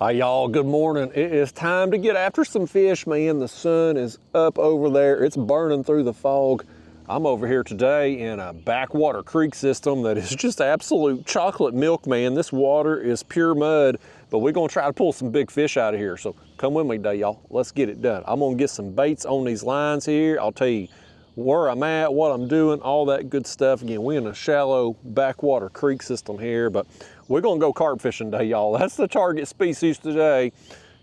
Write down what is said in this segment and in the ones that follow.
Hi y'all, good morning. It is time to get after some fish, man. The sun is up over there. It's burning through the fog. I'm over here today in a backwater creek system that is just absolute chocolate milk, man. This water is pure mud, but we're gonna try to pull some big fish out of here. So come with me today, y'all. Let's get it done. I'm gonna get some baits on these lines here. I'll tell you where I'm at, what I'm doing, all that good stuff. Again, we're in a shallow backwater creek system here, but we're gonna go carp fishing today, y'all. That's the target species today.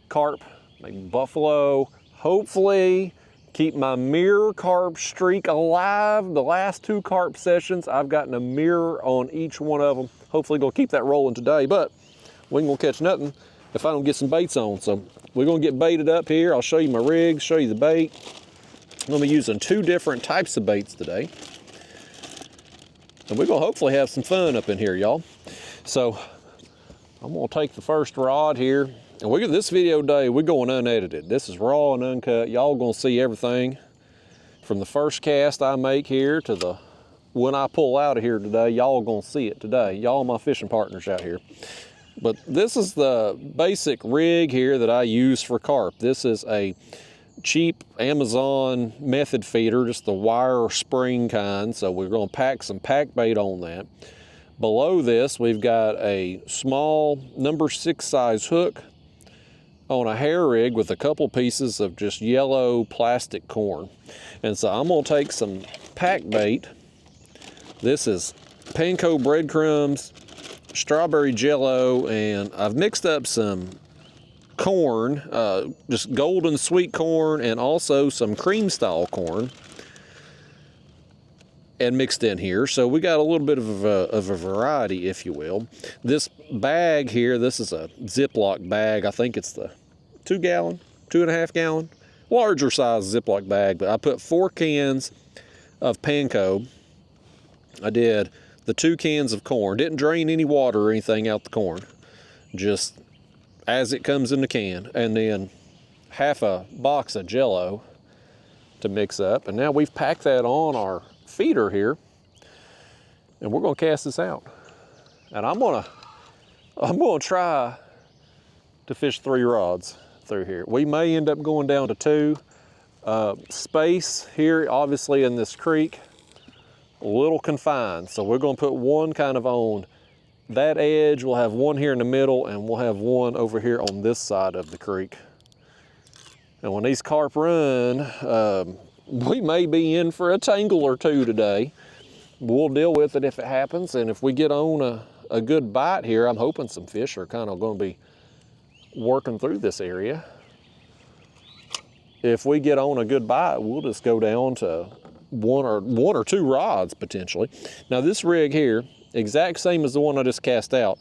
Carp, maybe buffalo, hopefully keep my mirror carp streak alive. The last two carp sessions, I've gotten a mirror on each one of them. Hopefully gonna keep that rolling today, but we ain't gonna catch nothing if I don't get some baits on. So we're gonna get baited up here. I'll show you my rigs, show you the bait. I'm gonna be using two different types of baits today. And we're gonna hopefully have some fun up in here, y'all. So I'm gonna take the first rod here. And this video today, we're going unedited. This is raw and uncut. Y'all gonna see everything from the first cast I make here to the when I pull out of here today. Y'all gonna see it today. Y'all my fishing partners out here. But this is the basic rig here that I use for carp. This is a cheap Amazon method feeder, just the wire spring kind. So we're gonna pack some pack bait on that. Below this, we've got a small number 6 size hook on a hair rig with a couple pieces of just yellow plastic corn. And so I'm gonna take some pack bait. This is panko breadcrumbs, strawberry jello, and I've mixed up some corn, just golden sweet corn, and also some cream style corn, and mixed in here. So we got a little bit of a variety, if you will. This bag here, this is a Ziploc bag. I think it's the 2.5 gallon, larger size Ziploc bag, but I put 4 cans of panko. I did the 2 cans of corn. Didn't drain any water or anything out the corn, just as it comes in the can, and then half a box of jello to mix up. And now we've packed that on our feeder here, and we're gonna cast this out. And I'm gonna try to fish 3 rods through here. We may end up going down to 2. Space here, obviously in this creek, a little confined. So we're gonna put one kind of on that edge. We'll have one here in the middle, and we'll have one over here on this side of the creek. And when these carp run, we may be in for a tangle or 2 today. We'll deal with it if it happens. And if we get on a good bite here, I'm hoping some fish are kind of gonna be working through this area. If we get on a good bite, we'll just go down to one or 2 rods potentially. Now this rig here, exact same as the one I just cast out,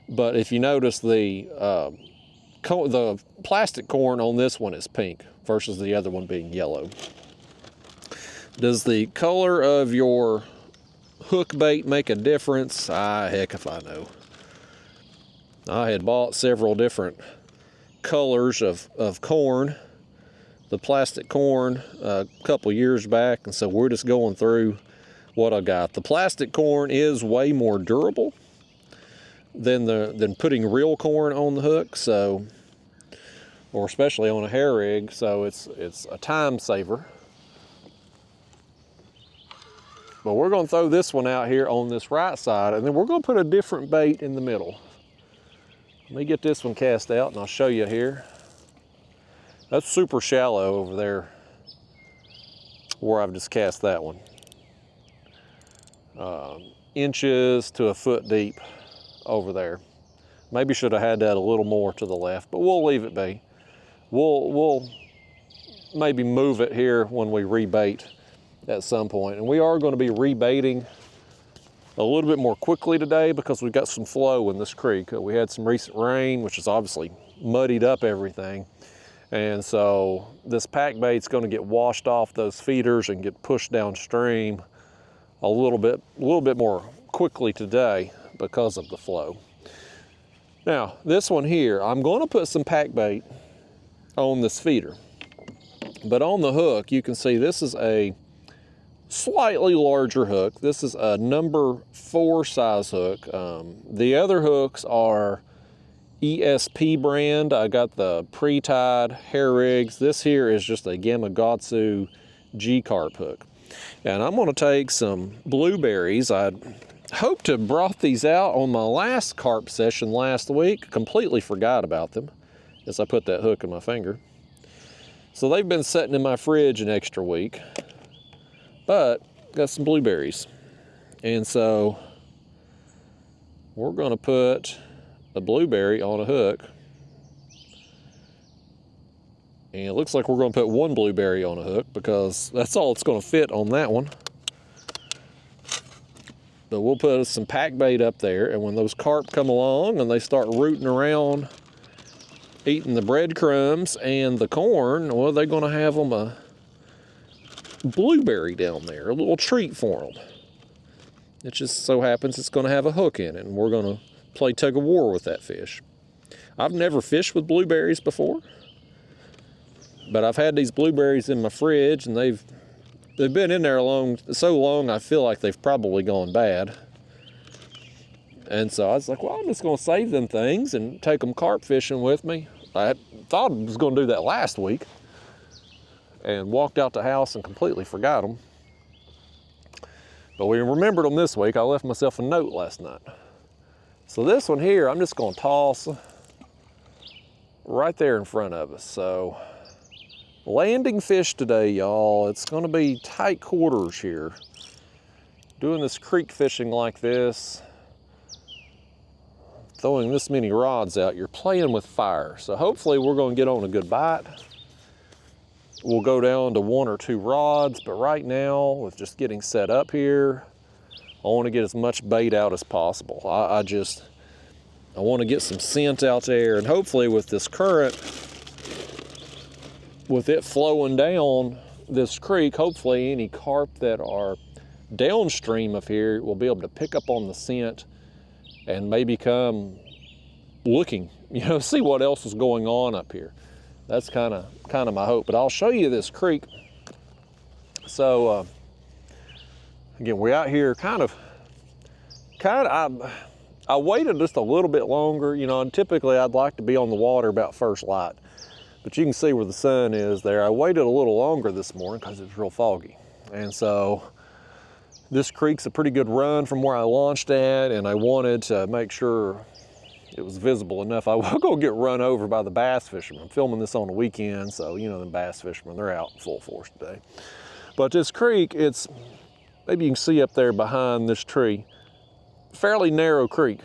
but if you notice the plastic corn on this one is pink versus the other one being yellow. Does the color of your hook bait make a difference? Heck if I know. I had bought several different colors of corn, the plastic corn, a couple years back, and so we're just going through what I got. The plastic corn is way more durable than putting real corn on the hook, so, or especially on a hair rig, so it's a time saver. But we're gonna throw this one out here on this right side, and then we're gonna put a different bait in the middle. Let me get this one cast out and I'll show you here. That's super shallow over there where I've just cast that one. Inches to a foot deep over there. Maybe should have had that a little more to the left, but we'll leave it be. We'll maybe move it here when we rebait at some point. And we are going to be rebaiting a little bit more quickly today because we've got some flow in this creek. We had some recent rain, which has obviously muddied up everything. And so this pack bait's going to get washed off those feeders and get pushed downstream a little bit more quickly today because of the flow. Now, this one here, I'm going to put some pack bait on this feeder. But on the hook, you can see this is a slightly larger hook. This is a number 4 size hook. The other hooks are ESP brand. I got the pre-tied hair rigs. This here is just a Gamakatsu G carp hook. And I'm gonna take some blueberries. I hope to have brought these out on my last carp session last week. Completely forgot about them as I put that hook in my finger. So they've been sitting in my fridge an extra week, but got some blueberries. And so we're gonna put a blueberry on a hook. And it looks like we're gonna put one blueberry on a hook because that's all it's gonna fit on that one. But we'll put some pack bait up there, and when those carp come along and they start rooting around, eating the breadcrumbs and the corn, well, they're gonna have them a blueberry down there, a little treat for them. It just so happens it's gonna have a hook in it, and we're gonna play tug of war with that fish. I've never fished with blueberries before, but I've had these blueberries in my fridge, and they've been in there so long I feel like they've probably gone bad. And so I was like, well, I'm just gonna save them things and take them carp fishing with me. I thought I was gonna do that last week and walked out the house and completely forgot them. But we remembered them this week. I left myself a note last night. So this one here, I'm just gonna toss right there in front of us. So landing fish today, y'all. It's gonna be tight quarters here. Doing this creek fishing like this, throwing this many rods out, you're playing with fire. So hopefully we're gonna get on a good bite. We'll go down to 1 or 2 rods, but right now, with just getting set up here, I wanna get as much bait out as possible. I wanna get some scent out there, and hopefully with this current, with it flowing down this creek, hopefully any carp that are downstream of here will be able to pick up on the scent and maybe come looking, see what else is going on up here. That's kind of my hope. But I'll show you this creek. So again, we're out here I waited just a little bit longer. And typically I'd like to be on the water about first light. But you can see where the sun is there. I waited a little longer this morning because it's real foggy. And so this creek's a pretty good run from where I launched at, and I wanted to make sure it was visible enough. I will go get run over by the bass fishermen. I'm filming this on the weekend, so the bass fishermen, they're out in full force today. But this creek, maybe you can see up there behind this tree, fairly narrow creek.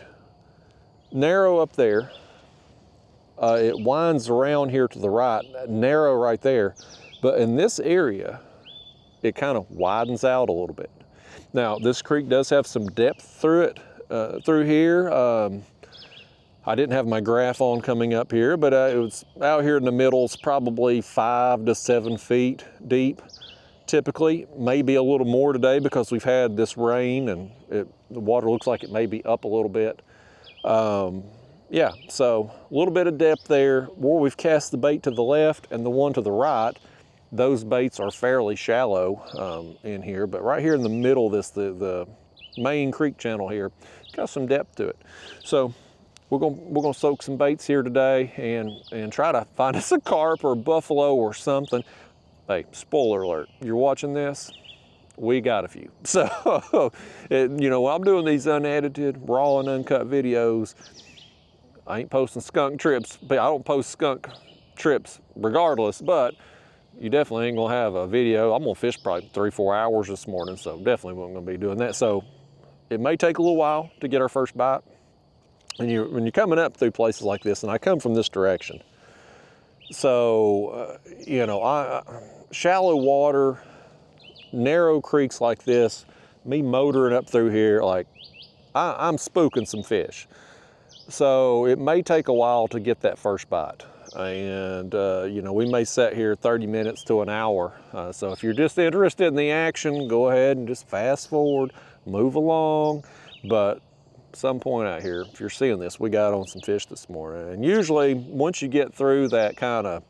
Narrow up there. It winds around here to the right, narrow right there. But in this area, it kind of widens out a little bit. Now, this creek does have some depth through it, through here. I didn't have my graph on coming up here, but it was out here in the middle. It's probably 5 to 7 feet deep, typically. Maybe a little more today because we've had this rain and the water looks like it may be up a little bit. Yeah, so a little bit of depth there. Where we've cast the bait to the left and the one to the right, those baits are fairly shallow in here, but right here in the middle, the main creek channel here, got some depth to it. So we're gonna soak some baits here today and try to find us a carp or a buffalo or something. Hey, spoiler alert, you're watching this, we got a few. So, when I'm doing these unedited, raw and uncut videos, I ain't posting skunk trips, but I don't post skunk trips regardless, but you definitely ain't gonna have a video. I'm gonna fish probably 3-4 hours this morning, so definitely wasn't gonna be doing that. So it may take a little while to get our first bite. And when you're coming up through places like this, and I come from this direction, so, shallow water, narrow creeks like this, me motoring up through here, like I'm spooking some fish. So it may take a while to get that first bite. And, we may sit here 30 minutes to an hour. So if you're just interested in the action, go ahead and just fast forward, move along. But some point out here, if you're seeing this, we got on some fish this morning. And usually once you get through that kind of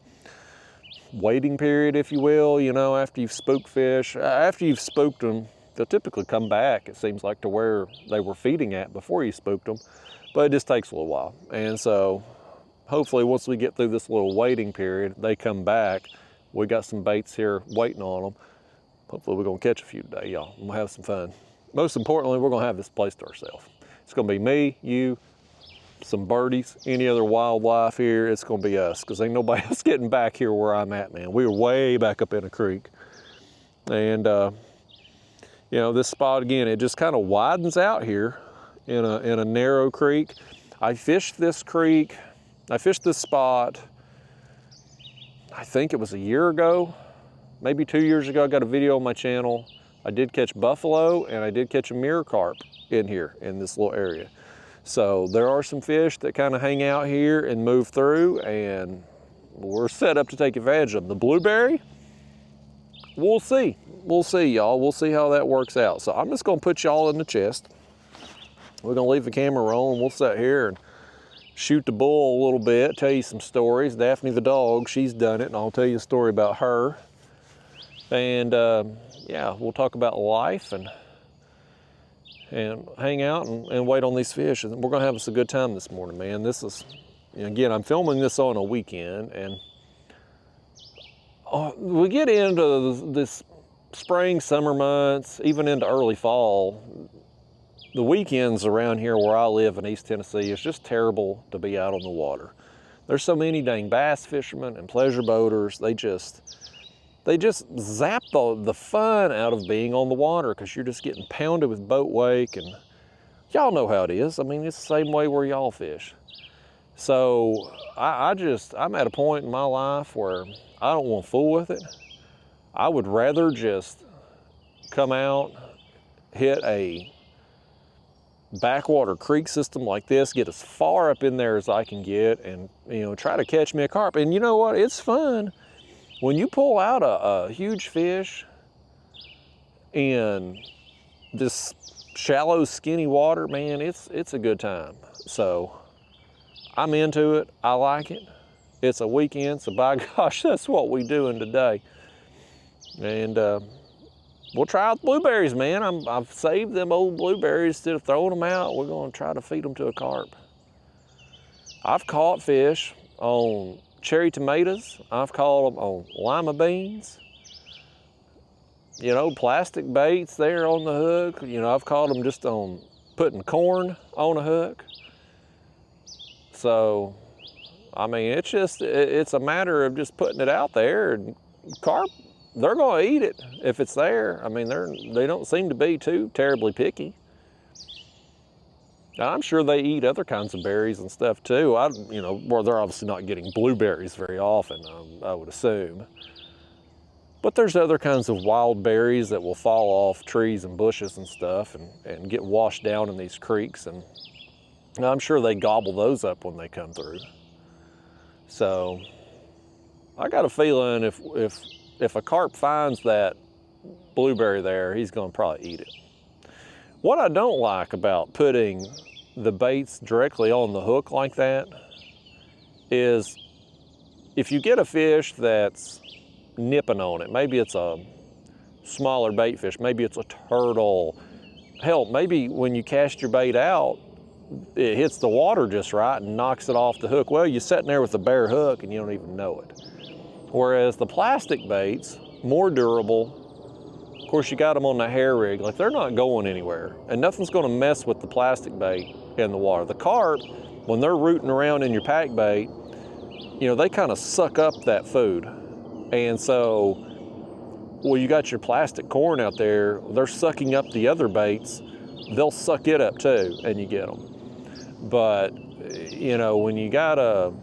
waiting period, if you will, after you've spooked fish, after you've spooked them, they'll typically come back, it seems like, to where they were feeding at before you spooked them. But it just takes a little while. And so hopefully once we get through this little waiting period, they come back. We got some baits here waiting on them. Hopefully we're gonna catch a few today, y'all. We'll have some fun. Most importantly, we're gonna have this place to ourselves. It's gonna be me, you, some birdies, any other wildlife here. It's gonna be us, because ain't nobody else getting back here where I'm at, man. We were way back up in a creek. And you know, this spot again, it just kind of widens out here in a narrow creek. I fished this creek, I fished this spot, I think it was a year ago, maybe 2 years ago. I got a video on my channel. I did catch buffalo and I did catch a mirror carp in here in this little area. So there are some fish that kind of hang out here and move through, and we're set up to take advantage of them. The blueberry, we'll see. We'll see, y'all. We'll see how that works out. So I'm just gonna put y'all in the chest. We're gonna leave the camera rolling. We'll sit here and shoot the bull a little bit, tell you some stories. Daphne the dog, she's done it, and I'll tell you a story about her. And yeah, we'll talk about life and hang out and wait on these fish. And we're gonna have us a good time this morning, man. This is, again, I'm filming this on a weekend, and we get into this spring, summer months, even into early fall. The weekends around here where I live in East Tennessee, it's just terrible to be out on the water. There's so many dang bass fishermen and pleasure boaters. They just zap the fun out of being on the water, because you're just getting pounded with boat wake, and y'all know how it is. I mean, it's the same way where y'all fish. So I'm at a point in my life where I don't want to fool with it. I would rather just come out, hit a backwater creek system like this, get as far up in there as I can get, and try to catch me a carp. And you know what? It's fun when you pull out a huge fish in this shallow, skinny water. Man, it's a good time. So I'm into it. I like it. It's a weekend, so by gosh, that's what we doing today. And we'll try out blueberries, man. I've saved them old blueberries. Instead of throwing them out, we're gonna try to feed them to a carp. I've caught fish on cherry tomatoes. I've caught them on lima beans. Plastic baits there on the hook. I've caught them just on putting corn on a hook. So, I mean, it's a matter of just putting it out there, and carp, they're gonna eat it if it's there. I mean, they don't seem to be too terribly picky. Now, I'm sure they eat other kinds of berries and stuff too. Well, they're obviously not getting blueberries very often, I would assume. But there's other kinds of wild berries that will fall off trees and bushes and stuff and get washed down in these creeks, and I'm sure they gobble those up when they come through. So I got a feeling if a carp finds that blueberry there, he's gonna probably eat it. What I don't like about putting the baits directly on the hook like that is if you get a fish that's nipping on it, maybe it's a smaller bait fish, maybe it's a turtle. Hell, maybe when you cast your bait out, it hits the water just right and knocks it off the hook. Well, you're sitting there with a bare hook and you don't even know it. Whereas the plastic baits, more durable. Of course, you got them on the hair rig, like they're not going anywhere, and nothing's gonna mess with the plastic bait in the water. The carp, when they're rooting around in your pack bait, they kind of suck up that food. And so, well, you got your plastic corn out there, they're sucking up the other baits, they'll suck it up too, and you get them. But, when you got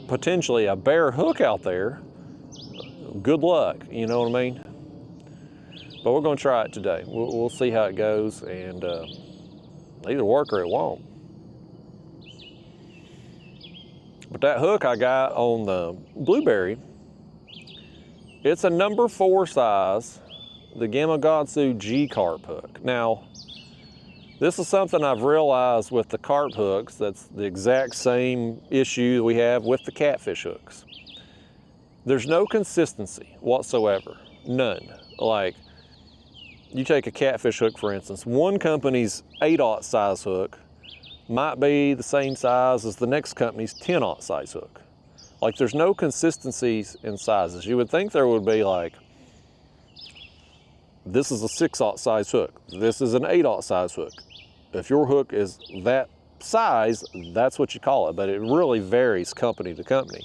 potentially a bare hook out there, good luck, you know what I mean? But we're gonna try it today. We'll see how it goes, and either work or it won't. But that hook I got on the blueberry, it's a number 4 size, the Gamakatsu G carp hook. Now, this is something I've realized with the carp hooks. That's the exact same issue we have with the catfish hooks. There's no consistency whatsoever, none. Like, you take a catfish hook, for instance, one company's 8/0 size hook might be the same size as the next company's 10-aught size hook. Like, there's no consistencies in sizes. You would think there would be like, this is a 6-aught size hook. This is an 8-aught size hook. If your hook is that size, that's what you call it, but it really varies company to company.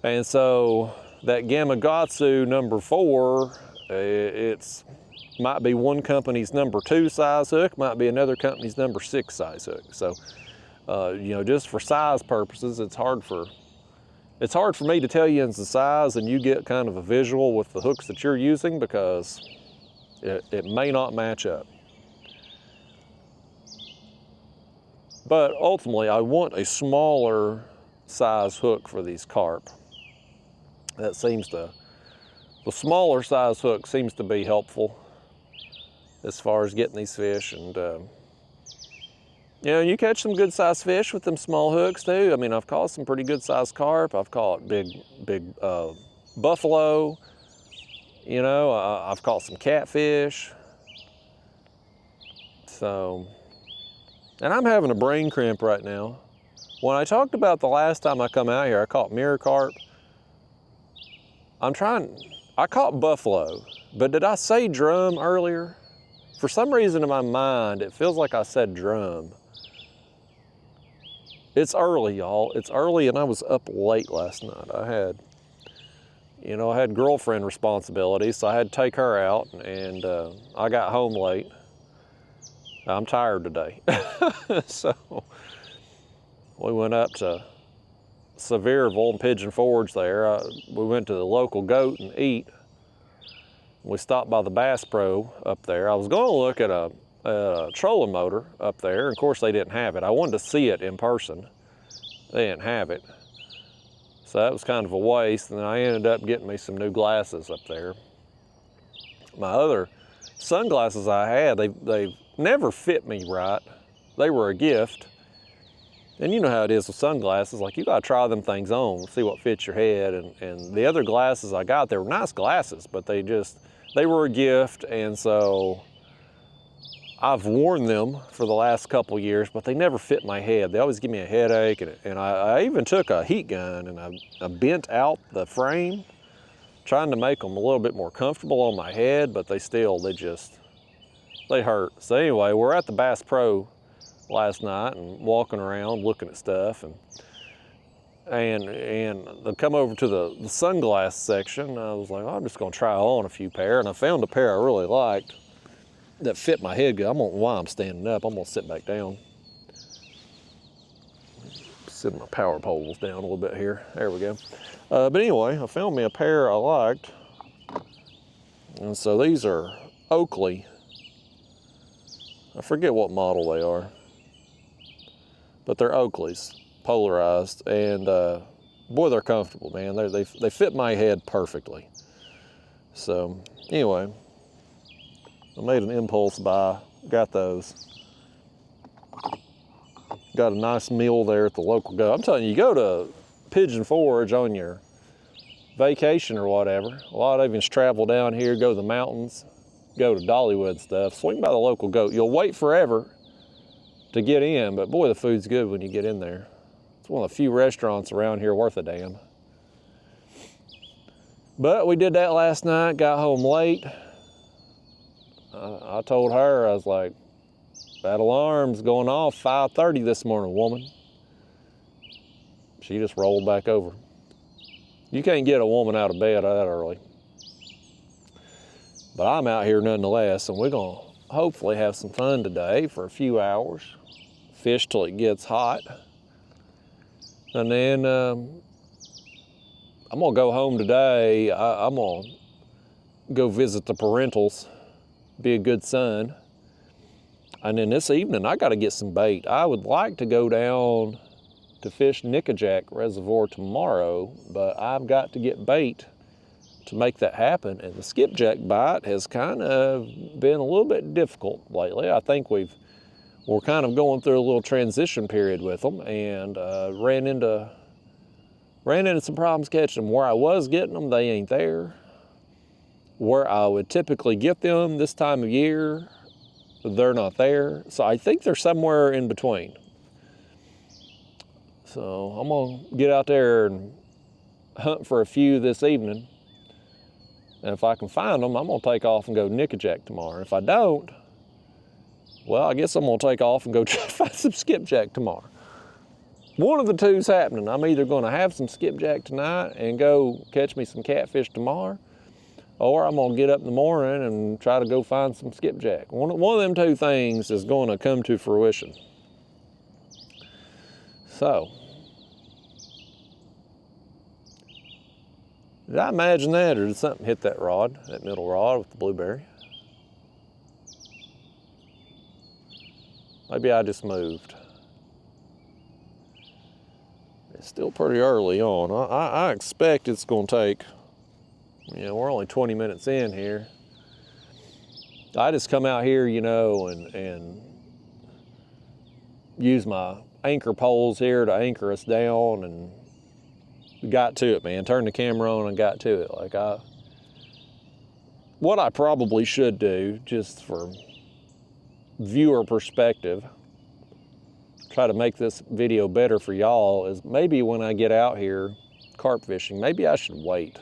And so that Gamakatsu number 4, it's might be one company's number 2 size hook, might be another company's number 6 size hook. So, you know, just for size purposes, it's hard for me to tell you the size, and you get kind of a visual with the hooks that you're using, because it may not match up. But ultimately, I want a smaller size hook for these carp. The smaller size hook seems to be helpful as far as getting these fish. And you know, you catch some good sized fish with them small hooks too. I mean, I've caught some pretty good sized carp. I've caught big buffalo. You know, I've caught some catfish. So, and I'm having a brain cramp right now. When I talked about the last time I come out here, I caught mirror carp. I caught buffalo, but did I say drum earlier? For some reason in my mind, it feels like I said drum. It's early, y'all. It's early, and I was up late last night. I had girlfriend responsibilities, so I had to take her out, and I got home late. I'm tired today. So we went up to Sevierville and Pigeon Forge there. We went to the local goat and eat. We stopped by the Bass Pro up there. I was going to look at a trolling motor up there. Of course, they didn't have it. I wanted to see it in person. They didn't have it. So that was kind of a waste. And then I ended up getting me some new glasses up there. My other sunglasses I had, they never fit me right. They were a gift. And you know how it is with sunglasses, like you gotta try them things on, see what fits your head. And the other glasses I got, they were nice glasses, but they were a gift. And so I've worn them for the last couple years, but they never fit my head. They always give me a headache. And I even took a heat gun and I bent out the frame, trying to make them a little bit more comfortable on my head, but they hurt. So anyway, we're at the Bass Pro last night and walking around looking at stuff, and I come over to the sunglass section. I was like, oh, I'm just gonna try on a few pair, and I found a pair I really liked that fit my head good. While I'm standing up, I'm gonna sit back down. Sit my power poles down a little bit here. There we go. But anyway, I found me a pair I liked, and so these are Oakley. I forget what model they are, but they're Oakleys, polarized, and boy, they're comfortable, man. They fit my head perfectly. So anyway, I made an impulse buy, got those. Got a nice meal there at the local go. I'm telling you, you go to Pigeon Forge on your vacation or whatever. A lot of you travel down here, go to the mountains, go to Dollywood and stuff, swing by the local goat. You'll wait forever to get in, but boy, the food's good when you get in there. It's one of the few restaurants around here worth a damn. But we did that last night, got home late. I told her, I was like, that alarm's going off 5:30 this morning, woman. She just rolled back over. You can't get a woman out of bed that early. But I'm out here nonetheless, and we're gonna hopefully have some fun today for a few hours. Fish till it gets hot. And then I'm gonna go home today. I'm gonna go visit the parentals, be a good son. And then this evening, I gotta get some bait. I would like to go down to fish Nickajack Reservoir tomorrow, but I've got to get bait to make that happen. And the skipjack bite has kind of been a little bit difficult lately. I think we're kind of going through a little transition period with them, and ran into some problems catching them. Where I was getting them, they ain't there. Where I would typically get them this time of year, they're not there. So I think they're somewhere in between. So I'm gonna get out there and hunt for a few this evening. And if I can find them, I'm gonna take off and go nickajack tomorrow. If I don't, well, I guess I'm gonna take off and go try to find some skipjack tomorrow. One of the two's happening. I'm either gonna have some skipjack tonight and go catch me some catfish tomorrow, or I'm gonna get up in the morning and try to go find some skipjack. One of them two things is gonna come to fruition. So, did I imagine that, or did something hit that rod, that middle rod with the blueberry? Maybe I just moved. It's still pretty early on. I expect it's gonna take, we're only 20 minutes in here. I just come out here, and use my anchor poles here to anchor us down, and got to it, man. Turned the camera on and got to it. What I probably should do, just for viewer perspective, try to make this video better for y'all, is maybe when I get out here carp fishing, maybe I should wait.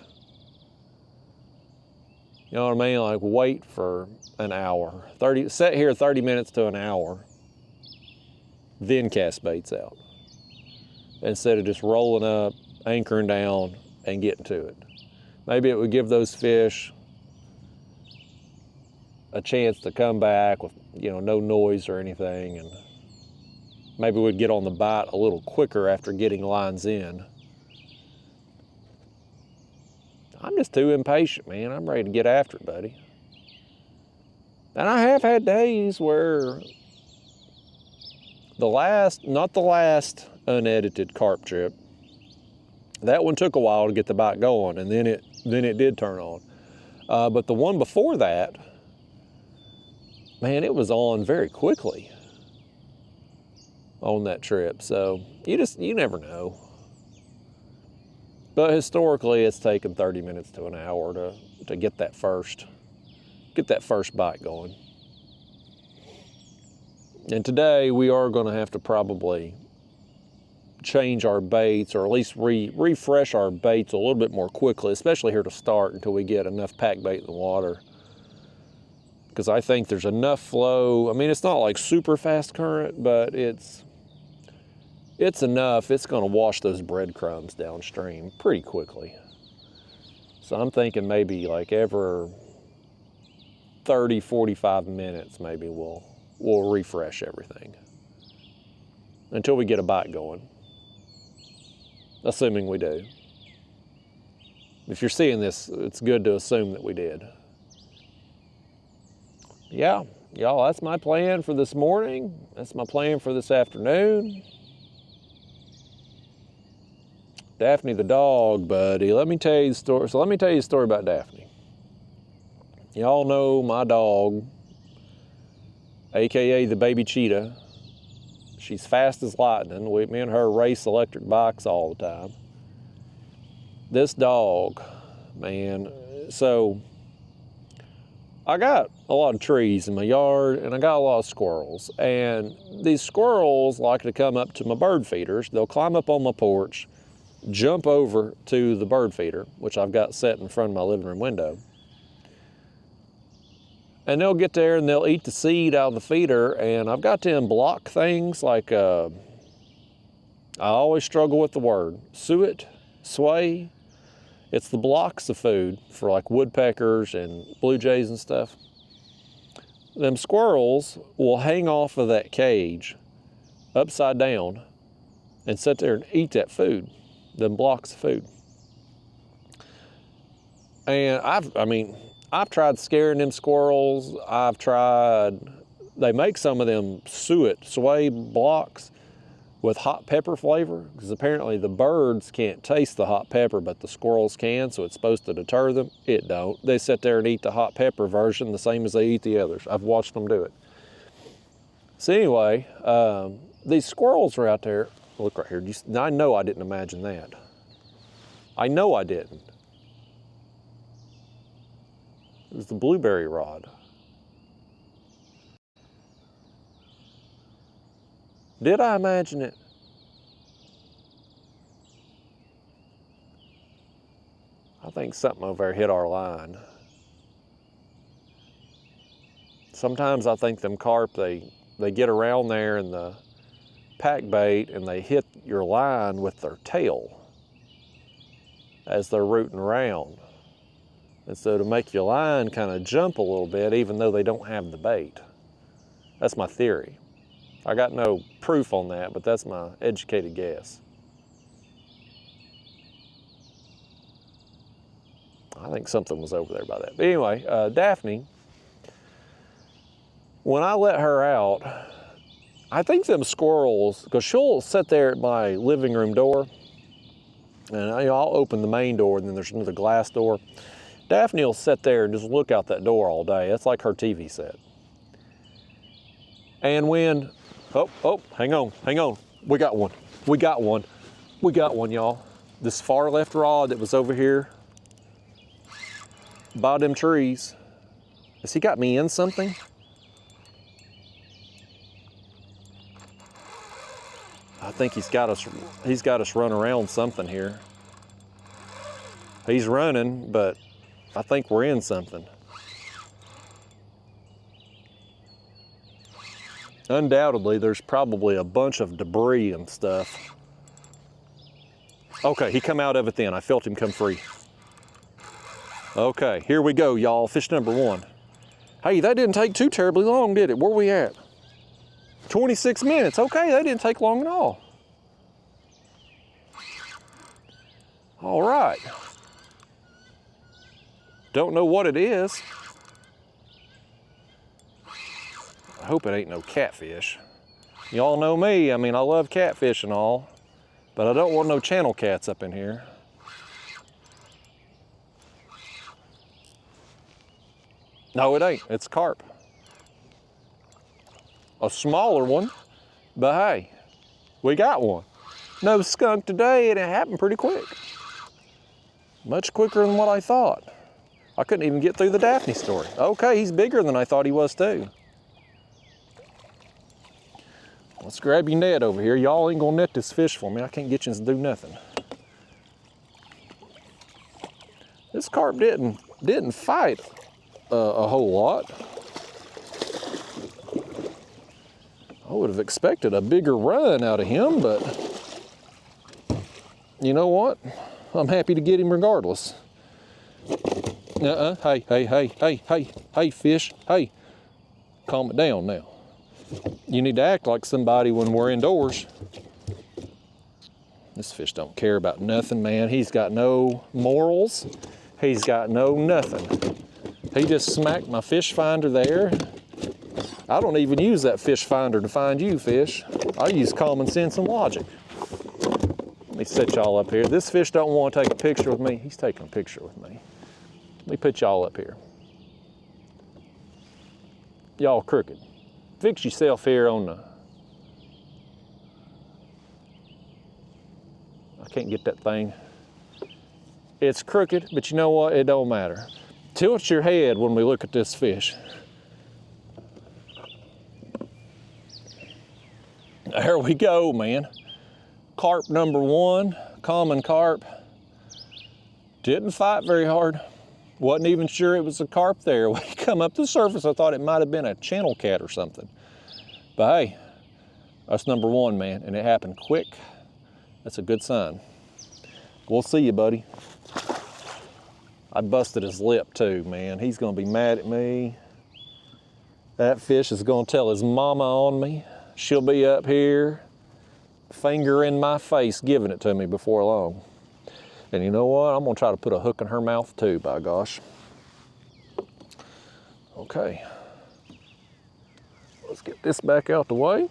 You know what I mean? Like, wait for an hour. Sit here 30 minutes to an hour, then cast baits out, instead of just rolling up, anchoring down, and getting to it. Maybe it would give those fish a chance to come back with, no noise or anything, and maybe we'd get on the bite a little quicker after getting lines in. I'm just too impatient, man. I'm ready to get after it, buddy. And I have had days where not the last unedited carp trip, that one took a while to get the bite going, and then it did turn on. But the one before that, man, it was on very quickly on that trip. So you never know. But historically, it's taken 30 minutes to an hour to get that first bite going. And today we are going to have to probably change our baits, or at least refresh our baits a little bit more quickly, especially here to start, until we get enough pack bait in the water. Because I think there's enough flow. I mean, it's not like super fast current, but it's enough. It's going to wash those breadcrumbs downstream pretty quickly. So I'm thinking maybe like every 30, 45 minutes, maybe we'll refresh everything until we get a bite going. Assuming we do. If you're seeing this, it's good to assume that we did. Yeah, y'all, that's my plan for this morning. That's my plan for this afternoon. Daphne the dog, buddy. Let me tell you the story. So let me tell you a story about Daphne. Y'all know my dog, AKA the baby cheetah. She's fast as lightning. Me and her race electric bikes all the time. This dog, man, so I got a lot of trees in my yard, and I got a lot of squirrels. And these squirrels like to come up to my bird feeders. They'll climb up on my porch, jump over to the bird feeder, which I've got set in front of my living room window. And they'll get there and they'll eat the seed out of the feeder, and I've got them block things like, I always struggle with the word, suet, sway. It's the blocks of food for like woodpeckers and blue jays and stuff. Them squirrels will hang off of that cage upside down and sit there and eat that food, them blocks of food. And I've tried scaring them squirrels. They make some of them sway blocks with hot pepper flavor, because apparently the birds can't taste the hot pepper, but the squirrels can, so it's supposed to deter them. It don't. They sit there and eat the hot pepper version the same as they eat the others. I've watched them do it. So anyway, these squirrels are out there. Look right here. I know I didn't imagine that. I know I didn't. It was the blueberry rod. Did I imagine it? I think something over there hit our line. Sometimes I think them carp, they get around there in the pack bait and they hit your line with their tail as they're rooting around. And so to make your line kind of jump a little bit, even though they don't have the bait. That's my theory. I got no proof on that, but that's my educated guess. I think something was over there by that. But anyway, Daphne, when I let her out, I think them squirrels, because she'll sit there at my living room door, and I'll open the main door, and then there's another glass door. Daphne will sit there and just look out that door all day. That's like her TV set. And when, hang on. We got one, y'all. This far left rod that was over here by them trees. Has he got me in something? I think he's got us run around something here. He's running, but I think we're in something. Undoubtedly, there's probably a bunch of debris and stuff. Okay, he come out of it then. I felt him come free. Okay, here we go, y'all. Fish number one. Hey, that didn't take too terribly long, did it? Where we at? 26 minutes. Okay, that didn't take long at all. All right. Don't know what it is. I hope it ain't no catfish. Y'all know me. I mean, I love catfish and all, but I don't want no channel cats up in here. No, it ain't. It's carp. A smaller one, but hey, we got one. No skunk today, and it happened pretty quick. Much quicker than what I thought. I couldn't even get through the Daphne story. Okay, he's bigger than I thought he was too. Let's grab your net over here. Y'all ain't gonna net this fish for me. I can't get you to do nothing. This carp didn't fight a whole lot. I would have expected a bigger run out of him, but you know what? I'm happy to get him regardless. Hey, fish, hey. Calm it down now. You need to act like somebody when we're indoors. This fish don't care about nothing, man. He's got no morals. He's got no nothing. He just smacked my fish finder there. I don't even use that fish finder to find you, fish. I use common sense and logic. Let me set y'all up here. This fish don't want to take a picture with me. He's taking a picture with me. Let me put y'all up here. Y'all crooked. Fix yourself here on the... I can't get that thing. It's crooked, but you know what? It don't matter. Tilt your head when we look at this fish. There we go, man. Carp number one, common carp. Didn't fight very hard. Wasn't even sure it was a carp there. When he come up to the surface, I thought it might have been a channel cat or something. But hey, that's number one, man, and it happened quick. That's a good sign. We'll see you, buddy. I busted his lip too, man. He's gonna be mad at me. That fish is gonna tell his mama on me. She'll be up here, finger in my face, giving it to me before long. And you know what? I'm gonna try to put a hook in her mouth too, by gosh. Okay. Let's get this back out the way.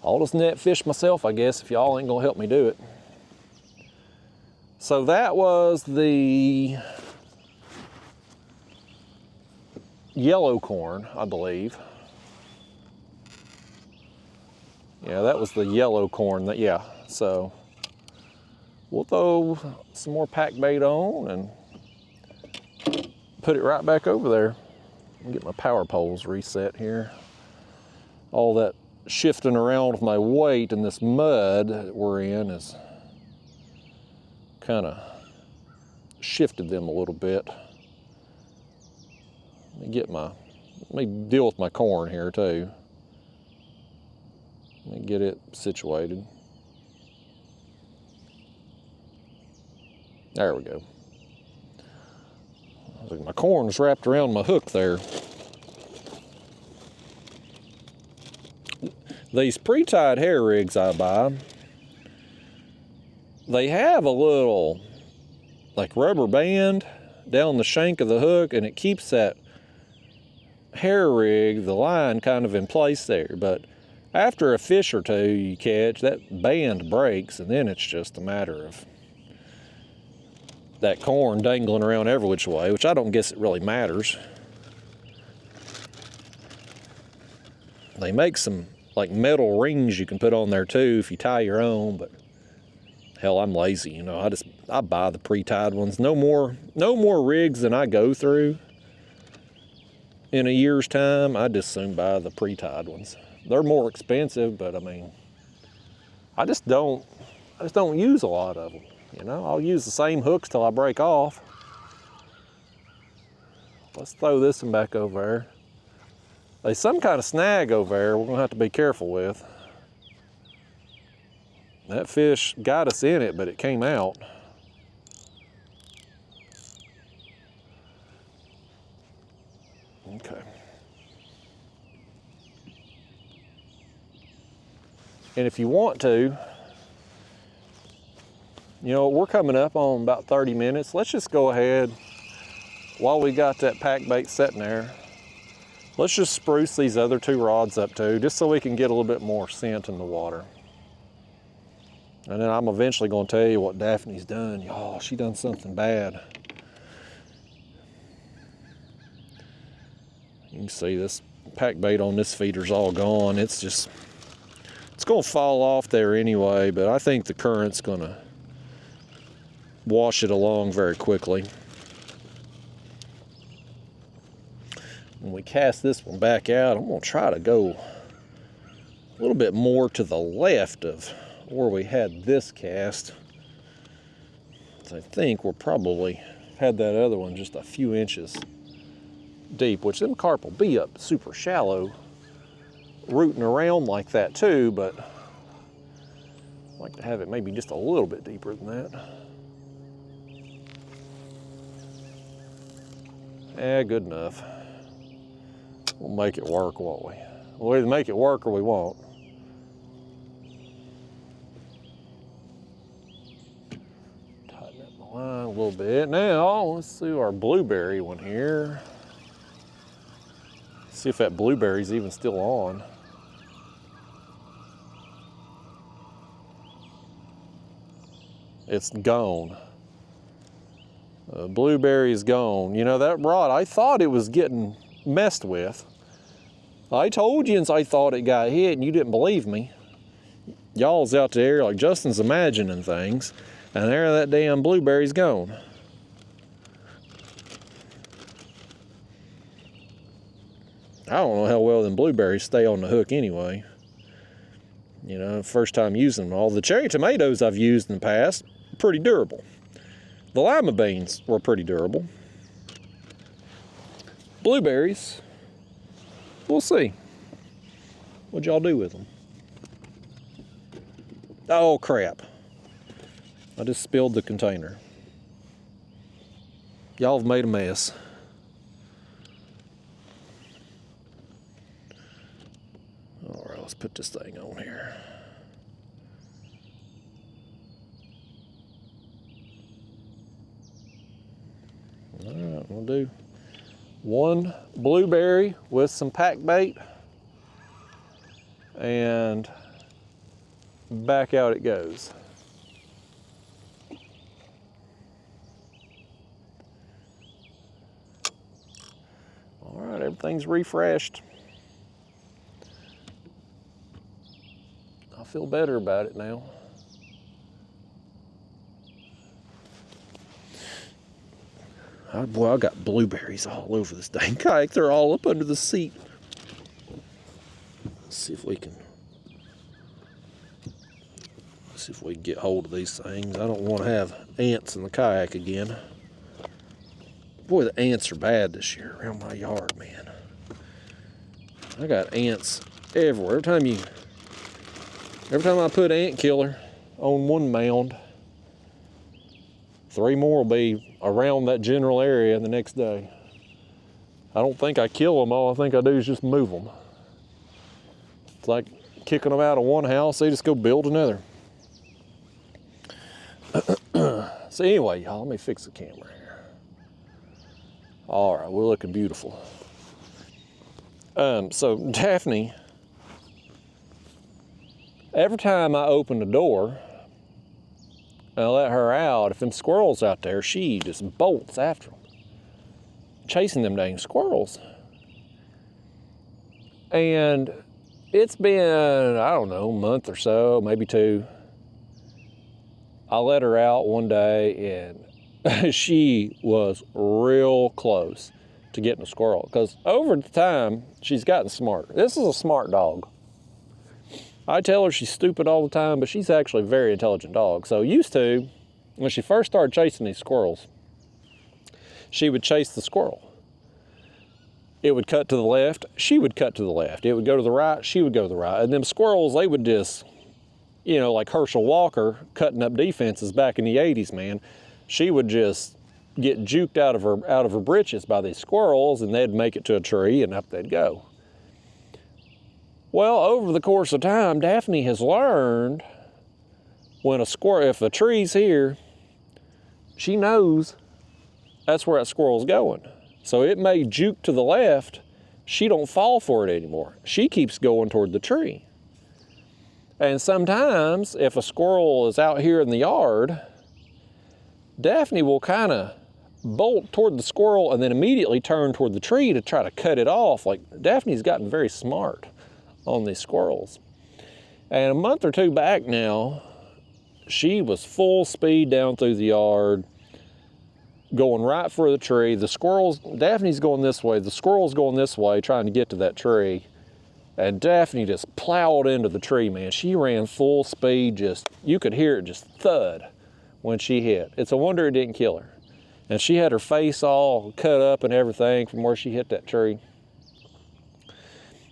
I'll just net fish myself, I guess, if y'all ain't gonna help me do it. So that was the yellow corn, I believe. Yeah, that was the yellow corn. Yeah, so we'll throw some more pack bait on and put it right back over there. I'll get my power poles reset here. All that shifting around with my weight in this mud that we're in is kind of shifted them a little bit. Let me deal with my corn here too. Let me get it situated. There we go. My corn's wrapped around my hook there. These pre-tied hair rigs I buy, they have a little like rubber band down the shank of the hook, and it keeps that hair rig, the line, kind of in place there. But after a fish or two you catch, that band breaks, and then it's just a matter of that corn dangling around every which way, which I don't guess it really matters. They make some like metal rings you can put on there too if you tie your own, but hell, I'm lazy, you know. I buy the pre-tied ones. No more rigs than I go through in a year's time. I just soon buy the pre-tied ones. They're more expensive, but I mean, I just don't use a lot of them. You know, I'll use the same hooks till I break off. Let's throw this one back over there. There's some kind of snag over there we're gonna have to be careful with. That fish got us in it, but it came out. Okay. And if you want to, you know, we're coming up on about 30 minutes. Let's just go ahead, while we got that pack bait sitting there, let's just spruce these other two rods up too, just so we can get a little bit more scent in the water. And then I'm eventually gonna tell you what Daphne's done. Oh, she done something bad. You can see this pack bait on this feeder's all gone. It's gonna fall off there anyway, but I think the current's gonna wash it along very quickly. When we cast this one back out, I'm gonna try to go a little bit more to the left of where we had this cast. So I think we're probably had that other one just a few inches deep, which them carp will be up super shallow rooting around like that too, but I'd like to have it maybe just a little bit deeper than that. Yeah, good enough. We'll make it work, won't we? We'll either make it work or we won't. Tighten up the line a little bit. Now, let's do our blueberry one here. See if that blueberry's even still on. It's gone. Blueberry's gone. You know, that rod, I thought it was getting messed with. I told you, and I thought it got hit, and you didn't believe me. Y'all's out there like Justin's imagining things, and there that damn blueberry's gone. I don't know how well them blueberries stay on the hook anyway. You know, first time using them all. The cherry tomatoes I've used in the past, pretty durable. The lima beans were pretty durable. Blueberries, we'll see. What'd y'all do with them? Oh crap. I just spilled the container. Y'all have made a mess. All right, let's put this thing on here. All right, we'll do one blueberry with some pack bait, and back out it goes. All right, everything's refreshed. I feel better about it now. Oh boy, I got blueberries all over this dang kayak. They're all up under the seat. Let's see if we can see if we can get hold of these things. I don't want to have ants in the kayak again. Boy, the ants are bad this year around my yard, man. I got ants everywhere. Every time I put ant killer on one mound, 3 more will be around that general area the next day. I don't think I kill them. All I think I do is just move them. It's like kicking them out of one house, they just go build another. So anyway, y'all, let me fix the camera here. All right, we're looking beautiful. So Daphne, every time I open the door and I let her out, if them squirrels out there, she just bolts after them, chasing them dang squirrels. And it's been, I don't know, a month or so, maybe 2. I let her out one day and she was real close to getting a squirrel, because over the time, she's gotten smarter. This is a smart dog. I tell her she's stupid all the time, but she's actually a very intelligent dog. So used to, when she first started chasing these squirrels, she would chase the squirrel. It would cut to the left, she would cut to the left. It would go to the right, she would go to the right. And them squirrels, they would just, you know, like Herschel Walker cutting up defenses back in the 80s, man. She would just get juked out of her britches by these squirrels, and they'd make it to a tree and up they'd go. Well, over the course of time, Daphne has learned when if a tree's here, she knows that's where that squirrel's going. So it may juke to the left, she don't fall for it anymore. She keeps going toward the tree. And sometimes if a squirrel is out here in the yard, Daphne will kind of bolt toward the squirrel and then immediately turn toward the tree to try to cut it off. Like, Daphne's gotten very smart on these squirrels. And a month or 2 back now, she was full speed down through the yard, going right for the tree. The squirrels, Daphne's going this way, the squirrel's going this way, trying to get to that tree. And Daphne just plowed into the tree, man. She ran full speed, just, you could hear it just thud when she hit. It's a wonder it didn't kill her. And she had her face all cut up and everything from where she hit that tree.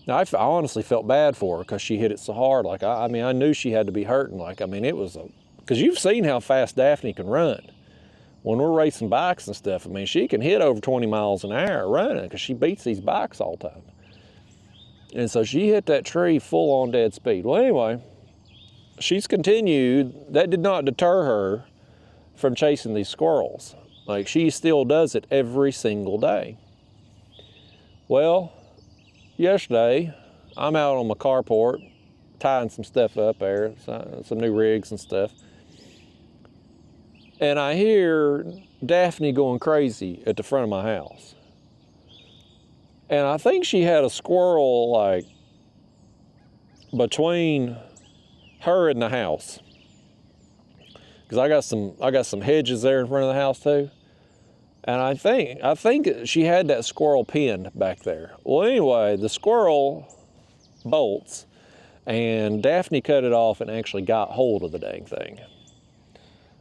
Now, I honestly felt bad for her because she hit it so hard. Like, I mean, I knew she had to be hurting. Like, I mean, it was because you've seen how fast Daphne can run. When we're racing bikes and stuff, I mean, she can hit over 20 miles an hour running because she beats these bikes all the time. And so she hit that tree full on dead speed. Well, anyway, she's continued. That did not deter her from chasing these squirrels. Like, she still does it every single day. Well, yesterday, I'm out on my carport, tying some stuff up there, some new rigs and stuff. And I hear Daphne going crazy at the front of my house. And I think she had a squirrel, like, between her and the house. Because I got some hedges there in front of the house too. And I think she had that squirrel pinned back there. Well, anyway, the squirrel bolts, and Daphne cut it off and actually got hold of the dang thing.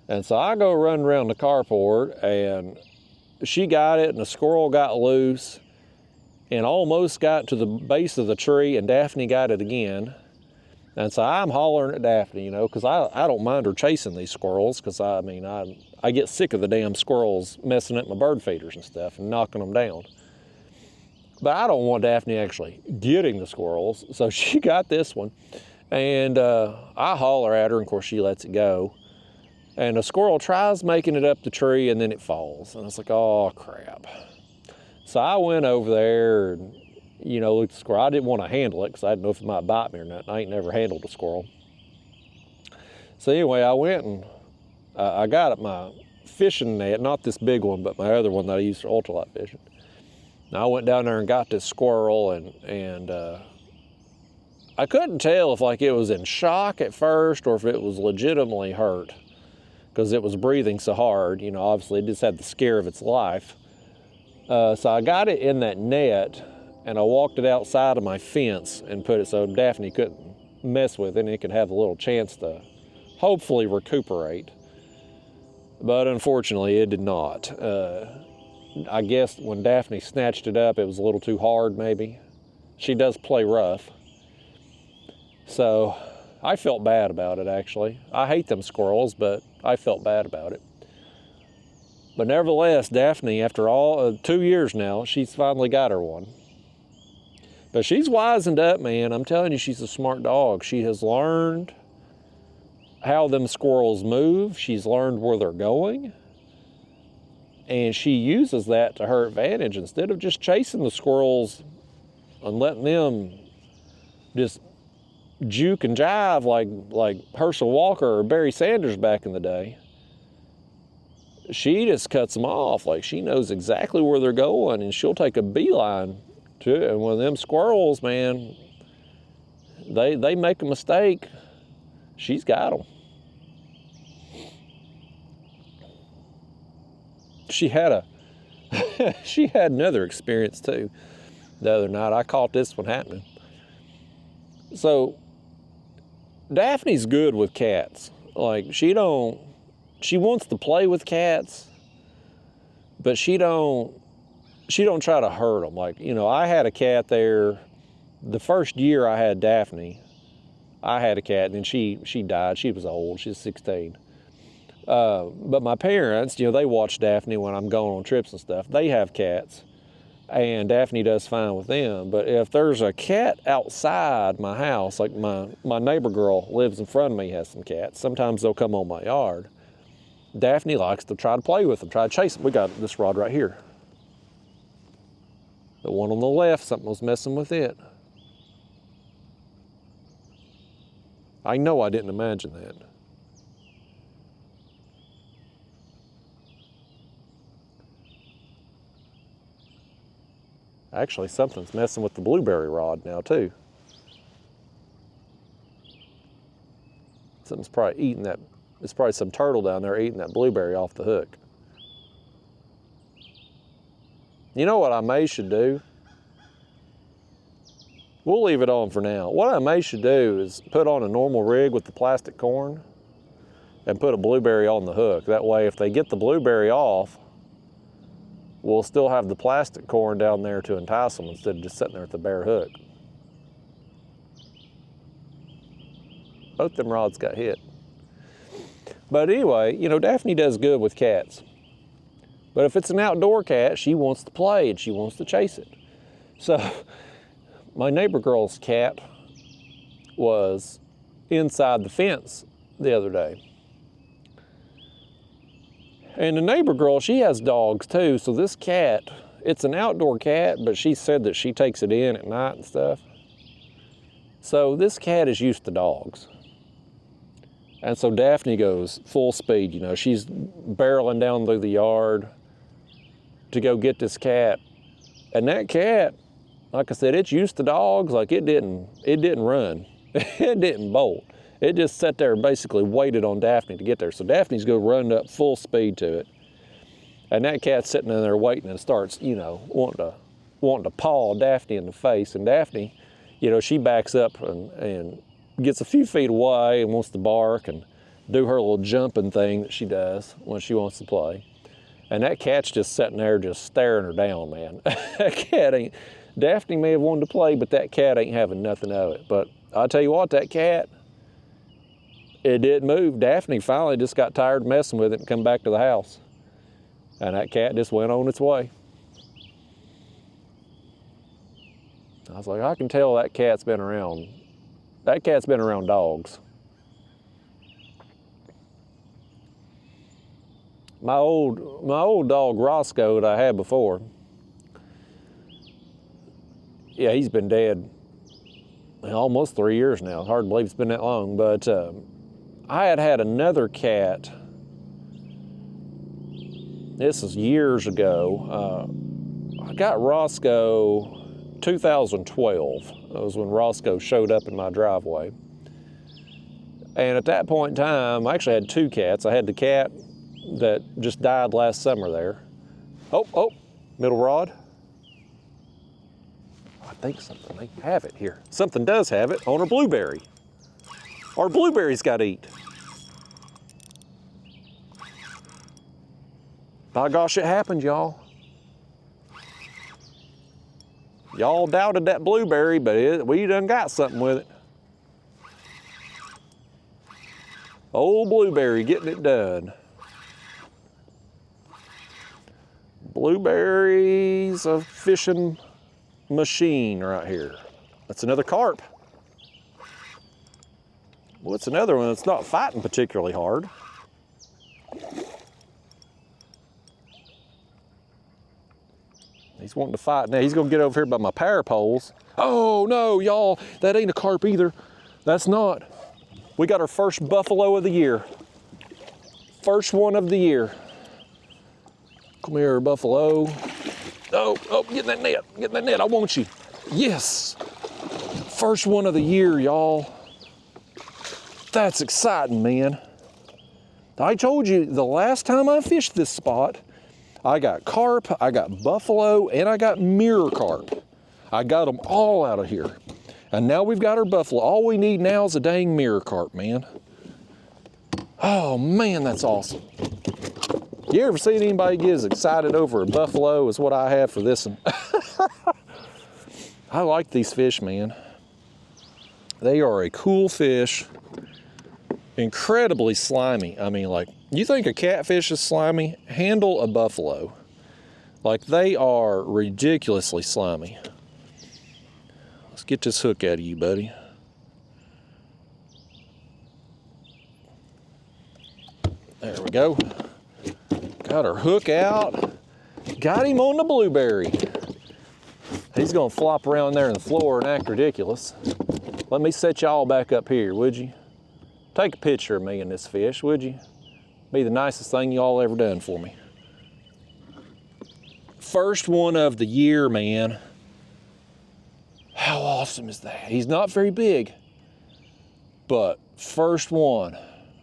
And so I go run around the carport, and she got it, and the squirrel got loose and almost got to the base of the tree, and Daphne got it again. And so I'm hollering at Daphne, you know, because I don't mind her chasing these squirrels, because I mean, I get sick of the damn squirrels messing up my bird feeders and stuff and knocking them down. But I don't want Daphne actually getting the squirrels. So she got this one, and I holler at her, and of course she lets it go. And a squirrel tries making it up the tree, and then it falls. And it's like, oh, crap. So I went over there and, you know, looked at the squirrel. I didn't want to handle it because I didn't know if it might bite me or not. I ain't never handled a squirrel. So anyway, I went and I got my fishing net, not this big one, but my other one that I use for ultralight fishing. And I went down there and got this squirrel, and I couldn't tell if, like, it was in shock at first or if it was legitimately hurt, because it was breathing so hard. You know, obviously it just had the scare of its life. So I got it in that net, and I walked it outside of my fence and put it so Daphne couldn't mess with it, and it could have a little chance to hopefully recuperate. But unfortunately, it did not. I guess when Daphne snatched it up, it was a little too hard, maybe. She does play rough. So I felt bad about it, actually. I hate them squirrels, but I felt bad about it. But nevertheless, Daphne, after all 2 years now, she's finally got her one. But she's wisened up, man. I'm telling you, she's a smart dog. She has learned how them squirrels move. She's learned where they're going. And she uses that to her advantage. Instead of just chasing the squirrels and letting them just juke and jive like Herschel Walker or Barry Sanders back in the day, she just cuts them off. Like, she knows exactly where they're going, and she'll take a beeline to it. And when them squirrels, man, they make a mistake, she's got them. She had another experience too the other night. I caught this one happening. So Daphne's good with cats. Like, she wants to play with cats, but she don't try to hurt them. Like, you know, I had a cat there. The first year I had Daphne, I had a cat, and then she died. She was old. She was 16. But my parents, you know, they watch Daphne when I'm going on trips and stuff. They have cats, and Daphne does fine with them. But if there's a cat outside my house, like my neighbor girl lives in front of me, has some cats. Sometimes they'll come on my yard. Daphne likes to try to play with them, try to chase them. We got this rod right here. The one on the left, something was messing with it. I know I didn't imagine that. Actually, something's messing with the blueberry rod now too. Something's probably eating that. There's probably some turtle down there eating that blueberry off the hook. You know what I should do? We'll leave it on for now. What I should do is put on a normal rig with the plastic corn and put a blueberry on the hook. That way, if they get the blueberry off, we'll still have the plastic corn down there to entice them instead of just sitting there with the bare hook. Both them rods got hit. But anyway, you know, Daphne does good with cats. But if it's an outdoor cat, she wants to play and she wants to chase it. So my neighbor girl's cat was inside the fence the other day. And the neighbor girl, she has dogs too. So this cat, it's an outdoor cat, but she said that she takes it in at night and stuff. So this cat is used to dogs. And so Daphne goes full speed, you know, she's barreling down through the yard to go get this cat. And that cat, like I said, it's used to dogs. Like, it didn't run. It didn't bolt. It just sat there and basically waited on Daphne to get there. So Daphne's going to run up full speed to it. And that cat's sitting in there waiting and starts, you know, wanting to paw Daphne in the face. And Daphne, you know, she backs up and gets a few feet away and wants to bark and do her little jumping thing that she does when she wants to play. And that cat's just sitting there just staring her down, man. That cat ain't, Daphne may have wanted to play, but that cat ain't having nothing of it. But I'll tell you what, that cat, it didn't move. Daphne finally just got tired of messing with it and come back to the house. And that cat just went on its way. I was like, I can tell that cat's been around. That cat's been around dogs. My old dog Roscoe that I had before, yeah, he's been dead almost 3 years now. Hard to believe it's been that long, but I had another cat. This is years ago. I got Roscoe 2012. That was when Roscoe showed up in my driveway. And at that point in time, I actually had two cats. I had the cat that just died last summer there. Oh, middle rod. I think something may have it here. Something does have it on our blueberry. Our blueberries got eat. By gosh, it happened, y'all. Y'all doubted that blueberry, but we done got something with it. Old blueberry getting it done. Blueberries, a fishing machine right here. That's another carp. What's another one that's not fighting particularly hard? He's wanting to fight now. He's gonna get over here by my power poles. Oh no, y'all, that ain't a carp either. That's not. We got our first buffalo of the year. First one of the year. Come here, buffalo. Oh, get in that net, get in that net, I want you. Yes, first one of the year, y'all. That's exciting, man. I told you the last time I fished this spot, I got carp, I got buffalo, and I got mirror carp. I got them all out of here. And now we've got our buffalo. All we need now is a dang mirror carp, man. Oh man, that's awesome. You ever seen anybody get as excited over a buffalo as what I have for this one? I like these fish, man. They are a cool fish. Incredibly slimy. I mean, like, you think a catfish is slimy? Handle a buffalo. Like, they are ridiculously slimy. Let's get this hook out of you, buddy. There we go. Got our hook out. Got him on the blueberry. He's gonna flop around there on the floor and act ridiculous. Let me set y'all back up here, would you? Take a picture of me and this fish, would you? Be the nicest thing y'all ever done for me. First one of the year, man. How awesome is that? He's not very big, but first one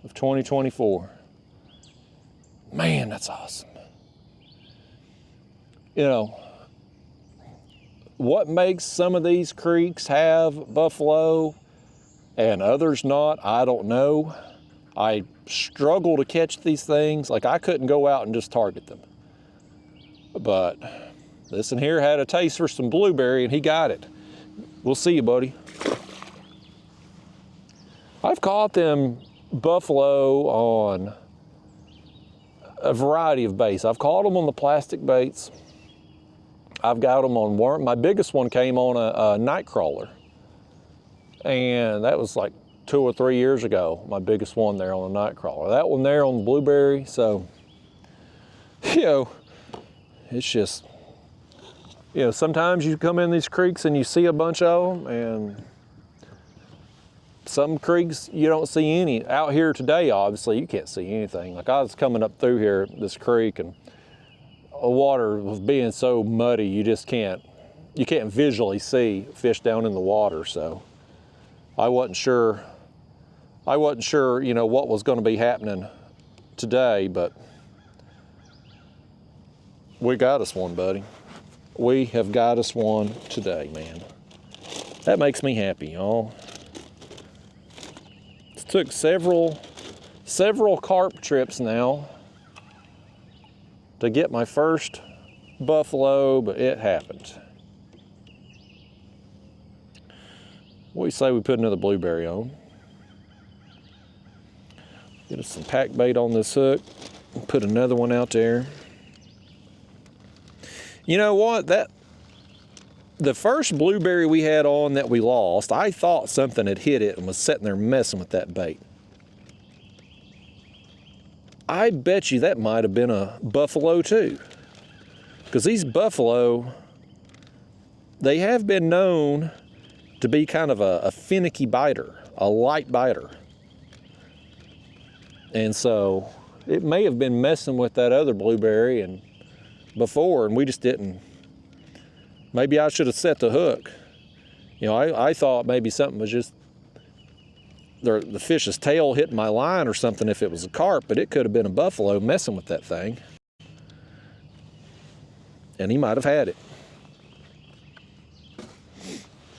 of 2024. Man, that's awesome. You know, what makes some of these creeks have buffalo and others not, I don't know. I struggle to catch these things. Like, I couldn't go out and just target them. But this one here had a taste for some blueberry and he got it. We'll see you, buddy. I've caught them buffalo on a variety of baits. I've caught them on the plastic baits. I've got them on worm. My biggest one came on a night crawler. And that was like 2 or 3 years ago, my biggest one there on a night crawler. That one there on the blueberry, so, you know, it's just, you know, sometimes you come in these creeks and you see a bunch of them, and some creeks you don't see any. Out here today, obviously, you can't see anything. Like, I was coming up through here, this creek, and the water was being so muddy, you just can't visually see fish down in the water, so I wasn't sure, you know, what was going to be happening today, but we got us one, buddy. We have got us one today, man. That makes me happy, y'all. It took several carp trips now to get my first buffalo, but it happened. What do you say we put another blueberry on? Get us some pack bait on this hook. Put another one out there. You know what? The first blueberry we had on that we lost, I thought something had hit it and was sitting there messing with that bait. I bet you that might have been a buffalo too. Because these buffalo, they have been known to be kind of a finicky biter, a light biter. And so it may have been messing with that other blueberry and before, and we just didn't. Maybe I should have set the hook. You know, I thought maybe something was just the fish's tail hitting my line or something if it was a carp, but it could have been a buffalo messing with that thing. And he might have had it.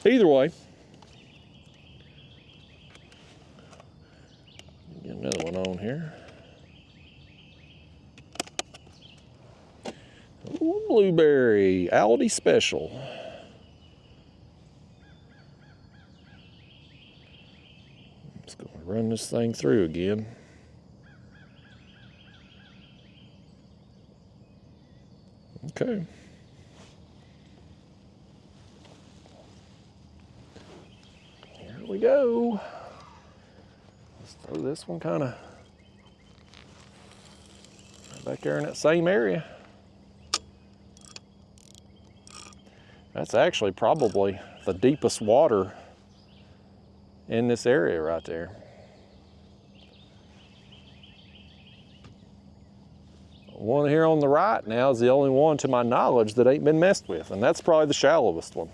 Either way, get another one on here. Blueberry, Aldi special. Just going to run this thing through again. Okay. Here we go. Let's throw this one kind of back there in that same area. That's actually probably the deepest water in this area right there. One here on the right now is the only one to my knowledge that ain't been messed with, and that's probably the shallowest one.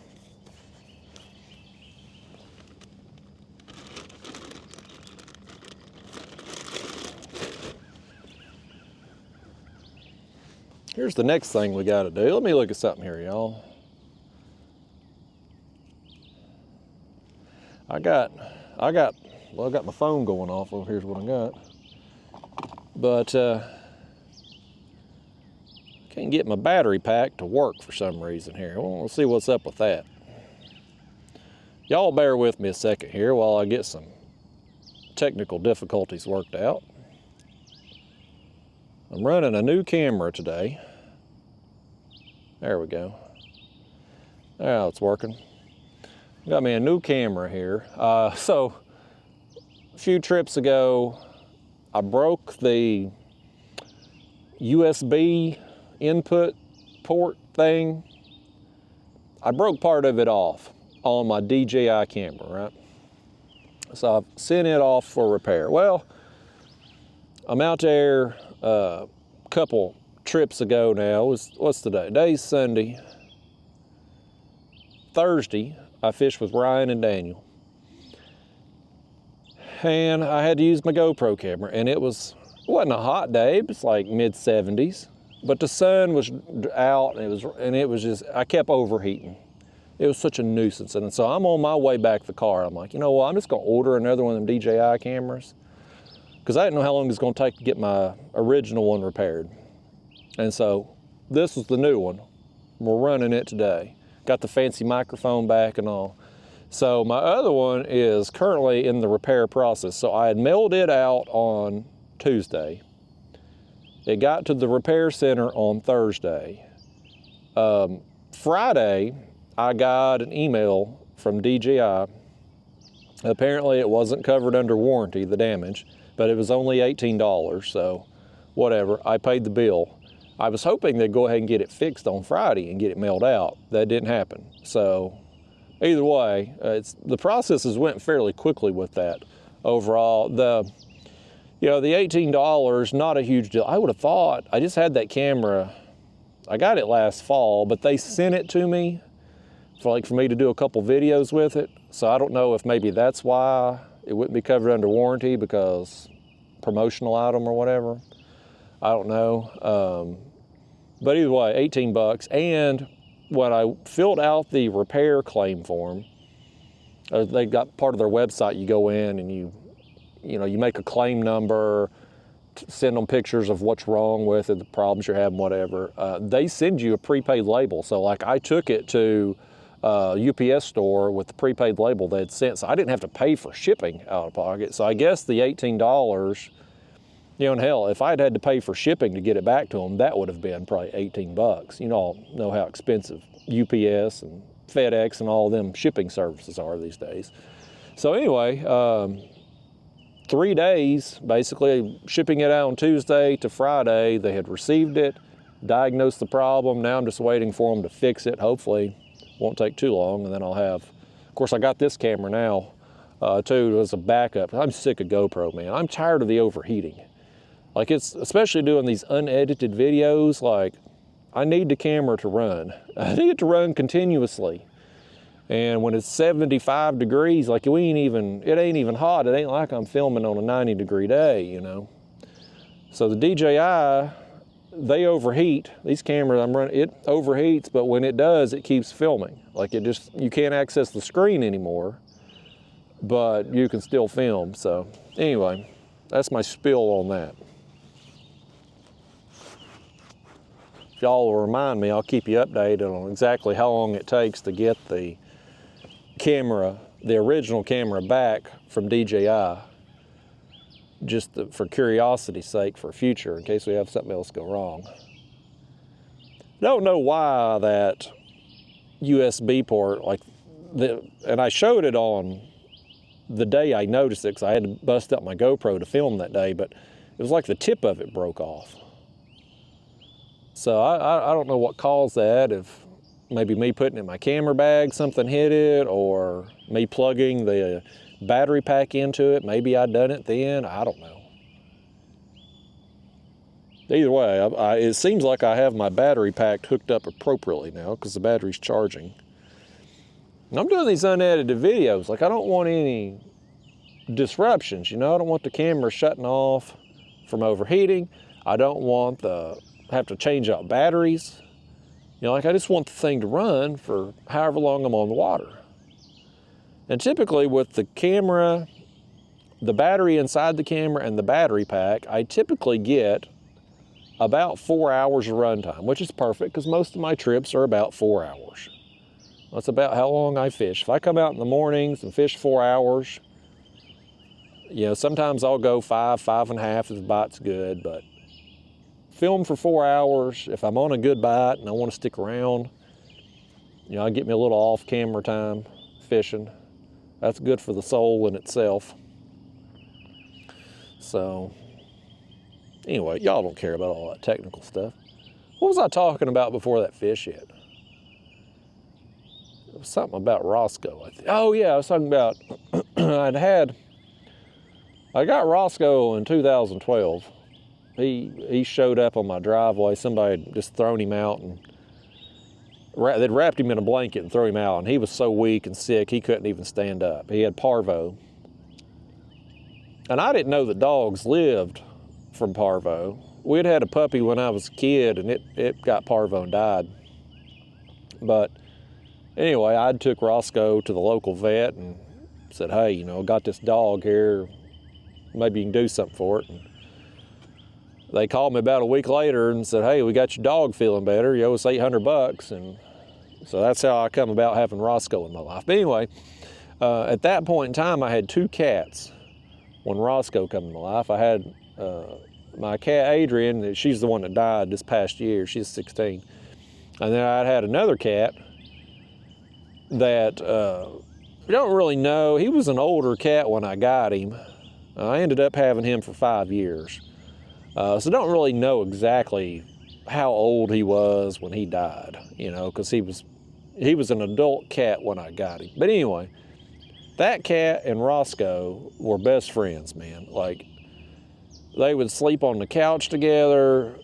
Here's the next thing we gotta do. Let me look at something here, y'all. I got my phone going off over here's what I got. But can't get my battery pack to work for some reason here. We'll see what's up with that. Y'all bear with me a second here while I get some technical difficulties worked out. I'm running a new camera today. There we go. Now it's working. Got me a new camera here. So a few trips ago, I broke the USB input port thing. I broke part of it off on my DJI camera, right? So I've sent it off for repair. Well, I'm out there a couple trips ago now. What's today? Today's Sunday. Thursday, I fished with Ryan and Daniel. And I had to use my GoPro camera, and it wasn't a hot day, it's like mid-70s. But the sun was out, and it was just, I kept overheating. It was such a nuisance. And so I'm on my way back to the car. I'm like, you know what, I'm just gonna order another one of them DJI cameras, because I didn't know how long it was gonna take to get my original one repaired. And so this was the new one. We're running it today. Got the fancy microphone back and all. So my other one is currently in the repair process. So I had mailed it out on Tuesday. It got to the repair center on Thursday. Friday, I got an email from DJI. Apparently it wasn't covered under warranty, the damage, but it was only $18, so whatever, I paid the bill. I was hoping they'd go ahead and get it fixed on Friday and get it mailed out. That didn't happen. So either way, the processes went fairly quickly with that overall. The $18, not a huge deal. I would have thought, I just had that camera, I got it last fall, but they sent it to me for me to do a couple videos with it. So I don't know if maybe that's why it wouldn't be covered under warranty, because promotional item or whatever. I don't know. But either way, 18 bucks. And when I filled out the repair claim form, they got part of their website. You go in and you make a claim number, send them pictures of what's wrong with it, the problems you're having, whatever. They send you a prepaid label. So I took it to a UPS store with the prepaid label they had sent. So I didn't have to pay for shipping out of pocket. So I guess the $18, and hell, if I'd had to pay for shipping to get it back to them, that would have been probably 18 bucks. You all know how expensive UPS and FedEx and all of them shipping services are these days. So anyway, 3 days, basically shipping it out on Tuesday to Friday. They had received it, diagnosed the problem. Now I'm just waiting for them to fix it. Hopefully won't take too long, and then I'll have, of course, I got this camera now too as a backup. I'm sick of GoPro, man. I'm tired of the overheating. It's especially doing these unedited videos, I need the camera to run. I need it to run continuously. And when it's 75 degrees, it ain't even hot. It ain't like I'm filming on a 90-degree day, So the DJI, they overheat. These cameras I'm running, it overheats, but when it does, it keeps filming. You can't access the screen anymore, but you can still film. So anyway, that's my spiel on that. if y'all will remind me, I'll keep you updated on exactly how long it takes to get the camera, the original camera, back from DJI, just for curiosity's sake for future, in case we have something else go wrong. Don't know why that USB port, like, and I showed it on the day I noticed it, because I had to bust up my GoPro to film that day, but it was like the tip of it broke off. So I don't know what caused that, if maybe me putting it in my camera bag, something hit it, or me plugging the battery pack into it. Maybe I done it then, I don't know. Either way, it seems like I have my battery pack hooked up appropriately now, because the battery's charging. And I'm doing these unedited videos, like I don't want any disruptions, you know? I don't want the camera shutting off from overheating. I don't want have to change out batteries. You know, like I just want the thing to run for however long I'm on the water. And typically with the camera, the battery inside the camera and the battery pack, I typically get about 4 hours of runtime, which is perfect because most of my trips are about 4 hours. That's about how long I fish. If I come out in the mornings and fish 4 hours, you know, sometimes I'll go 5.5 if the bite's good, but film for 4 hours. If I'm on a good bite and I want to stick around, you know, I get me a little off-camera time fishing. That's good for the soul in itself. So, anyway, y'all don't care about all that technical stuff. What was I talking about before that fish hit? It was something about Roscoe, I think. Oh yeah, I was talking about, I got Roscoe in 2012. He showed up on my driveway. Somebody had just thrown him out, and they'd wrapped him in a blanket and thrown him out, and he was so weak and sick he couldn't even stand up. He had parvo. And I didn't know that dogs lived from parvo. We'd had a puppy when I was a kid, and it got parvo and died. But anyway, I took Roscoe to the local vet and said, hey, you know, got this dog here. Maybe you can do something for it. And they called me about a week later and said, hey, we got your dog feeling better. You owe us $800. And so that's how I come about having Roscoe in my life. But anyway, at that point in time, I had 2 cats when Roscoe came in my life. I had my cat, Adrian. She's the one that died this past year. She's 16. And then I had another cat that I don't really know. He was an older cat when I got him. I ended up having him for 5 years. So don't really know exactly how old he was when he died, you know, because he was an adult cat when I got him. But anyway, that cat and Roscoe were best friends, man. Like, they would sleep on the couch together.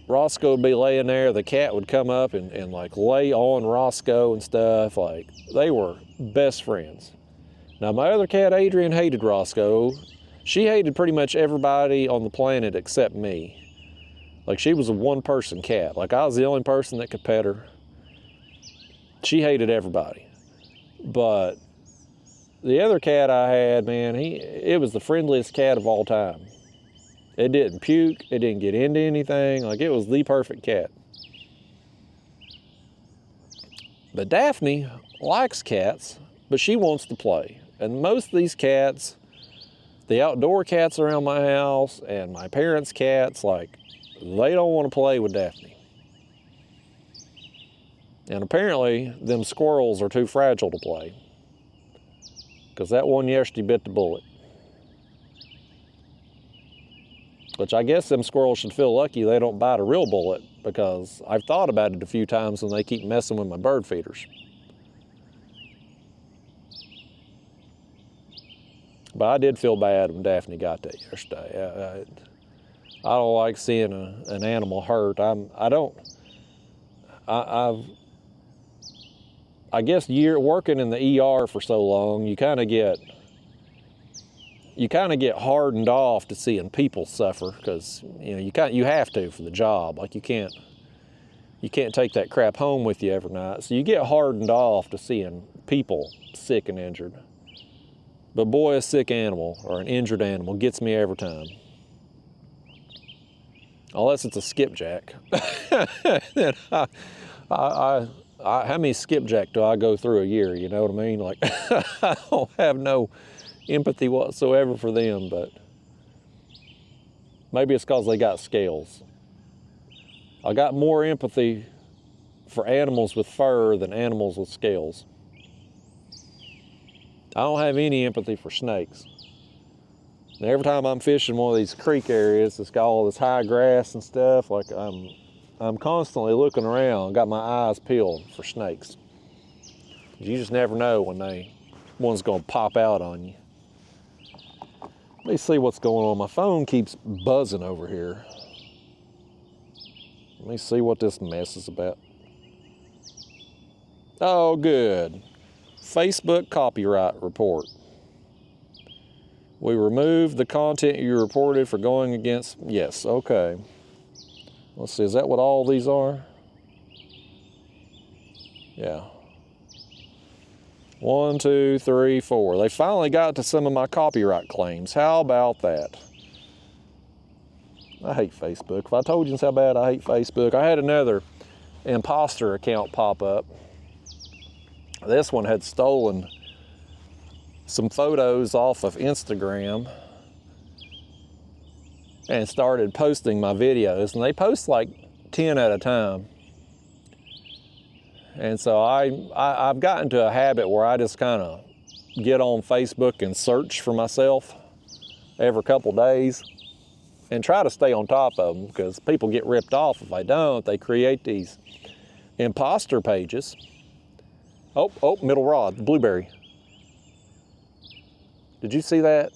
Roscoe would be laying there. The cat would come up and like lay on Roscoe and stuff. Like, they were best friends. Now, my other cat, Adrian, hated Roscoe. She hated pretty much everybody on the planet except me. Like, she was a one-person cat. Like, I was the only person that could pet her. She hated everybody. But the other cat I had, man, it was the friendliest cat of all time. It didn't puke. It didn't get into anything. Like, it was the perfect cat. But Daphne likes cats, but she wants to play. And most of these cats, the outdoor cats around my house and my parents' cats, like, they don't want to play with Daphne. And apparently, them squirrels are too fragile to play, because that one yesterday bit the bullet. Which I guess them squirrels should feel lucky they don't bite a real bullet, because I've thought about it a few times when they keep messing with my bird feeders. But I did feel bad when Daphne got that yesterday. I don't like seeing an animal hurt. I guess working in the ER for so long, you kind of get hardened off to seeing people suffer, because you have to for the job. Like, you can't take that crap home with you every night. So you get hardened off to seeing people sick and injured. But boy, a sick animal or an injured animal gets me every time. Unless it's a skipjack. Then how many skipjack do I go through a year? You know what I mean? Like, I don't have no empathy whatsoever for them, but maybe it's because they got scales. I got more empathy for animals with fur than animals with scales. I don't have any empathy for snakes. And every time I'm fishing one of these creek areas that's got all this high grass and stuff, like I'm constantly looking around, got my eyes peeled for snakes. You just never know when one's gonna pop out on you. Let me see what's going on. My phone keeps buzzing over here. Let me see what this mess is about. Oh, good. Facebook copyright report. We removed the content you reported for going against, yes, okay. Let's see, is that what all these are? Yeah. 1, 2, 3, 4. They finally got to some of my copyright claims. How about that? I hate Facebook. If I told you how bad I hate Facebook. I had another imposter account pop up. This one had stolen some photos off of Instagram and started posting my videos, and they post like 10 at a time. And so I've gotten to a habit where I just kind of get on Facebook and search for myself every couple days and try to stay on top of them, because people get ripped off if they don't. They create these imposter pages. Oh, middle rod, the blueberry. Did you see that?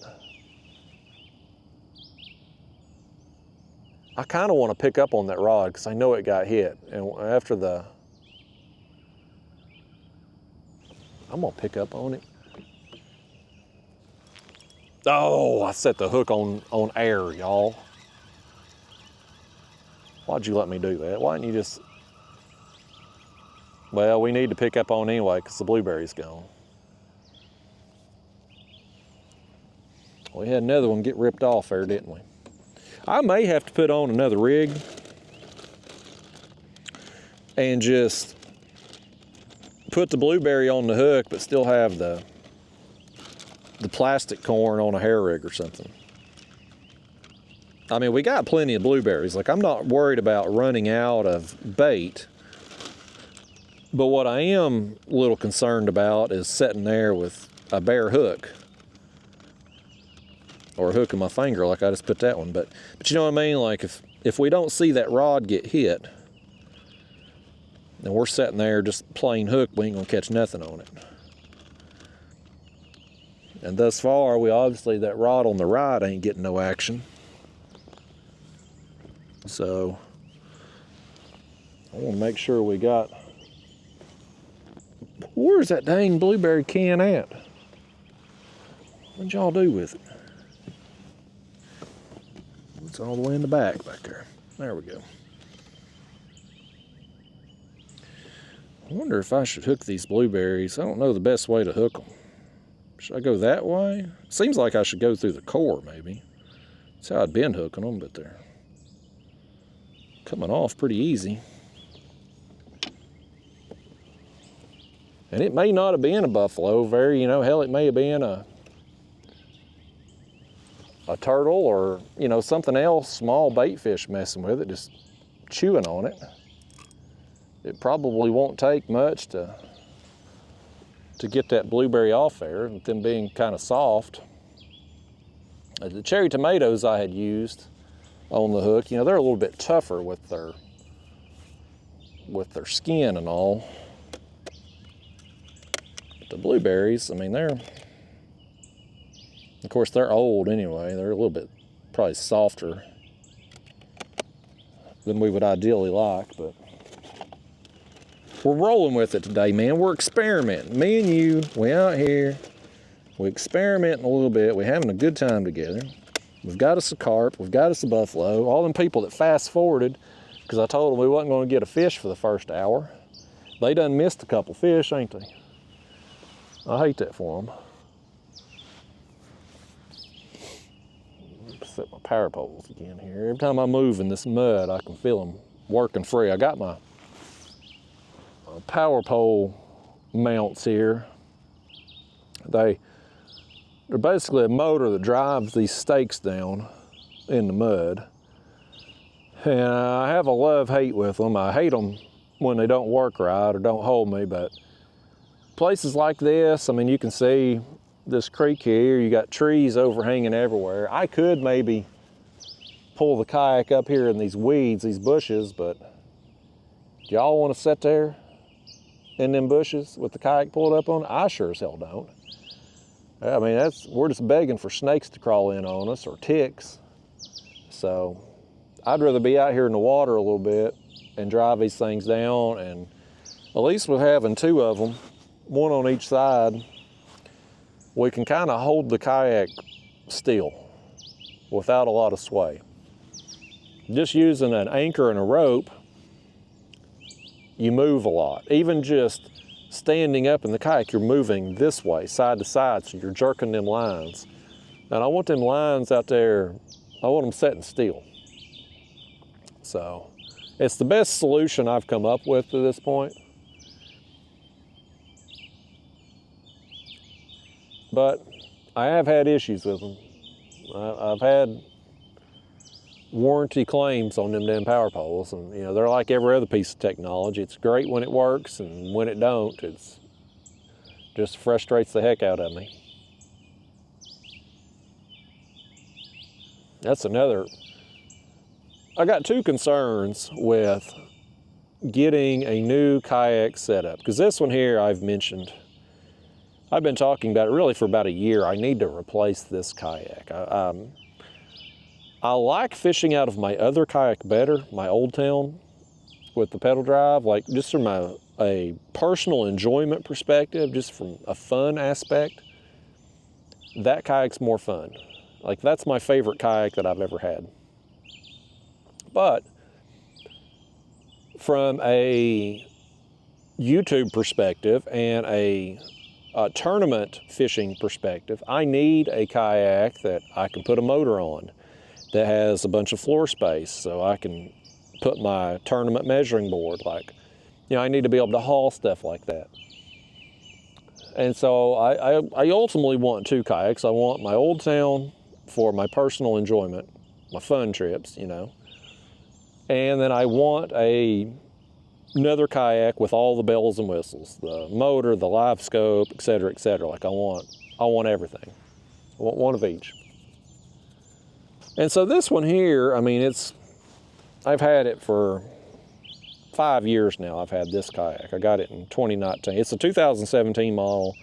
I kind of want to pick up on that rod because I know it got hit. And after I'm gonna pick up on it. Oh, I set the hook on air, y'all. Why'd you let me do that? Why didn't you just... Well, we need to pick up on anyway because the blueberry's gone. We had another one get ripped off there, didn't we? I may have to put on another rig and just put the blueberry on the hook, but still have the plastic corn on a hair rig or something. I mean, we got plenty of blueberries. Like, I'm not worried about running out of bait. But what I am a little concerned about is sitting there with a bare hook. Or a hook in my finger, like I just put that one. But you know what I mean? Like, if we don't see that rod get hit, then we're sitting there just plain hook, we ain't gonna catch nothing on it. And thus far, that rod on the right ain't getting no action. So, I wanna make sure we got... Where's that dang blueberry can at? What'd y'all do with it? It's all the way in the back there. There we go. I wonder if I should hook these blueberries. I don't know the best way to hook them. Should I go that way? Seems like I should go through the core, maybe. That's how I'd been hooking them, but they're coming off pretty easy. And it may not have been a buffalo. Hell, it may have been a turtle or, something else, small bait fish messing with it, just chewing on it. It probably won't take much to get that blueberry off there, with them being kind of soft. The cherry tomatoes I had used on the hook, they're a little bit tougher with their skin and all. But the blueberries, they're old anyway. They're a little bit probably softer than we would ideally like, but we're rolling with it today, man. We're experimenting. Me and you, we out here, we're experimenting a little bit. We're having a good time together. We've got us a carp, we've got us a buffalo. All them people that fast forwarded because I told them we wasn't going to get a fish for the first hour, they done missed a couple fish, ain't they? I hate that for them. Oops. set my power poles again here. Every time I move in this mud, I can feel them working free. I got my power pole mounts here. They're basically a motor that drives these stakes down in the mud. And I have a love-hate with them. I hate them when they don't work right or don't hold me, but places like this, I mean, you can see this creek here, you got trees overhanging everywhere. I could maybe pull the kayak up here in these weeds, these bushes, but do y'all want to sit there in them bushes with the kayak pulled up on it? I sure as hell don't. I mean, we're just begging for snakes to crawl in on us or ticks. So I'd rather be out here in the water a little bit and drive these things down, and at least with having two of them, one on each side, we can kind of hold the kayak still without a lot of sway. Just using an anchor and a rope, you move a lot. Even just standing up in the kayak, you're moving this way, side to side, so you're jerking them lines. And I want them lines out there, I want them setting still. So it's the best solution I've come up with to this point. But I have had issues with them. I've had warranty claims on them damn power poles, and you know, they're like every other piece of technology. It's great when it works, and when it don't, it's just frustrates the heck out of me. That's another. I got two concerns with getting a new kayak setup, because this one here I've mentioned. I've been talking about it really for about a year. I need to replace this kayak. I like fishing out of my other kayak better, my Old Town with the pedal drive, like just from a personal enjoyment perspective, just from a fun aspect. That kayak's more fun. Like, that's my favorite kayak that I've ever had. But from a YouTube perspective and a tournament fishing perspective, I need a kayak that I can put a motor on, that has a bunch of floor space, so I can put my tournament measuring board. Like, you know, I need to be able to haul stuff like that. And so I ultimately want two kayaks. I want my Old Town for my personal enjoyment, my fun trips, you know. And then I want another kayak with all the bells and whistles, the motor, the live scope, et cetera, et cetera. Like, I want everything. I want one of each. And so this one here, I mean, I've had it for 5 years now. I've had this kayak. I got it in 2019. It's a 2017 model.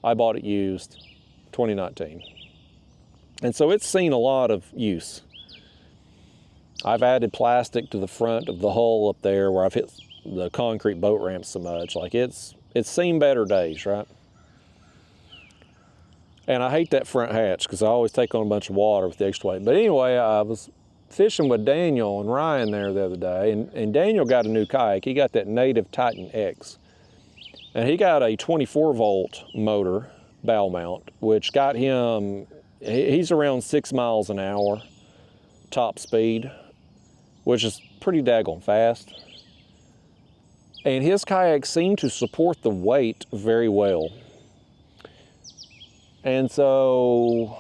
I bought it used 2019. And so it's seen a lot of use. I've added plastic to the front of the hull up there where I've hit the concrete boat ramp so much. Like, it's seen better days, right? And I hate that front hatch because I always take on a bunch of water with the extra weight. But anyway, I was fishing with Daniel and Ryan there the other day, and Daniel got a new kayak. He got that Native Titan X. And he got a 24-volt motor bow mount, which got him, he's around 6 miles an hour top speed, which is pretty daggone fast. And his kayak seemed to support the weight very well. And so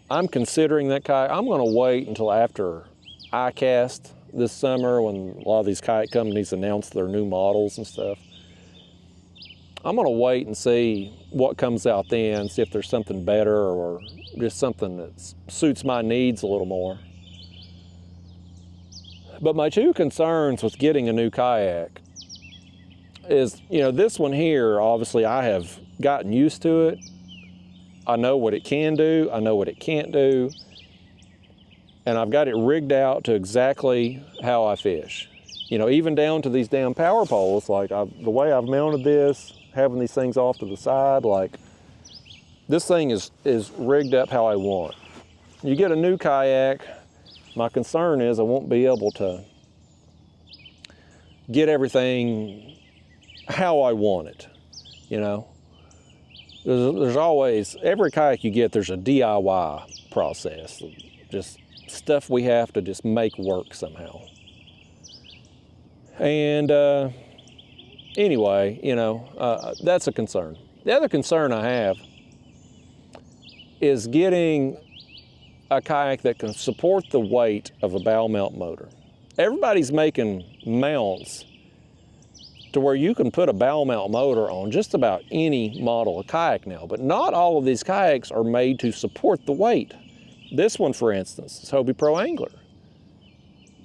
I'm considering that kayak. I'm gonna wait until after ICAST this summer, when a lot of these kayak companies announce their new models and stuff. I'm gonna wait and see what comes out then, see if there's something better or just something that suits my needs a little more. But my two concerns with getting a new kayak is, you know, this one here, obviously I have gotten used to it. I know what it can do, I know what it can't do, and I've got it rigged out to exactly how I fish. You know, even down to these damn power poles, like the way I've mounted this, having these things off to the side, like, this thing is rigged up how I want. You get a new kayak, my concern is I won't be able to get everything how I want it, you know? There's always, every kayak you get, there's a DIY process. just stuff we have to just make work somehow. And anyway, you know, that's a concern. The other concern I have is getting a kayak that can support the weight of a bow mount motor. Everybody's making mounts to where you can put a bow mount motor on just about any model of kayak now, but not all of these kayaks are made to support the weight. This one, for instance, is Hobie Pro Angler.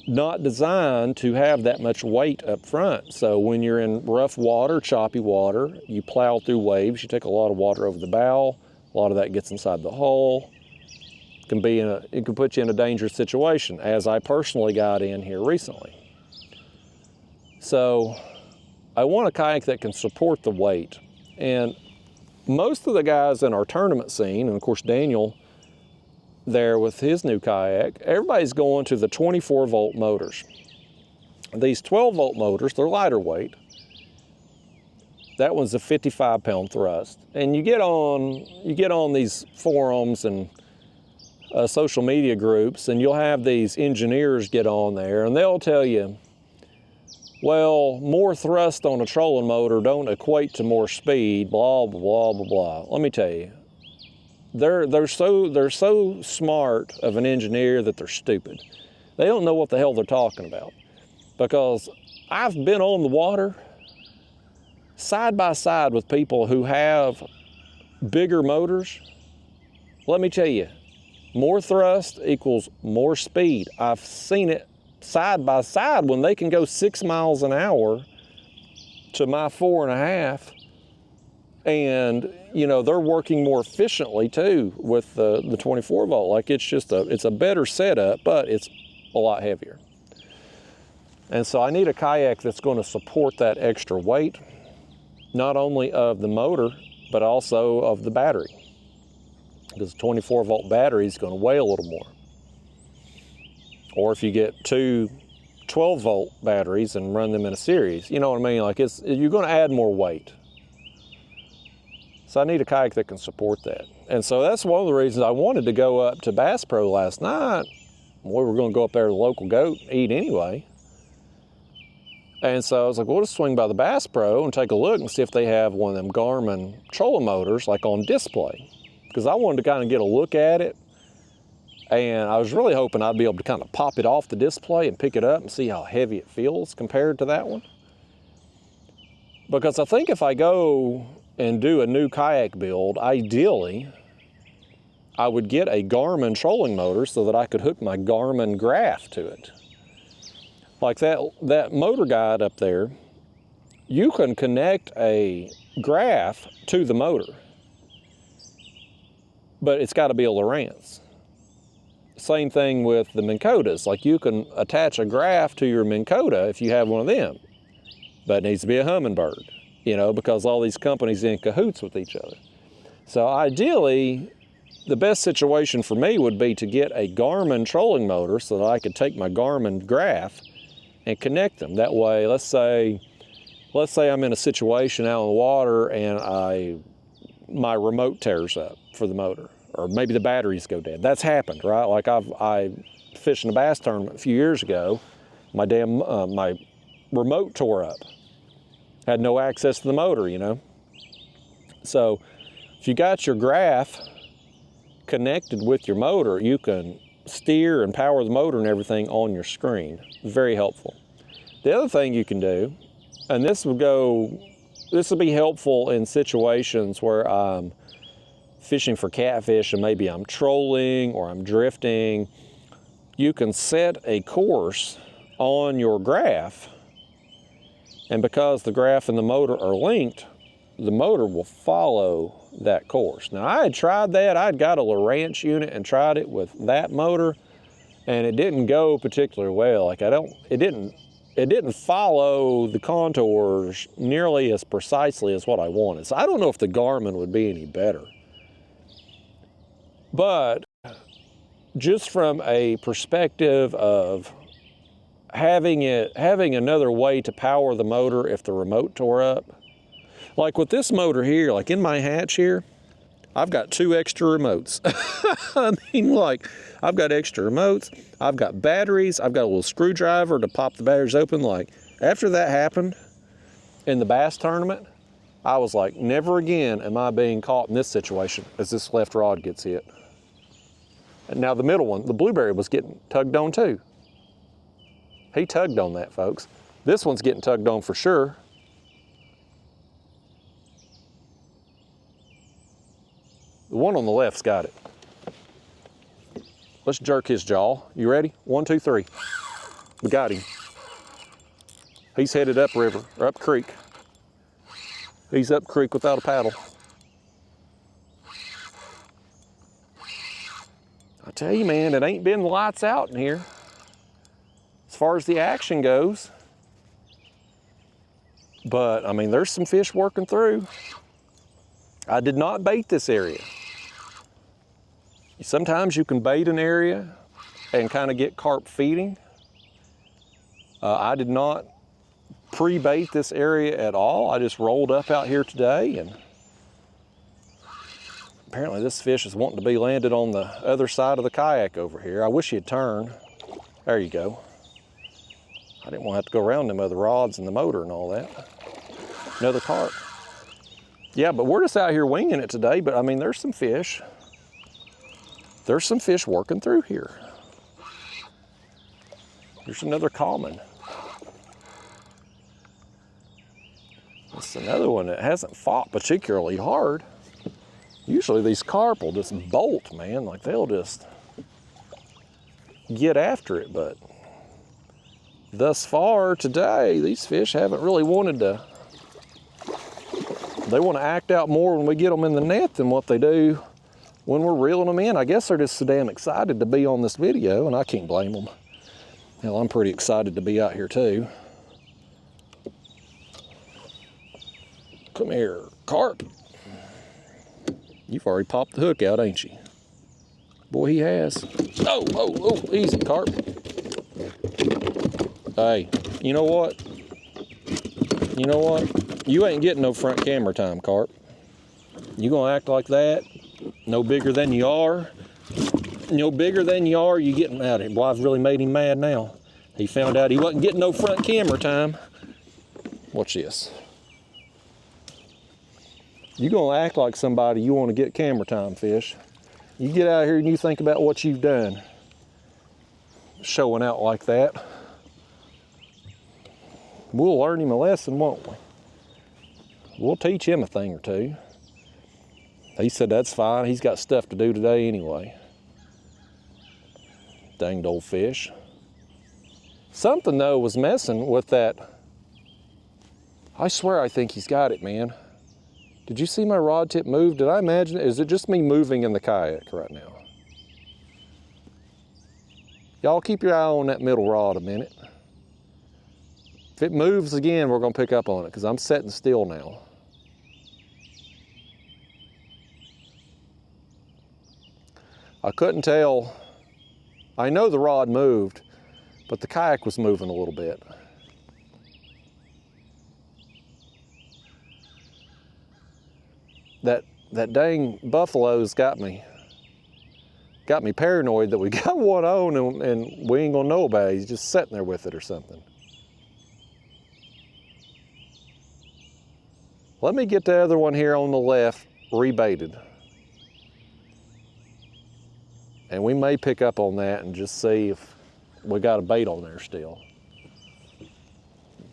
Not designed to have that much weight up front. So when you're in rough water, choppy water, you plow through waves, you take a lot of water over the bow, a lot of that gets inside the hull. It can put you in a dangerous situation, as I personally got in here recently. So I want a kayak that can support the weight. And most of the guys in our tournament scene, and of course Daniel there with his new kayak, everybody's going to the 24-volt motors. These 12-volt motors, they're lighter weight. That one's a 55-pound thrust. And you get on these forums and social media groups, and you'll have these engineers get on there, and they'll tell you, well, more thrust on a trolling motor don't equate to more speed, blah, blah, blah, blah, blah. Let me tell you, they're so smart of an engineer that they're stupid. They don't know what the hell they're talking about. Because I've been on the water side by side with people who have bigger motors. Let me tell you, more thrust equals more speed. I've seen it side by side when they can go 6 miles an hour to my 4.5. And, you know, they're working more efficiently too with the 24-volt. Like it's a better setup, but it's a lot heavier. And so I need a kayak that's going to support that extra weight, not only of the motor, but also of the battery. Because a 24-volt battery is going to weigh a little more. Or if you get two 12-volt batteries and run them in a series, you know what I mean? Like you're going to add more weight. So I need a kayak that can support that. And so that's one of the reasons I wanted to go up to Bass Pro last night. We were going to go up there to the local goat and eat anyway. And so I was like, well, let's swing by the Bass Pro and take a look and see if they have one of them Garmin trolling motors like on display. Because I wanted to kind of get a look at it. And I was really hoping I'd be able to kind of pop it off the display and pick it up and see how heavy it feels compared to that one. Because I think if I go and do a new kayak build, ideally, I would get a Garmin trolling motor so that I could hook my Garmin graph to it. Like that motor guide up there, you can connect a graph to the motor, but it's got to be a Lowrance. Same thing with the Minn Kotas. Like you can attach a graph to your Minn Kota if you have one of them, but it needs to be a Humminbird, you know, because all these companies are in cahoots with each other. So ideally, the best situation for me would be to get a Garmin trolling motor so that I could take my Garmin graph and connect them. That way, let's say I'm in a situation out on the water and my remote tears up for the motor, or maybe the batteries go dead. That's happened, right? Like I fished in a bass tournament a few years ago. My remote tore up. Had no access to the motor, you know? So if you got your graph connected with your motor, you can steer and power the motor and everything on your screen. Very helpful. The other thing you can do, and this will be helpful in situations where I'm fishing for catfish and maybe I'm trolling or I'm drifting. You can set a course on your graph, and because the graph and the motor are linked, the motor will follow that course. Now I had tried that. I'd got a Lowrance unit and tried it with that motor, and it didn't go particularly well. Like it didn't follow the contours nearly as precisely as what I wanted. So I don't know if the Garmin would be any better. But just from a perspective of having another way to power the motor if the remote tore up, like with this motor here, like in my hatch here, I've got 2 extra remotes. I mean, like, I've got extra remotes. I've got batteries. I've got a little screwdriver to pop the batteries open. Like, after that happened in the bass tournament, I was like, never again am I being caught in this situation as this left rod gets hit. And now the middle one, the blueberry, was getting tugged on too. He tugged on that, folks. This one's getting tugged on for sure. The one on the left's got it. Let's jerk his jaw. You ready? 1, 2, 3. We got him. He's headed upriver, or up creek. He's up creek without a paddle. I tell you, man, it ain't been lights out in here as far as the action goes. But, I mean, there's some fish working through. I did not bait this area. Sometimes you can bait an area and kind of get carp feeding. I did not pre-bait this area at all. I just rolled up out here today, and apparently this fish is wanting to be landed on the other side of the kayak over here. I wish he'd turn. There you go. I didn't want to have to go around them other rods and the motor and all that. Another carp. Yeah, but we're just out here winging it today, but I mean, there's some fish. There's some fish working through here. There's another common. It's another one that hasn't fought particularly hard. Usually these carp will just bolt, man. Like, they'll just get after it, but thus far today, these fish haven't really wanted to. They want to act out more when we get them in the net than what they do when we're reeling them in. I guess they're just so damn excited to be on this video, and I can't blame them. Hell, I'm pretty excited to be out here too. Come here, carp. You've already popped the hook out, ain't you? Boy, he has. Oh, oh, oh, easy, carp. Hey, you know what? You know what? You ain't getting no front camera time, carp. You gonna act like that? No bigger than you are. No bigger than you are, you getting out of here. Boy, I've really made him mad now. He found out he wasn't getting no front camera time. Watch this. You gonna act like somebody you want to get camera time, fish. You get out here and you think about what you've done. Showing out like that. We'll learn him a lesson, won't we? We'll teach him a thing or two. He said that's fine. He's got stuff to do today anyway. Danged old fish. Something, though, was messing with that. I swear I think he's got it, man. Did you see my rod tip move? Did I imagine it? Is it just me moving in the kayak right now? Y'all keep your eye on that middle rod a minute. If it moves again, we're gonna pick up on it because I'm sitting still now. I couldn't tell. I know the rod moved, but the kayak was moving a little bit. That dang buffalo's got me paranoid that we got one on and we ain't gonna know about it. He's just sitting there with it or something. Let me get the other one here on the left rebaited. And we may pick up on that and just see if we got a bait on there still.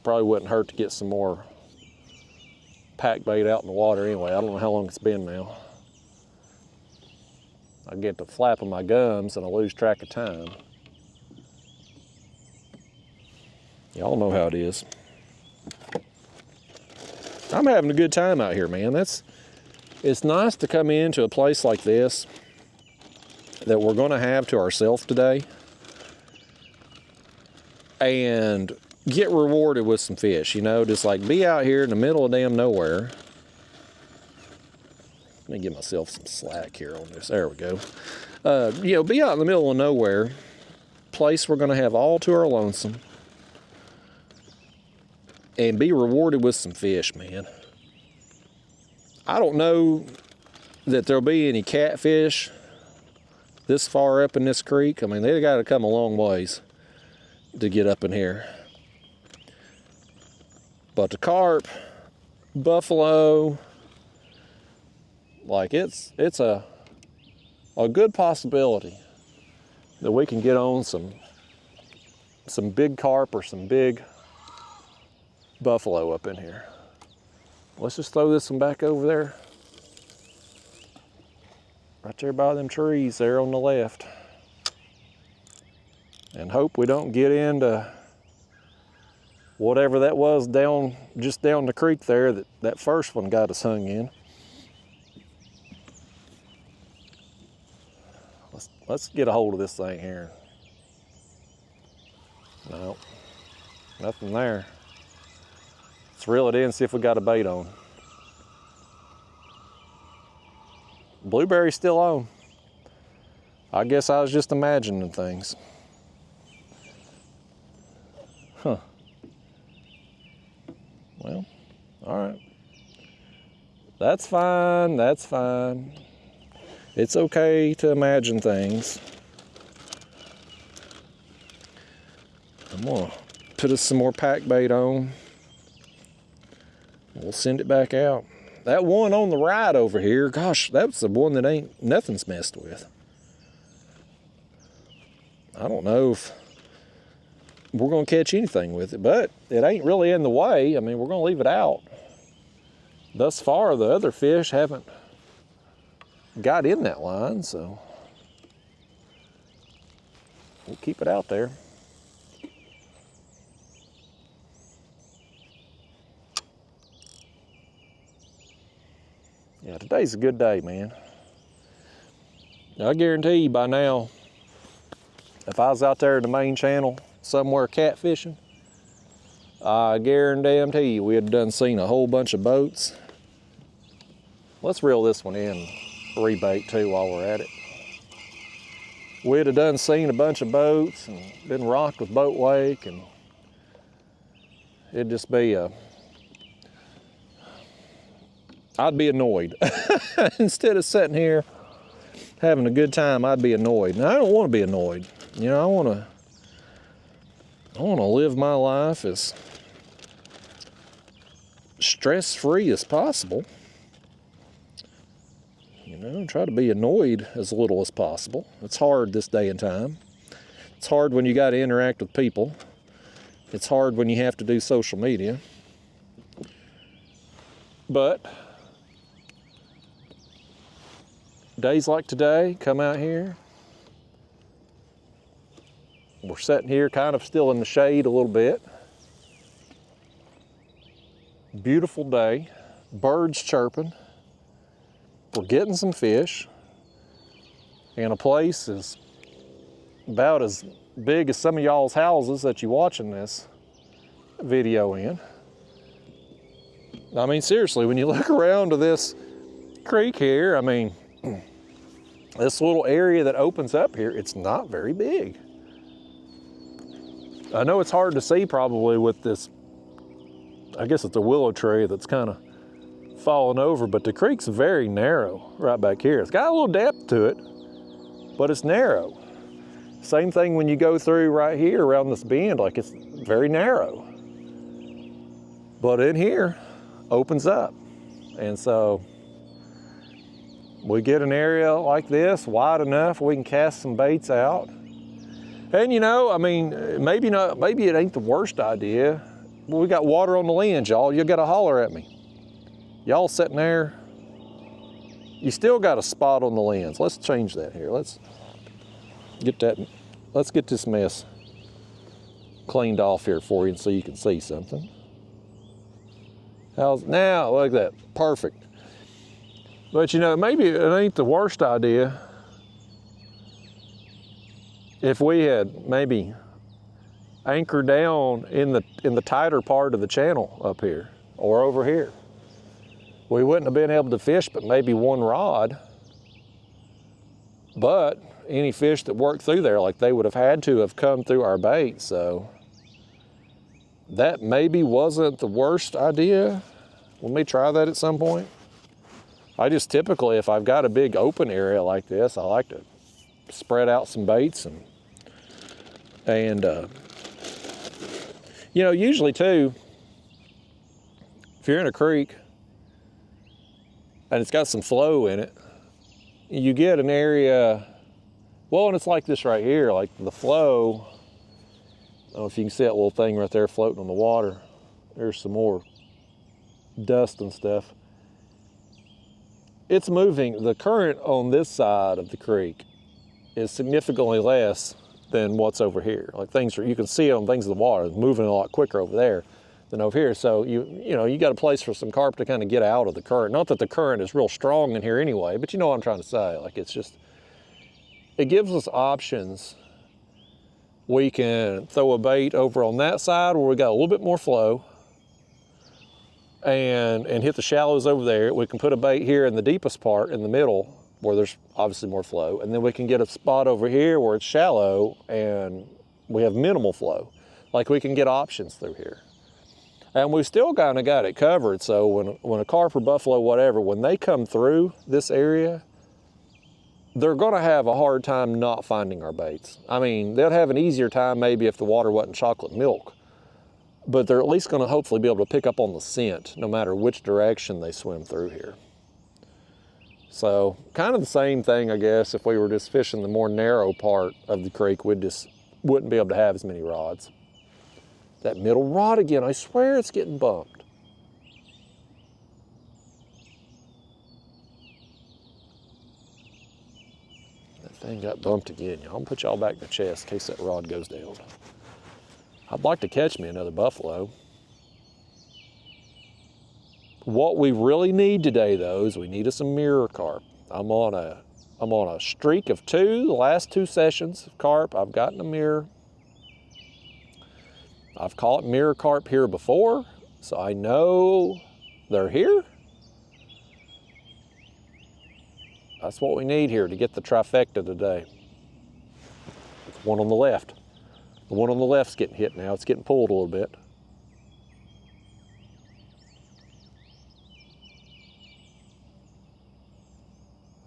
Probably wouldn't hurt to get some more pack bait out in the water anyway. I don't know how long it's been now. I get to flapping my gums and I lose track of time. Y'all know how it is. I'm having a good time out here, man. It's nice to come into a place like this that we're gonna have to ourselves today and get rewarded with some fish, you know, just like be out here in the middle of damn nowhere. Let me give myself some slack here on this. There we go. You know, be out in the middle of nowhere, place we're gonna have all to our lonesome, and be rewarded with some fish, man. I don't know that there'll be any catfish this far up in this creek. I mean, they got to come a long ways to get up in here. But the carp, buffalo, like it's a good possibility that we can get on some big carp or some big buffalo up in here. Let's just throw this one back over there. Right there by them trees there on the left. And hope we don't get into whatever that was just down the creek there that first one got us hung in. Let's get a hold of this thing here. No, nothing there. Let's reel it in and see if we got a bait on. Blueberry's still on. I guess I was just imagining things. Huh. Well, all right. That's fine, that's fine. It's okay to imagine things. I'm gonna put us some more pack bait on. We'll send it back out. That one on the right over here, gosh, that's the one that nothing's messed with. I don't know if we're gonna catch anything with it, but it ain't really in the way. I mean, we're gonna leave it out. Thus far, the other fish haven't got in that line, so we'll keep it out there. Yeah, today's a good day, man. I guarantee you by now, if I was out there in the main channel somewhere catfishing, I guarantee you we'd have seen a whole bunch of boats. Let's reel this one in, rebait too while we're at it. We'd have seen a bunch of boats and been rocked with boat wake, and it'd just be I'd be annoyed. Instead of sitting here having a good time, I'd be annoyed. And I don't want to be annoyed. You know, I want to live my life as stress-free as possible. You know, try to be annoyed as little as possible. It's hard this day and time. It's hard when you got to interact with people. It's hard when you have to do social media. But days like today, come out here. We're sitting here kind of still in the shade a little bit. Beautiful day, birds chirping. We're getting some fish, and a place is about as big as some of y'all's houses that you're watching this video in. I mean, seriously, when you look around to this creek here, I mean, this little area that opens up here, it's not very big. I know it's hard to see probably with this, I guess it's a willow tree that's kind of fallen over, but the creek's very narrow right back here. It's got a little depth to it, but it's narrow. Same thing when you go through right here around this bend, like it's very narrow. But in here, opens up. And so we get an area like this, wide enough, we can cast some baits out. And you know, I mean, maybe it ain't the worst idea. We got water on the lens, y'all. You gotta holler at me. Y'all sitting there, you still got a spot on the lens. Let's change that here. Let's get this mess cleaned off here for you so you can see something. Now, look at that, perfect. But you know, maybe it ain't the worst idea if we had maybe anchored down in the tighter part of the channel up here or over here. We wouldn't have been able to fish but maybe one rod, but any fish that worked through there, like they would have had to have come through our bait. So that maybe wasn't the worst idea. Let me try that at some point. I just typically, if I've got a big open area like this, I like to spread out some baits and you know, usually too, if you're in a creek and it's got some flow in it, you get an area, well, and it's like this right here, like the flow, I don't know if you can see that little thing right there floating on the water. There's some more dust and stuff. It's moving, the current on this side of the creek is significantly less than what's over here. Like things are, you can see it on things in the water, it's moving a lot quicker over there than over here. So you know, you got a place for some carp to kind of get out of the current. Not that the current is real strong in here anyway, but you know what I'm trying to say. Like it's just, it gives us options. We can throw a bait over on that side where we got a little bit more flow and hit the shallows over there. We can put a bait here in the deepest part in the middle where there's obviously more flow. And then we can get a spot over here where it's shallow and we have minimal flow. Like we can get options through here. And we still kind of got it covered. So when a carp or buffalo, whatever, when they come through this area, they're gonna have a hard time not finding our baits. I mean, they'll have an easier time maybe if the water wasn't chocolate milk, but they're at least gonna hopefully be able to pick up on the scent no matter which direction they swim through here. So kind of the same thing, I guess, if we were just fishing the more narrow part of the creek, we just wouldn't be able to have as many rods. That middle rod again, I swear it's getting bumped. Thing got bumped again, y'all. I'm gonna put y'all back in the chest in case that rod goes down. I'd like to catch me another buffalo. What we really need today, though, is we need us some mirror carp. I'm on a streak of 2, the last 2 sessions of carp. I've gotten a mirror. I've caught mirror carp here before, so I know they're here. That's what we need here to get the trifecta today. It's one on the left. The one on the left's getting hit now. It's getting pulled a little bit.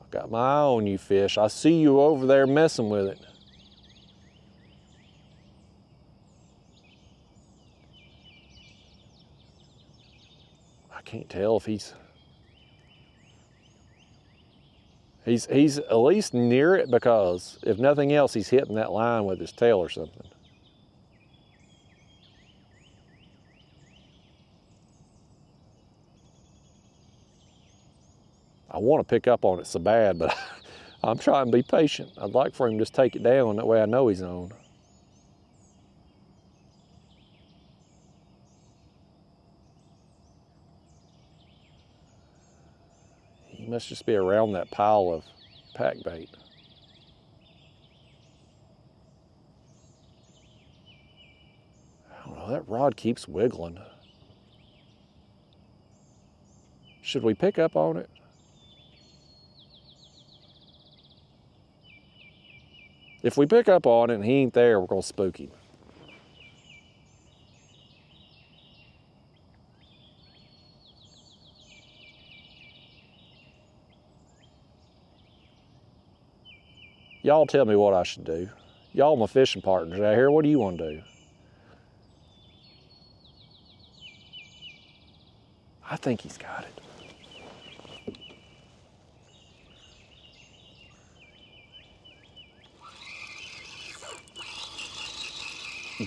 I've got my eye on you, fish. I see you over there messing with it. I can't tell if he's at least near it, because if nothing else, he's hitting that line with his tail or something. I want to pick up on it so bad, but I'm trying to be patient. I'd like for him to just take it down, that way I know he's on. He must just be around that pile of pack bait. I don't know, that rod keeps wiggling. Should we pick up on it? If we pick up on it and he ain't there, we're gonna spook him. Y'all tell me what I should do. Y'all my fishing partners out here, what do you want to do? I think he's got it.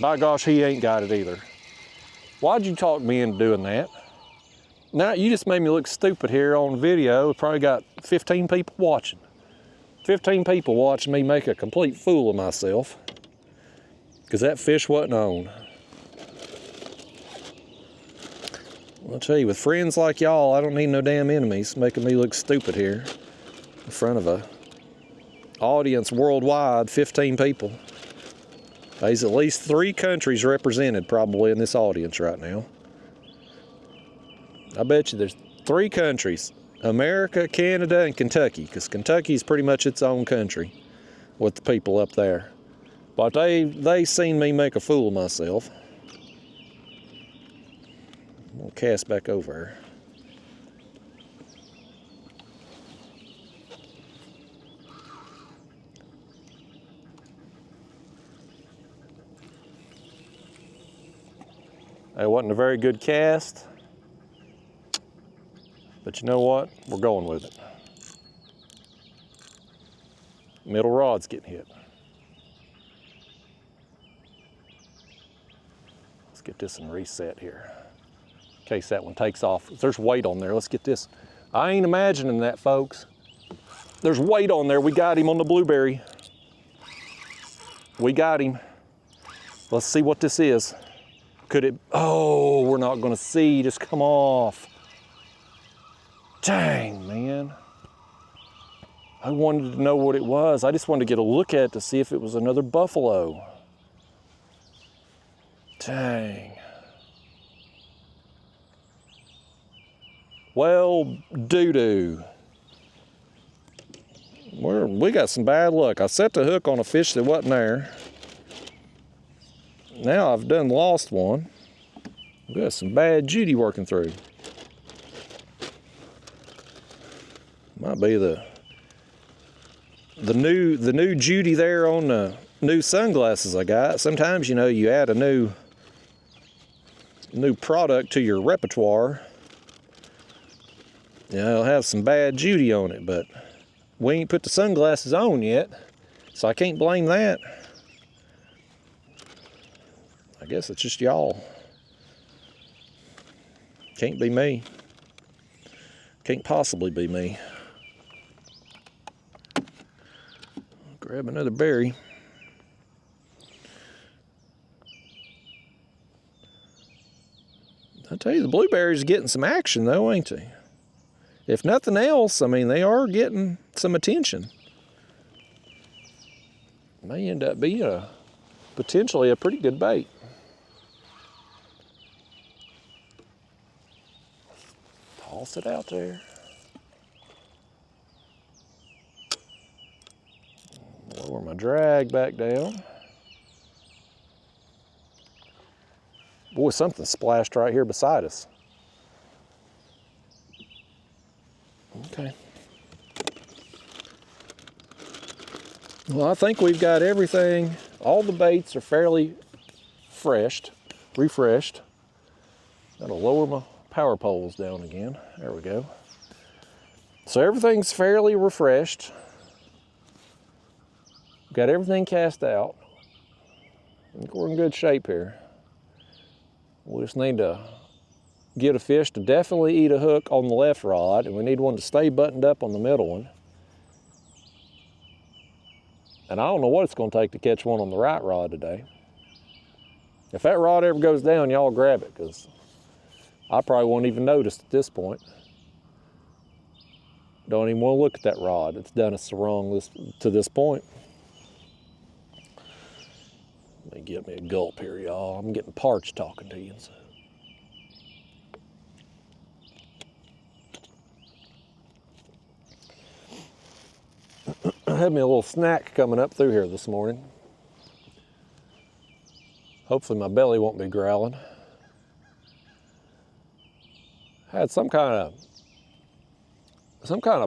By gosh, he ain't got it either. Why'd you talk me into doing that? Now, you just made me look stupid here on video. We probably got 15 people watching. 15 people watching me make a complete fool of myself because that fish wasn't on. I'll tell you, with friends like y'all, I don't need no damn enemies making me look stupid here in front of a audience worldwide, 15 people. There's at least 3 countries represented probably in this audience right now. I bet you there's 3 countries. America, Canada, and Kentucky, because Kentucky is pretty much its own country with the people up there. But they seen me make a fool of myself. I'm gonna cast back over. it wasn't a very good cast, but you know what? We're going with it. Middle rod's getting hit. Let's get this one reset here. In case that one takes off. There's weight on there. Let's get this. I ain't imagining that, folks. There's weight on there. We got him on the blueberry. We got him. Let's see what this is. Could it, oh, we're not gonna see, just come off. Dang, man. I wanted to know what it was. I just wanted to get a look at it to see if it was another buffalo. Dang. Well, doo-doo. We got some bad luck. I set the hook on a fish that wasn't there. Now I've done lost one. We got some bad Judy working through. Might be the new Judy there on the new sunglasses I got. Sometimes, you know, you add a new product to your repertoire. You know, it'll have some bad Judy on it, but we ain't put the sunglasses on yet, so I can't blame that. I guess it's just y'all. Can't be me. Can't possibly be me. Grab another berry. I tell you, the blueberries are getting some action though, ain't they? If nothing else, I mean, they are getting some attention. May end up being potentially a pretty good bait. Toss it out there. Lower my drag back down. Boy, something splashed right here beside us. Okay. Well, I think we've got everything. All the baits are fairly refreshed. Gotta lower my power poles down again. There we go. So everything's fairly refreshed. Got everything cast out. I think we're in good shape here. We just need to get a fish to definitely eat a hook on the left rod, and we need one to stay buttoned up on the middle one. And I don't know what it's going to take to catch one on the right rod today. If that rod ever goes down, y'all grab it, because I probably won't even notice at this point. Don't even want to look at that rod. It's done us wrong to this point. Let me get me a gulp here, y'all. I'm getting parched talking to you. So. I had me a little snack coming up through here this morning. Hopefully my belly won't be growling. I had some kind of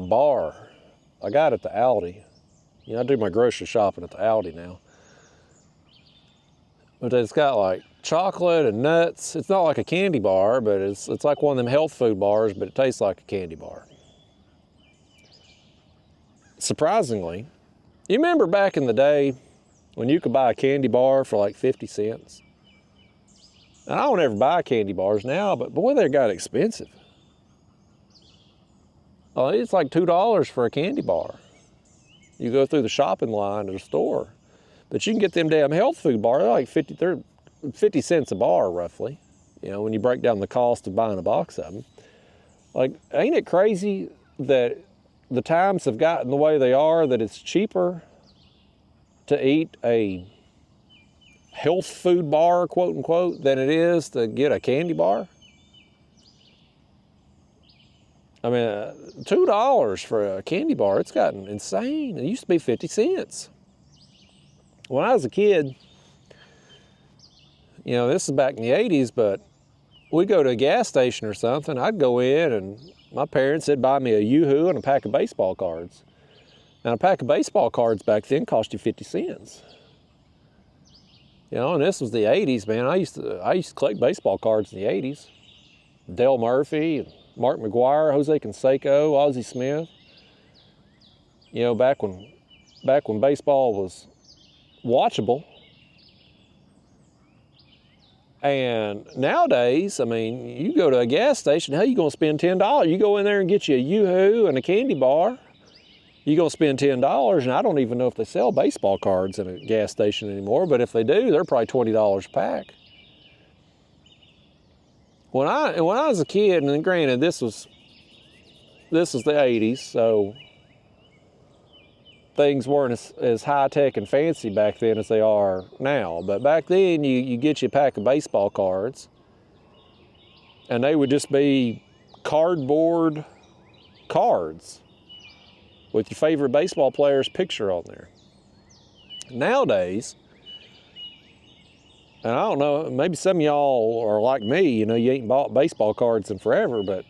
bar I got at the Aldi. You know, I do my grocery shopping at the Aldi now. But it's got like chocolate and nuts. It's not like a candy bar, but it's like one of them health food bars, but it tastes like a candy bar. Surprisingly, you remember back in the day when you could buy a candy bar for like 50 cents? And I don't ever buy candy bars now, but boy, they got expensive. Oh, it's like $2 for a candy bar. You go through the shopping line at a store. But you can get them damn health food bars, they're like 50 cents a bar roughly, you know, when you break down the cost of buying a box of them. Like, ain't it crazy that the times have gotten the way they are, that it's cheaper to eat a health food bar, quote unquote, than it is to get a candy bar? I mean, $2 for a candy bar, it's gotten insane. It used to be 50 cents. When I was a kid, you know, this is back in the 80s, but we'd go to a gas station or something, I'd go in and my parents would buy me a Yoo-Hoo and a pack of baseball cards. And a pack of baseball cards back then cost you 50 cents. You know, and this was the 80s, man. I used to collect baseball cards in the 80s. Dale Murphy, Mark McGuire, Jose Canseco, Ozzie Smith. You know, back when baseball was watchable. And nowadays, I mean, you go to a gas station, hell, you're gonna spend $10. You go in there and get you a Yoo-hoo and a candy bar. You're gonna spend $10, and I don't even know if they sell baseball cards in a gas station anymore, but if they do, they're probably $20 a pack. When I was a kid, and granted, this was the 80s, so things weren't as high-tech and fancy back then as they are now. But back then, you get you a pack of baseball cards, and they would just be cardboard cards with your favorite baseball player's picture on there. Nowadays, and I don't know, maybe some of y'all are like me, you know, you ain't bought baseball cards in forever, but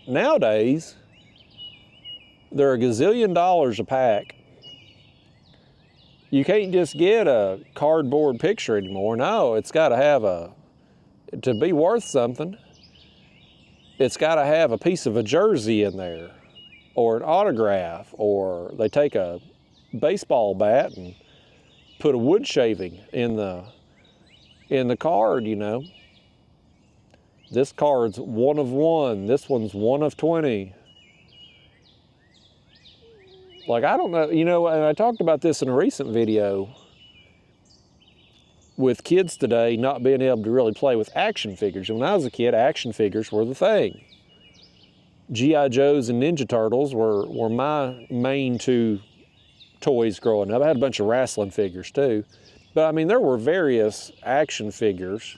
nowadays, they're a gazillion dollars a pack. You can't just get a cardboard picture anymore. No, it's got to have to be worth something, it's got to have a piece of a jersey in there, or an autograph, or they take a baseball bat and put a wood shaving in the card, you know. This card's 1 of 1, this one's 1 of 20. Like, I don't know, you know, and I talked about this in a recent video with kids today not being able to really play with action figures. And when I was a kid, action figures were the thing. G.I. Joes and Ninja Turtles were my main 2 toys growing up. I had a bunch of wrestling figures too. But I mean, there were various action figures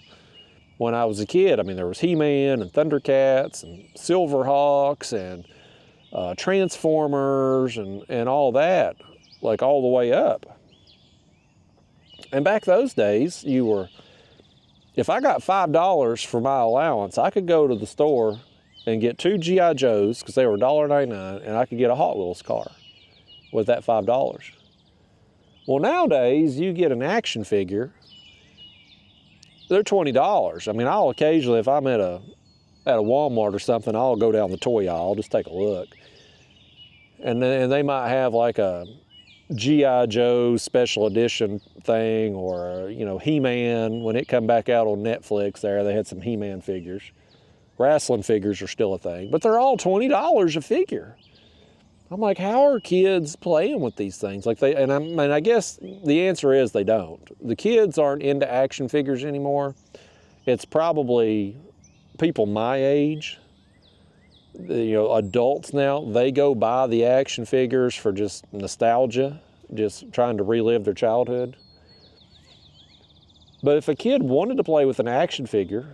when I was a kid. I mean, there was He-Man and Thundercats and Silverhawks and Transformers and all that, like all the way up. And back those days, if I got $5 for my allowance, I could go to the store and get 2 G.I. Joes, because they were $1.99, and I could get a Hot Wheels car with that $5. Well, nowadays, you get an action figure, they're $20. I mean, I'll occasionally, if I'm at a Walmart or something, I'll go down the toy aisle, just take a look. And they might have like a G.I. Joe special edition thing, or, you know, He-Man. When it come back out on Netflix there, they had some He-Man figures. Wrestling figures are still a thing, but they're all $20 a figure. I'm like, how are kids playing with these things? Like I guess the answer is they don't. The kids aren't into action figures anymore. It's probably people my age, you know, adults now, they go buy the action figures for just nostalgia, just trying to relive their childhood. But if a kid wanted to play with an action figure,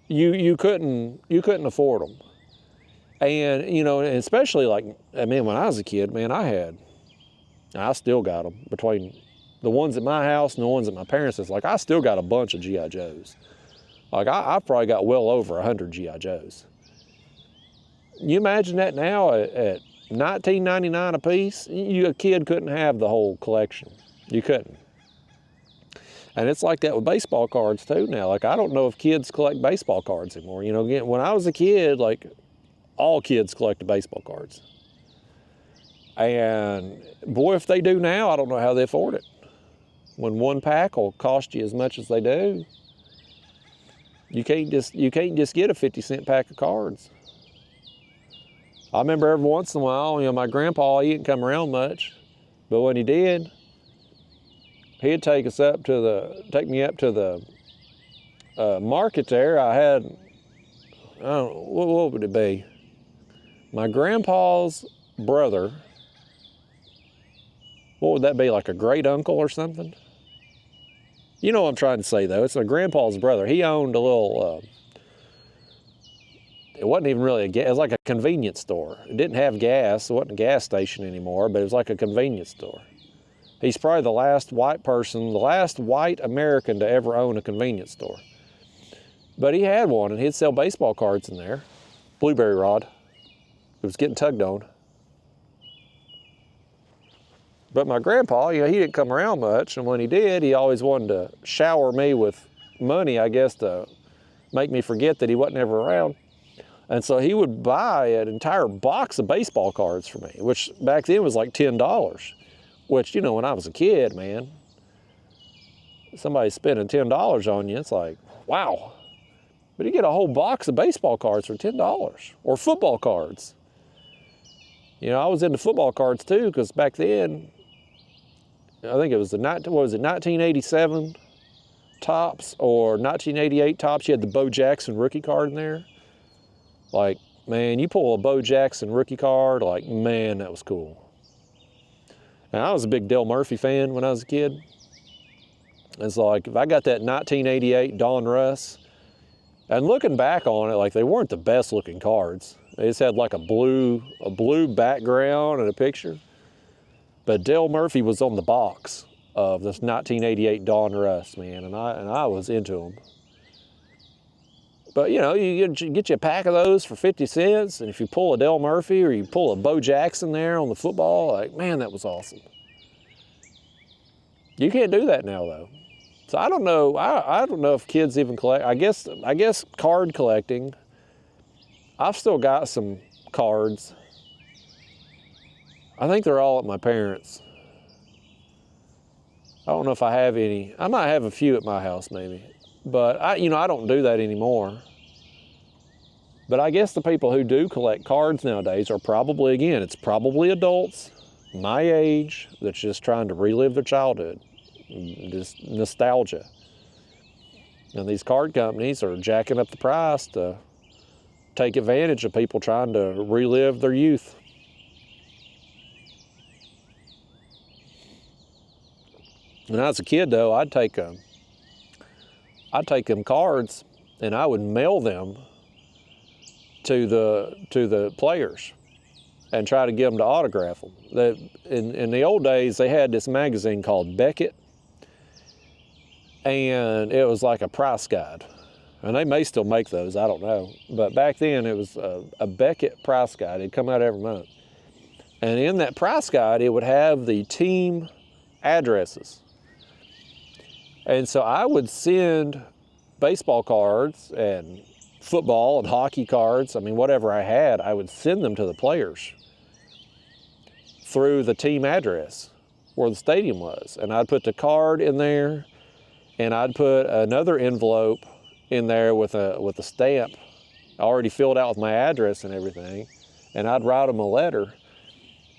you couldn't afford them. And, you know, and especially like, I mean, when I was a kid, man, I still got them, between the ones at my house and the ones at my parents'. It's like, I still got a bunch of G.I. Joes. Like, I've probably got well over 100 G.I. Joes. You imagine that now at $19.99 a piece, a kid couldn't have the whole collection. You couldn't. And it's like that with baseball cards too now. Like, I don't know if kids collect baseball cards anymore. You know, again, when I was a kid, like, all kids collected baseball cards. And boy, if they do now, I don't know how they afford it. When one pack will cost you as much as they do, you can't just get a 50-cent pack of cards. I remember every once in a while, you know, my grandpa, he didn't come around much, but when he did, he'd take me up to the market there. I had, I don't know, what would it be? My grandpa's brother, what would that be, like a great uncle or something? You know what I'm trying to say, though. It's my grandpa's brother. He owned a little, it wasn't even really it was like a convenience store. It didn't have gas. It wasn't a gas station anymore, but it was like a convenience store. He's probably the last white person, the last white American to ever own a convenience store. But he had one, and he'd sell baseball cards in there. Blueberry rod. It was getting tugged on. But my grandpa, you know, he didn't come around much, and when he did, he always wanted to shower me with money, I guess, to make me forget that he wasn't ever around. And so he would buy an entire box of baseball cards for me, which back then was like $10, which, you know, when I was a kid, man, somebody spending $10 on you, it's like, wow. But you get a whole box of baseball cards for $10, or football cards. You know, I was into football cards too, because back then, I think it was the 1987 Topps or 1988 Topps. You had the Bo Jackson rookie card in there. Like, man, you pull a Bo Jackson rookie card, like, man, that was cool. And I was a big Dale Murphy fan when I was a kid. It's like, if I got that 1988 Don Russ, and looking back on it, like, they weren't the best looking cards. They just had like a blue background and a picture. But Dale Murphy was on the box of this 1988 Don Russ, man, and I was into him. But, you know, you get you a pack of those for 50 cents, and if you pull a Dale Murphy or you pull a Bo Jackson there on the football, like, man, that was awesome. You can't do that now, though. So I don't know. I don't know if kids even collect. I guess card collecting. I've still got some cards. I think they're all at my parents'. I don't know if I have any. I might have a few at my house, maybe. But I don't do that anymore. But I guess the people who do collect cards nowadays are probably, again, it's probably adults my age that's just trying to relive their childhood, just nostalgia. And these card companies are jacking up the price to take advantage of people trying to relive their youth. When I was a kid, though, I'd take them cards and I would mail them to the players and try to get them to autograph them. In the old days, they had this magazine called Beckett, and it was like a price guide. And they may still make those, I don't know. But back then, it was a Beckett price guide. It'd come out every month. And in that price guide, it would have the team addresses. And so I would send baseball cards and football and hockey cards, I mean, whatever I had, I would send them to the players through the team address where the stadium was. And I'd put the card in there, and I'd put another envelope in there with a stamp already filled out with my address and everything. And I'd write them a letter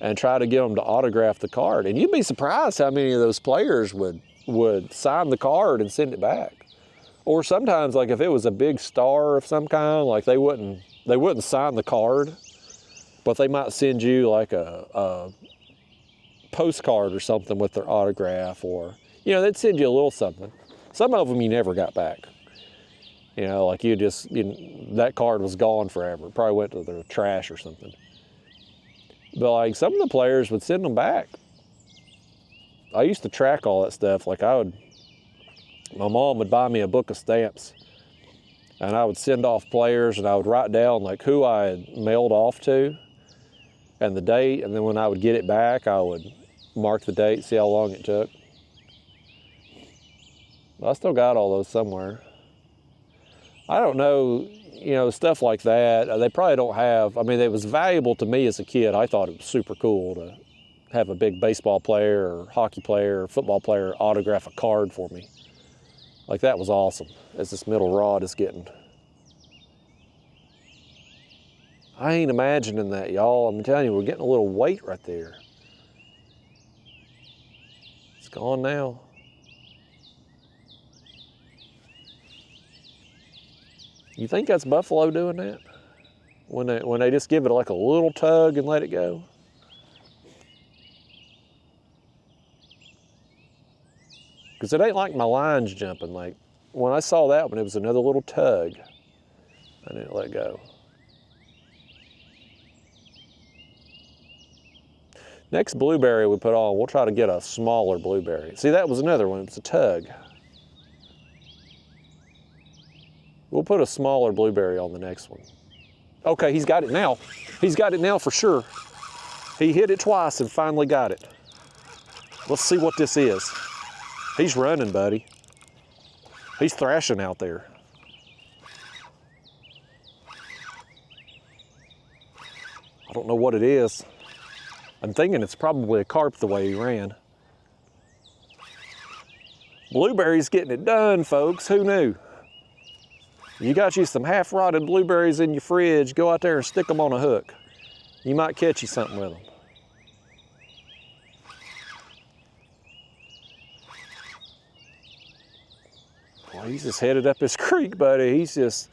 and try to get them to autograph the card. And you'd be surprised how many of those players would sign the card and send it back. Or sometimes, like if it was a big star of some kind, like they wouldn't sign the card, but they might send you like a postcard or something with their autograph, or, you know, they'd send you a little something. Some of them you never got back. You know, like that card was gone forever. It probably went to the trash or something. But like some of the players would send them back. I used to track all that stuff. Like my mom would buy me a book of stamps, and I would send off players, and I would write down like who I had mailed off to and the date, and then when I would get it back, I would mark the date, see how long it took. I still got all those somewhere. I don't know, you know, stuff like that. They probably don't have, I mean, it was valuable to me as a kid. I thought it was super cool to have a big baseball player or hockey player or football player autograph a card for me. Like, that was awesome, as this middle rod is getting. I ain't imagining that, y'all. I'm telling you, we're getting a little weight right there. It's gone now. You think that's buffalo doing that? When they just give it like a little tug and let it go? Because it ain't like my line's jumping. Like, when I saw that one, it was another little tug. I didn't let go. Next blueberry we put on, we'll try to get a smaller blueberry. See, that was another one. It was a tug. We'll put a smaller blueberry on the next one. Okay, he's got it now. He's got it now for sure. He hit it twice and finally got it. Let's see what this is. He's running, buddy. He's thrashing out there. I don't know what it is. I'm thinking it's probably a carp the way he ran. Blueberries getting it done, folks. Who knew? You got you some half-rotted blueberries in your fridge, go out there and stick them on a hook. You might catch you something with them. Boy, he's just headed up this creek, buddy. He's just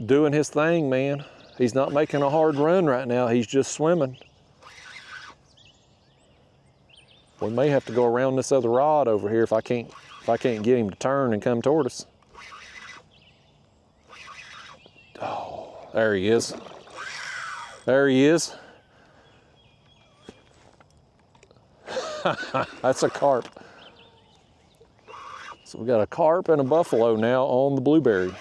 doing his thing, man. He's not making a hard run right now. He's just swimming. We may have to go around this other rod over here if I can't get him to turn and come toward us. Oh, there he is. There he is. That's a carp. So we got a carp and a buffalo now on the blueberry.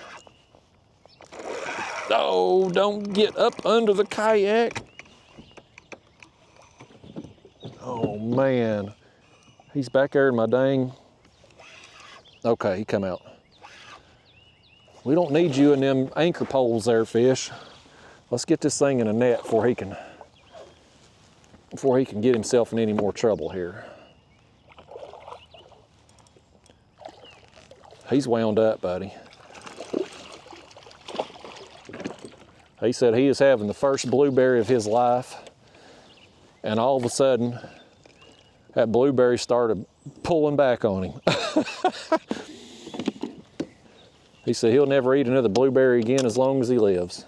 Oh, don't get up under the kayak. Oh man, he's back there in my dang. Okay, he come out. We don't need you in them anchor poles there, fish. Let's get this thing in a net before he can get himself in any more trouble here. He's wound up, buddy. He said he is having the first blueberry of his life, and all of a sudden, that blueberry started pulling back on him. He said he'll never eat another blueberry again as long as he lives.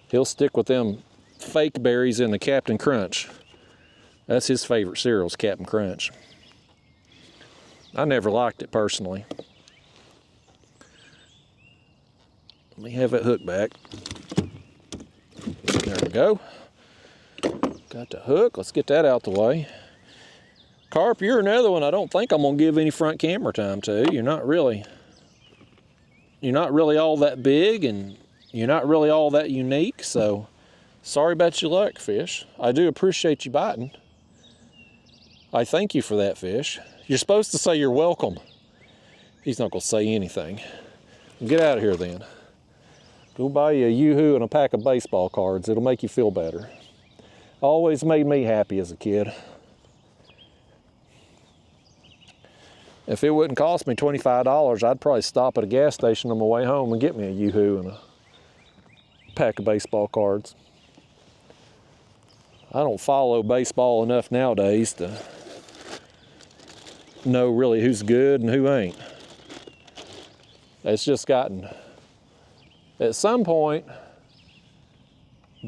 He'll stick with them fake berries in the Captain Crunch. That's his favorite cereal, is Captain Crunch. I never liked it personally. Let me have that hook back. There we go. Got the hook. Let's get that out the way. Carp, you're another one I don't think I'm gonna give any front camera time to. You're not really all that big, and you're not really all that unique, so sorry about your luck, fish. I do appreciate you biting. I thank you for that, fish. You're supposed to say you're welcome. He's not gonna say anything. Get out of here then. Go buy you a Yoo-hoo and a pack of baseball cards. It'll make you feel better. Always made me happy as a kid. If it wouldn't cost me $25, I'd probably stop at a gas station on my way home and get me a Yoo-hoo and a pack of baseball cards. I don't follow baseball enough nowadays to know really who's good and who ain't. It's just gotten, at some point,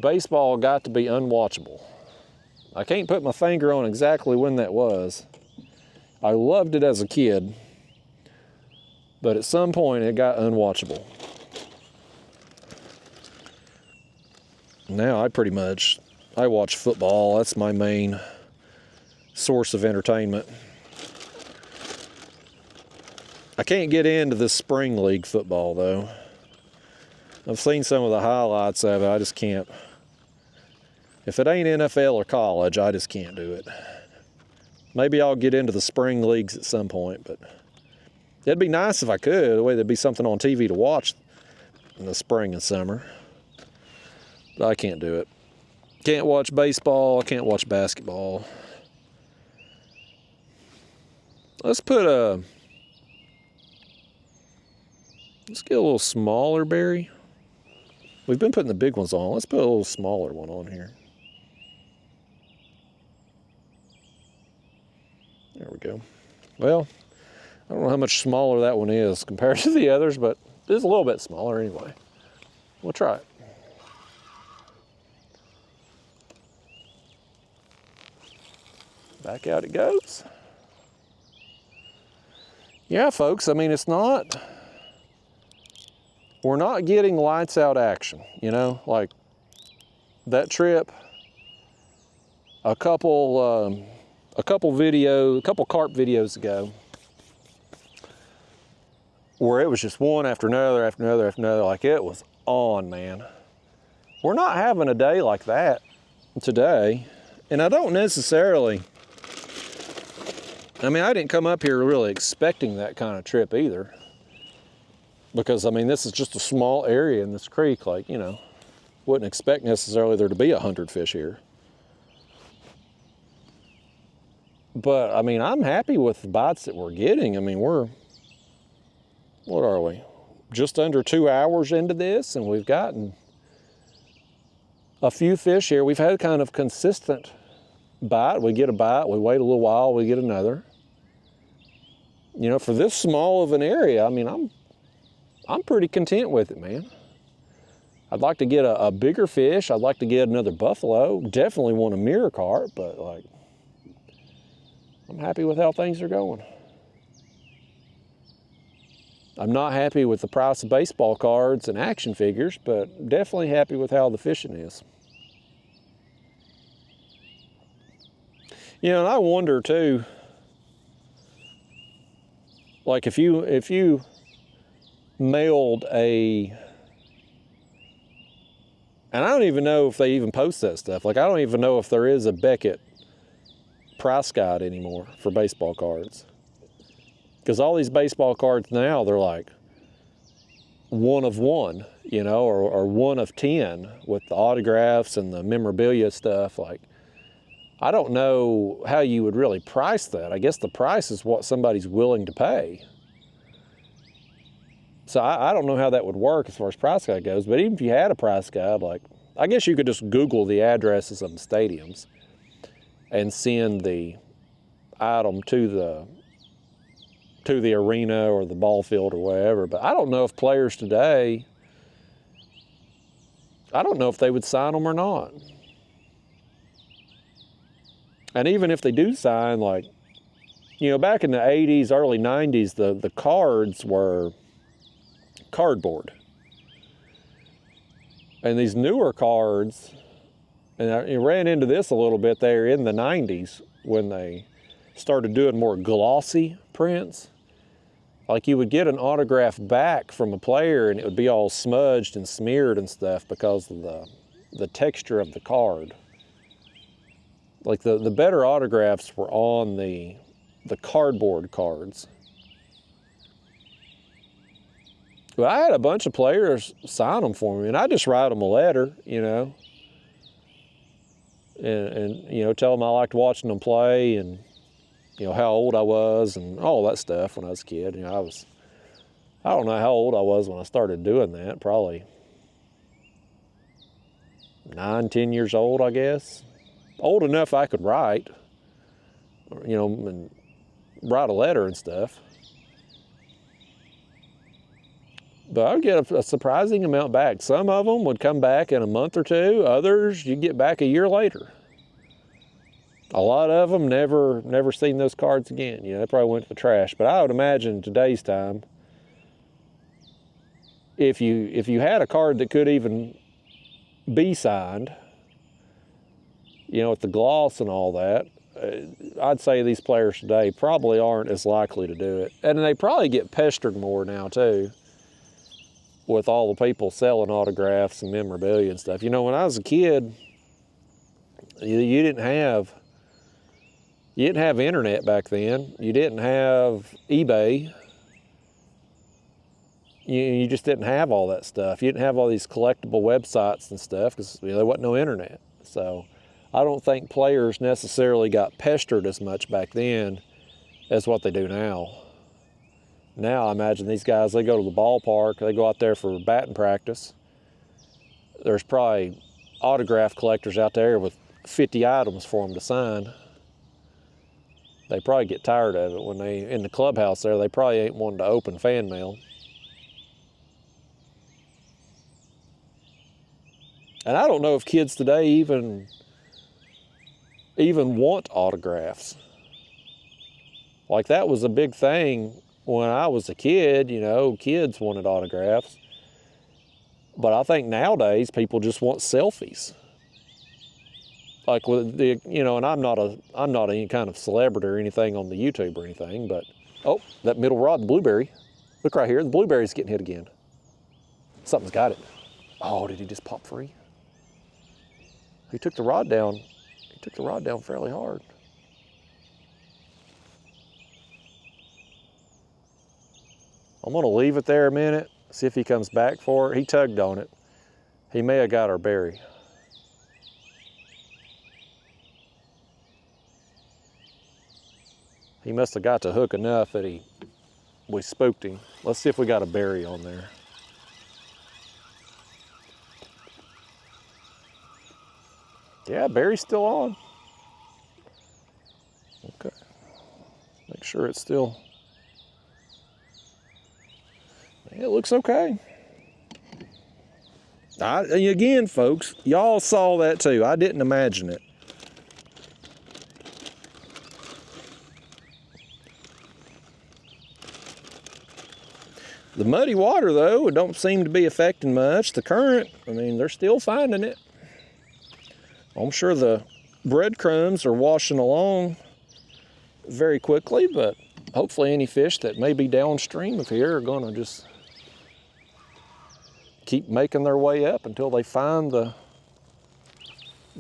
baseball got to be unwatchable. I can't put my finger on exactly when that was. I loved it as a kid, but at some point it got unwatchable. Now I watch football. That's my main source of entertainment. I can't get into the spring league football though. I've seen some of the highlights of it. I just can't. If it ain't NFL or college, I just can't do it. Maybe I'll get into the spring leagues at some point, but it'd be nice if I could. The way there'd be something on TV to watch in the spring and summer. But I can't do it. Can't watch baseball. I can't watch basketball. Let's get a little smaller berry. We've been putting the big ones on. Let's put a little smaller one on here. There we go. Well, I don't know how much smaller that one is compared to the others, but it's a little bit smaller anyway. We'll try it. Back out it goes. Yeah, folks, I mean, we're not getting lights out action, you know, like that trip, a couple carp videos ago, where it was just one after another, after another, after another, like it was on, man. We're not having a day like that today, and I don't necessarily I mean, I didn't come up here really expecting that kind of trip either. Because, I mean, this is just a small area in this creek. Like, you know, wouldn't expect necessarily there to be 100 fish here. But, I mean, I'm happy with the bites that we're getting. I mean, what are we? Just under 2 hours into this, and we've gotten a few fish here. We've had kind of consistent bite. We get a bite, we wait a little while, we get another. You know, for this small of an area, I mean, I'm pretty content with it, man. I'd like to get a bigger fish. I'd like to get another buffalo. Definitely want a mirror carp, but like, I'm happy with how things are going. I'm not happy with the price of baseball cards and action figures, but definitely happy with how the fishing is. You know, and I wonder too, like if you mailed and I don't even know if they even post that stuff. Like, I don't even know if there is a Beckett price guide anymore for baseball cards. Because all these baseball cards now, they're like 1 of 1, you know, or 1 of 10 with the autographs and the memorabilia stuff. Like, I don't know how you would really price that. I guess the price is what somebody's willing to pay. So I don't know how that would work as far as price guide goes, but even if you had a price guide, like, I guess you could just Google the addresses of the stadiums and send the item to the arena or the ball field or wherever. But I don't know if players today, I don't know if they would sign them or not. And even if they do sign, like, you know, back in the 80s, early 90s, the cards were cardboard. And these newer cards, and I ran into this a little bit there in the 90s when they started doing more glossy prints. Like, you would get an autograph back from a player and it would be all smudged and smeared and stuff because of the texture of the card. Like, the better autographs were on the cardboard cards. But I had a bunch of players sign them for me, and I just write them a letter, you know, and you know, tell them I liked watching them play, and you know, how old I was and all that stuff when I was a kid. You know, I don't know how old I was when I started doing that, probably 9, 10 years old, I guess. Old enough I could write, you know, and write a letter and stuff. But I would get a surprising amount back. Some of them would come back in a month or two. Others you'd get back a year later. A lot of them never seen those cards again. You know, they probably went to the trash. But I would imagine in today's time, if you had a card that could even be signed, you know, with the gloss and all that, I'd say these players today probably aren't as likely to do it. And they probably get pestered more now too, with all the people selling autographs and memorabilia and stuff. You know, when I was a kid, you didn't have internet back then. You didn't have eBay. You just didn't have all that stuff. You didn't have all these collectible websites and stuff because, you know, there wasn't no internet. So I don't think players necessarily got pestered as much back then as what they do now. Now I imagine these guys, they go to the ballpark, they go out there for batting practice. There's probably autograph collectors out there with 50 items for them to sign. They probably get tired of it when they, in the clubhouse there, they probably ain't wanting to open fan mail. And I don't know if kids today even want autographs. Like, that was a big thing when I was a kid, you know, kids wanted autographs. But I think nowadays people just want selfies. Like, with the, you know, and I'm not any kind of celebrity or anything on the YouTube or anything, but, oh, that middle rod, the blueberry. Look right here, the blueberry's getting hit again. Something's got it. Oh, did he just pop free? He took the rod down. He took the rod down fairly hard. I'm gonna leave it there a minute, see if he comes back for it. He tugged on it. He may have got our berry. He must have got to hook enough that we spooked him. Let's see if we got a berry on there. Yeah, berry's still on. Okay. Make sure it's still, it looks okay. Again, folks, y'all saw that too. I didn't imagine it. The muddy water, though, it don't seem to be affecting much. The current, I mean, they're still finding it. I'm sure the breadcrumbs are washing along very quickly, but hopefully any fish that may be downstream of here are gonna just keep making their way up until they find the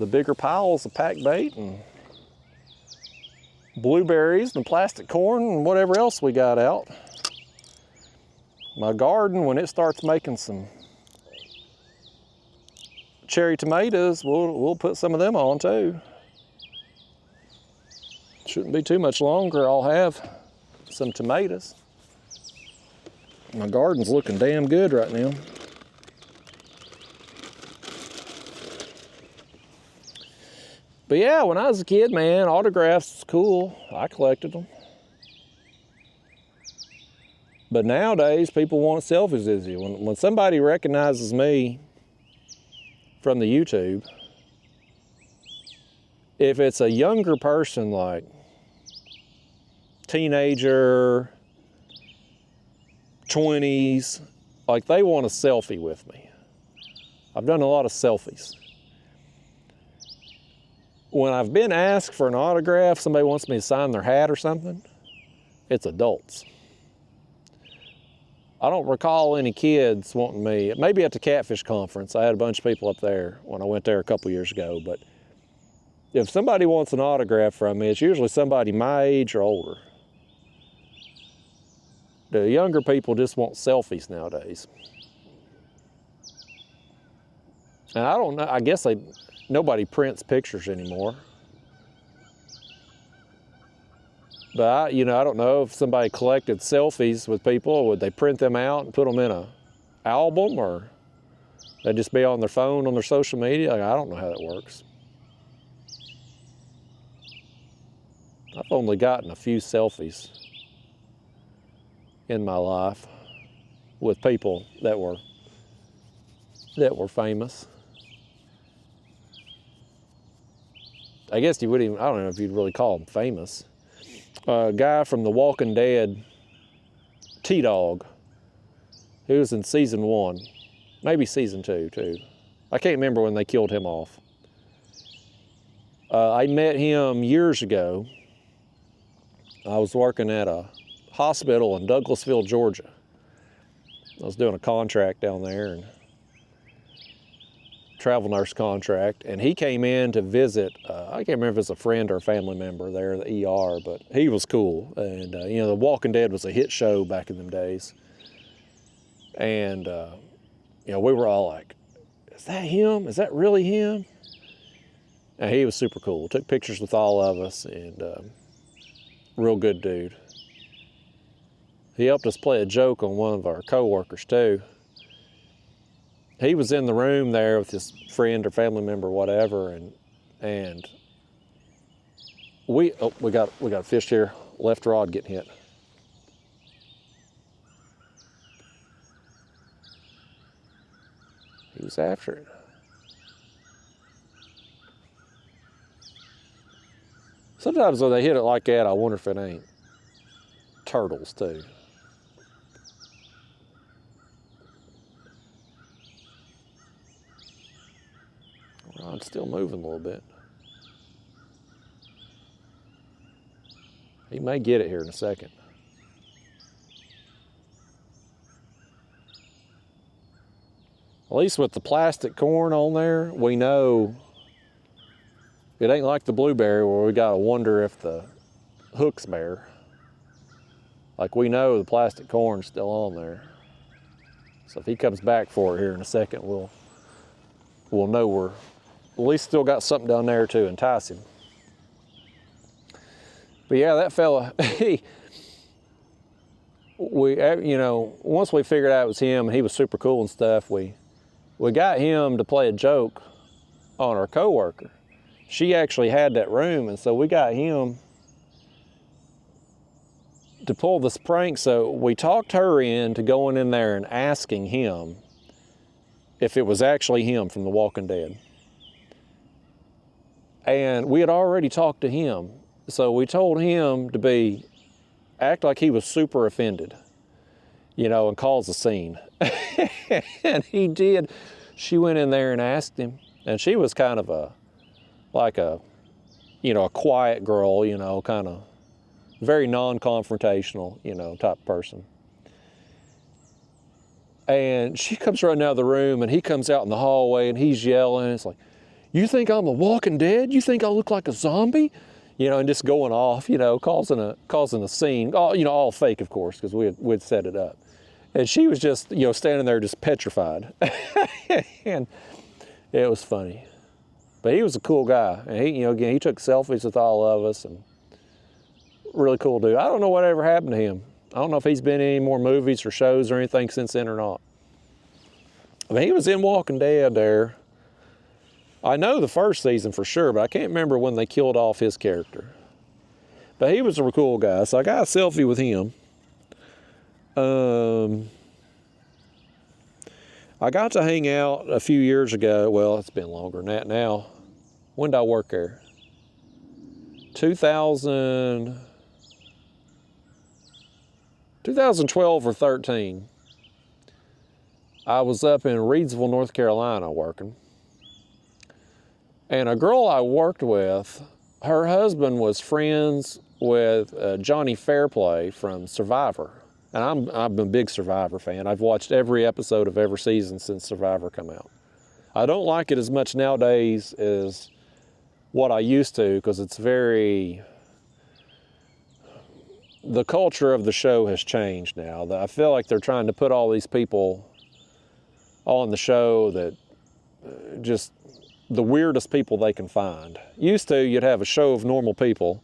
bigger piles of packed bait and blueberries and plastic corn and whatever else we got out. My garden, when it starts making some cherry tomatoes, we'll put some of them on too. Shouldn't be too much longer, I'll have some tomatoes. My garden's looking damn good right now. But yeah, when I was a kid, man, autographs was cool. I collected them. But nowadays, people want selfies with you. When somebody recognizes me from the YouTube, if it's a younger person, like teenager, 20s, like they want a selfie with me. I've done a lot of selfies. When I've been asked for an autograph, somebody wants me to sign their hat or something, it's adults. I don't recall any kids wanting me, maybe at the Catfish conference. I had a bunch of people up there when I went there a couple years ago, but if somebody wants an autograph from me, it's usually somebody my age or older. The younger people just want selfies nowadays. And I don't know, I guess nobody prints pictures anymore. But I don't know if somebody collected selfies with people, would they print them out and put them in an album, or they'd just be on their phone on their social media? I don't know how that works. I've only gotten a few selfies in my life with people that were famous. I guess you wouldn't even, I don't know if you'd really call them famous. A guy from The Walking Dead, T-Dog, he was in season 1, maybe season 2 too. I can't remember when they killed him off. I met him years ago. I was working at a hospital in Douglasville, Georgia. I was doing a contract down there, and travel nurse contract, and he came in to visit, I can't remember if it's a friend or a family member there at the ER, but he was cool. And The Walking Dead was a hit show back in them days. And we were all like, is that him? Is that really him? And he was super cool. Took pictures with all of us, and real good dude. He helped us play a joke on one of our coworkers too. He was in the room there with his friend or family member, whatever, and we got a fish here, left rod getting hit. He was after it. Sometimes when they hit it like that, I wonder if it ain't turtles too. Rod's still moving a little bit. He may get it here in a second. At least with the plastic corn on there, we know it ain't like the blueberry where we gotta wonder if the hook's bare. Like, we know the plastic corn's still on there. So if he comes back for it here in a second, we'll know we're at least still got something down there to entice him. But yeah, that fella, once we figured out it was him and he was super cool and stuff, we got him to play a joke on our coworker. She actually had that room, and so we got him to pull this prank. So we talked her into going in there and asking him if it was actually him from The Walking Dead. And we had already talked to him, so we told him to act like he was super offended, and cause a scene. And he did. She went in there and asked him, and she was kind of a quiet girl, kind of very non-confrontational, type person. And she comes running out of the room, and he comes out in the hallway, and he's yelling. It's like, "You think I'm The Walking Dead? You think I look like a zombie?" And just going off, causing a scene. All fake, of course, because we'd set it up. And she was just, standing there just petrified. And it was funny. But he was a cool guy. And he took selfies with all of us, and really cool dude. I don't know whatever happened to him. I don't know if he's been in any more movies or shows or anything since then or not. I mean, he was in Walking Dead there. I know the first season for sure, but I can't remember when they killed off his character. But he was a cool guy, so I got a selfie with him. I got to hang out a few years ago. Well, it's been longer than that now. When did I work there? 2012 or 13. I was up in Reidsville, North Carolina working. And a girl I worked with, her husband was friends with Johnny Fairplay from Survivor. And I'm a big Survivor fan. I've watched every episode of every season since Survivor come out. I don't like it as much nowadays as what I used to, because it's the culture of the show has changed now. I feel like they're trying to put all these people on the show that just the weirdest people they can find. Used to, you'd have a show of normal people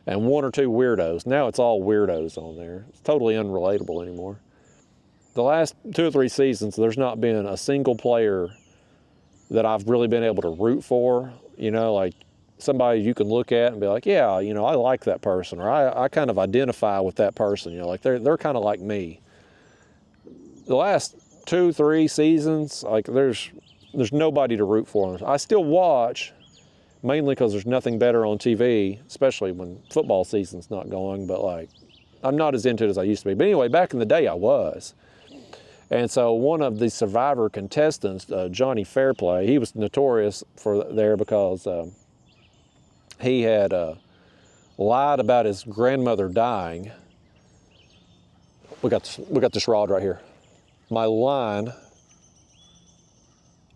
and one or two weirdos. Now it's all weirdos on there. It's totally unrelatable anymore. The last 2 or 3 seasons, there's not been a single player that I've really been able to root for, like somebody you can look at and be like, yeah, I like that person, or I kind of identify with that person, like they're kind of like me. The last 2, 3 seasons, like there's nobody to root for. I still watch, mainly because there's nothing better on TV, especially when football season's not going, but like, I'm not as into it as I used to be. But anyway, back in the day I was. And so one of the Survivor contestants, Johnny Fairplay, he was notorious there because he had lied about his grandmother dying. We got this rod right here. My line,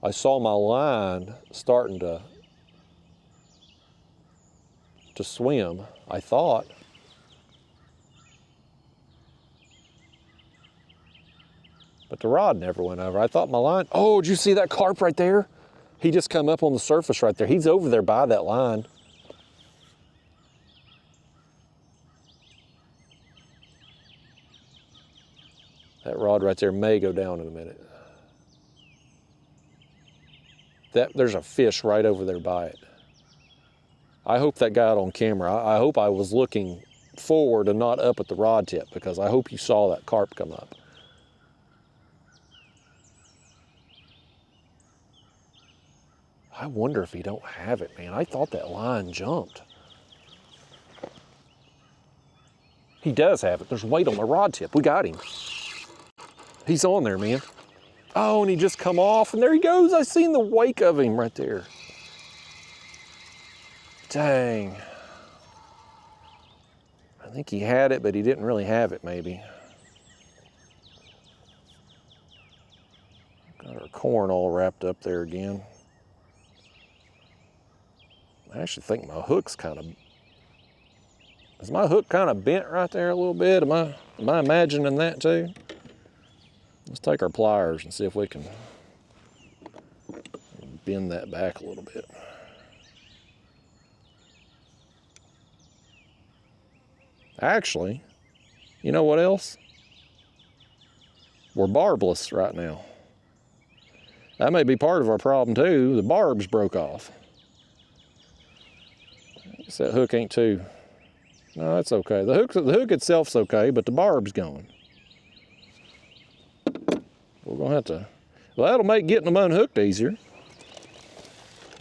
I saw my line starting to swim, I thought. But the rod never went over. I thought my line, oh, did you see that carp right there? He just come up on the surface right there. He's over there by that line. That rod right there may go down in a minute. There's a fish right over there by it. I hope that got on camera. I hope I was looking forward and not up at the rod tip, because I hope you saw that carp come up. I wonder if he don't have it, man. I thought that line jumped. He does have it. There's weight on the rod tip. We got him. He's on there, man. Oh, and he just come off, and there he goes. I seen the wake of him right there. Dang. I think he had it, but he didn't really have it, maybe. Got our corn all wrapped up there again. I actually think my hook's kind of Is my hook kind of bent right there a little bit? Am I imagining that too? Let's take our pliers and see if we can bend that back a little bit. Actually, you know what else? We're barbless right now. That may be part of our problem too. The barbs broke off. I guess that hook ain't too. No, that's okay. The hook itself's okay, but the barb's gone. We're gonna have to. Well, that'll make getting them unhooked easier.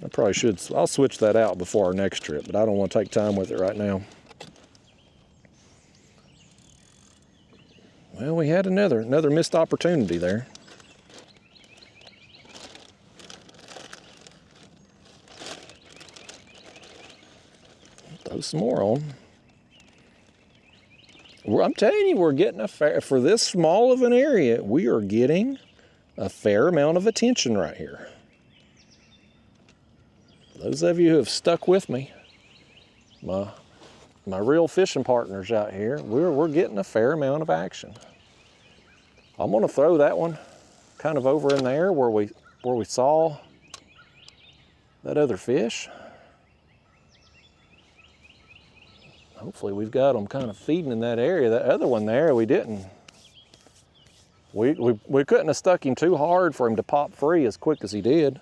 I probably should. I'll switch that out before our next trip, but I don't want to take time with it right now. Well, we had another missed opportunity there. Throw some more on. I'm telling you, we're getting for this small of an area, we are getting a fair amount of attention right here. Those of you who have stuck with me, my real fishing partners out here, we're getting a fair amount of action. I'm gonna throw that one kind of over in there where we saw that other fish. Hopefully we've got them kind of feeding in that area. That other one there, we didn't. We couldn't have stuck him too hard for him to pop free as quick as he did.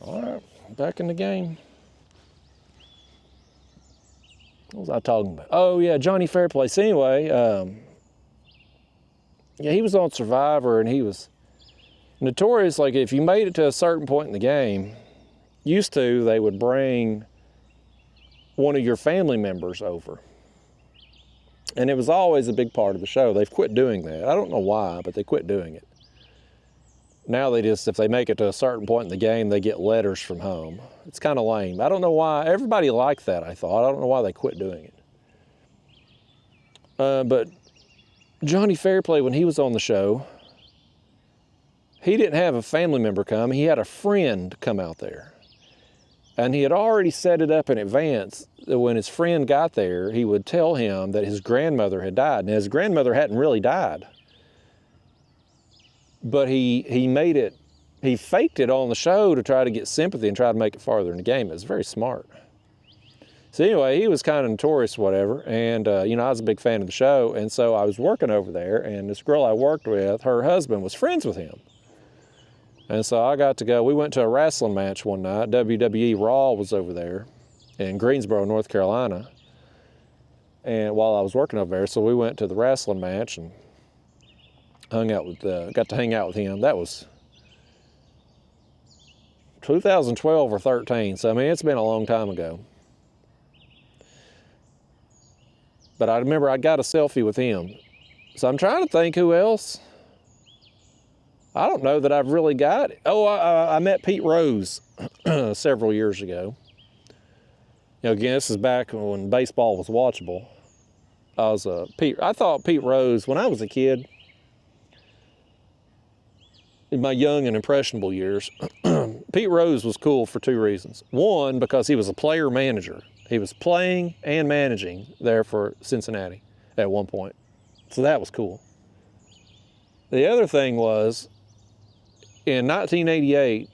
All right, back in the game. What was I talking about? Oh yeah, Johnny Fairplace. Anyway, yeah, he was on Survivor and he was notorious. Like if you made it to a certain point in the game, used to, they would bring one of your family members over. And it was always a big part of the show. They've quit doing that. I don't know why, but they quit doing it. Now they just, if they make it to a certain point in the game, they get letters from home. It's kind of lame. I don't know why. Everybody liked that, I thought. I don't know why they quit doing it. But Johnny Fairplay, when he was on the show, he didn't have a family member come. He had a friend come out there. And he had already set it up in advance that when his friend got there, he would tell him that his grandmother had died. And his grandmother hadn't really died. But he made it, he faked it on the show to try to get sympathy and try to make it farther in the game. It was very smart. So anyway, he was kind of notorious, whatever. And, you know, I was a big fan of the show. And so I was working over there, and this girl I worked with, her husband was friends with him. And so I got to go. We went to a wrestling match one night. WWE Raw was over there in Greensboro, North Carolina. And while I was working over there, so we went to the wrestling match and hung out with, got to hang out with him. That was 2012 or 13. So, I mean, it's been a long time ago. But I remember I got a selfie with him. So I'm trying to think who else. I don't know that I've really got it. Oh, I met Pete Rose several years ago. You know, again, this is back when baseball was watchable. I thought Pete Rose, when I was a kid, in my young and impressionable years, Pete Rose was cool for two reasons. One, because he was a player manager. He was playing and managing there for Cincinnati at one point. So that was cool. The other thing was, in 1988,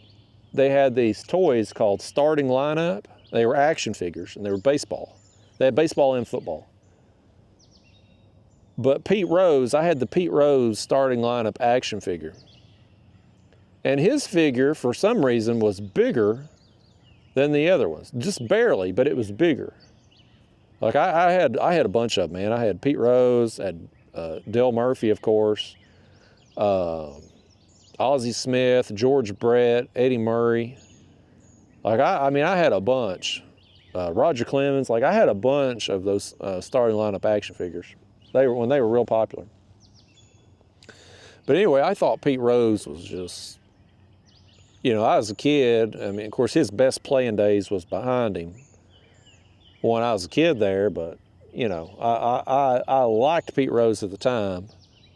they had these toys called Starting Lineup. They were action figures, and they were baseball. They had baseball and football. But Pete Rose, I had the Pete Rose Starting Lineup action figure. And his figure, for some reason, was bigger than the other ones. Just barely, but it was bigger. Like I had a bunch of them, man. I had Pete Rose, I had Del Murphy, of course, Ozzie Smith, George Brett, Eddie Murray. Like I mean, I had a bunch. Roger Clemens. Like I had a bunch of those Starting Lineup action figures. When they were real popular. But anyway, I thought Pete Rose was just, you know, I was a kid. I mean, of course, his best playing days was behind him when I was a kid there. But you know, I liked Pete Rose at the time.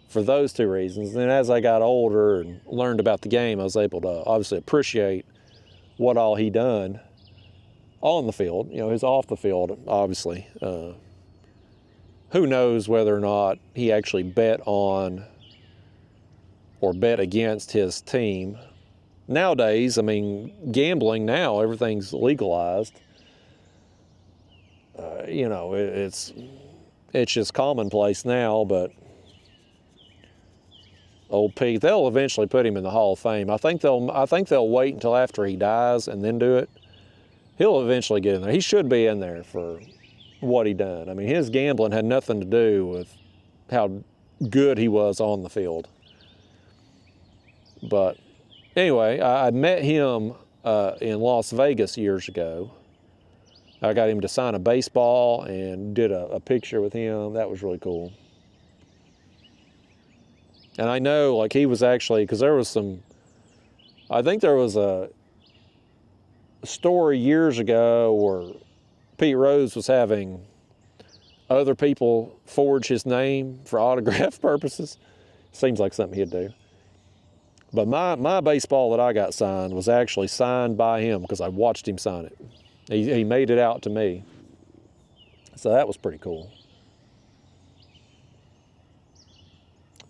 for those two reasons. Then as I got older and learned about the game, I was able to obviously appreciate what all he done on the field. You know, his off the field, obviously. Who knows whether or not he actually bet on or bet against his team. Nowadays, I mean, gambling now, everything's legalized. You know, it's just commonplace now, but old Pete, they'll eventually put him in the Hall of Fame. I think they'll wait until after he dies and then do it. He'll eventually get in there. He should be in there for what he done. I mean, his gambling had nothing to do with how good he was on the field. But anyway, I met him in Las Vegas years ago. I got him to sign a baseball and did a picture with him. That was really cool. And I know, like, he was actually, because there was some, I think there was a story years ago where Pete Rose was having other people forge his name for autograph purposes. Seems like something he'd do. But my baseball that I got signed was actually signed by him because I watched him sign it. He made it out to me. So that was pretty cool.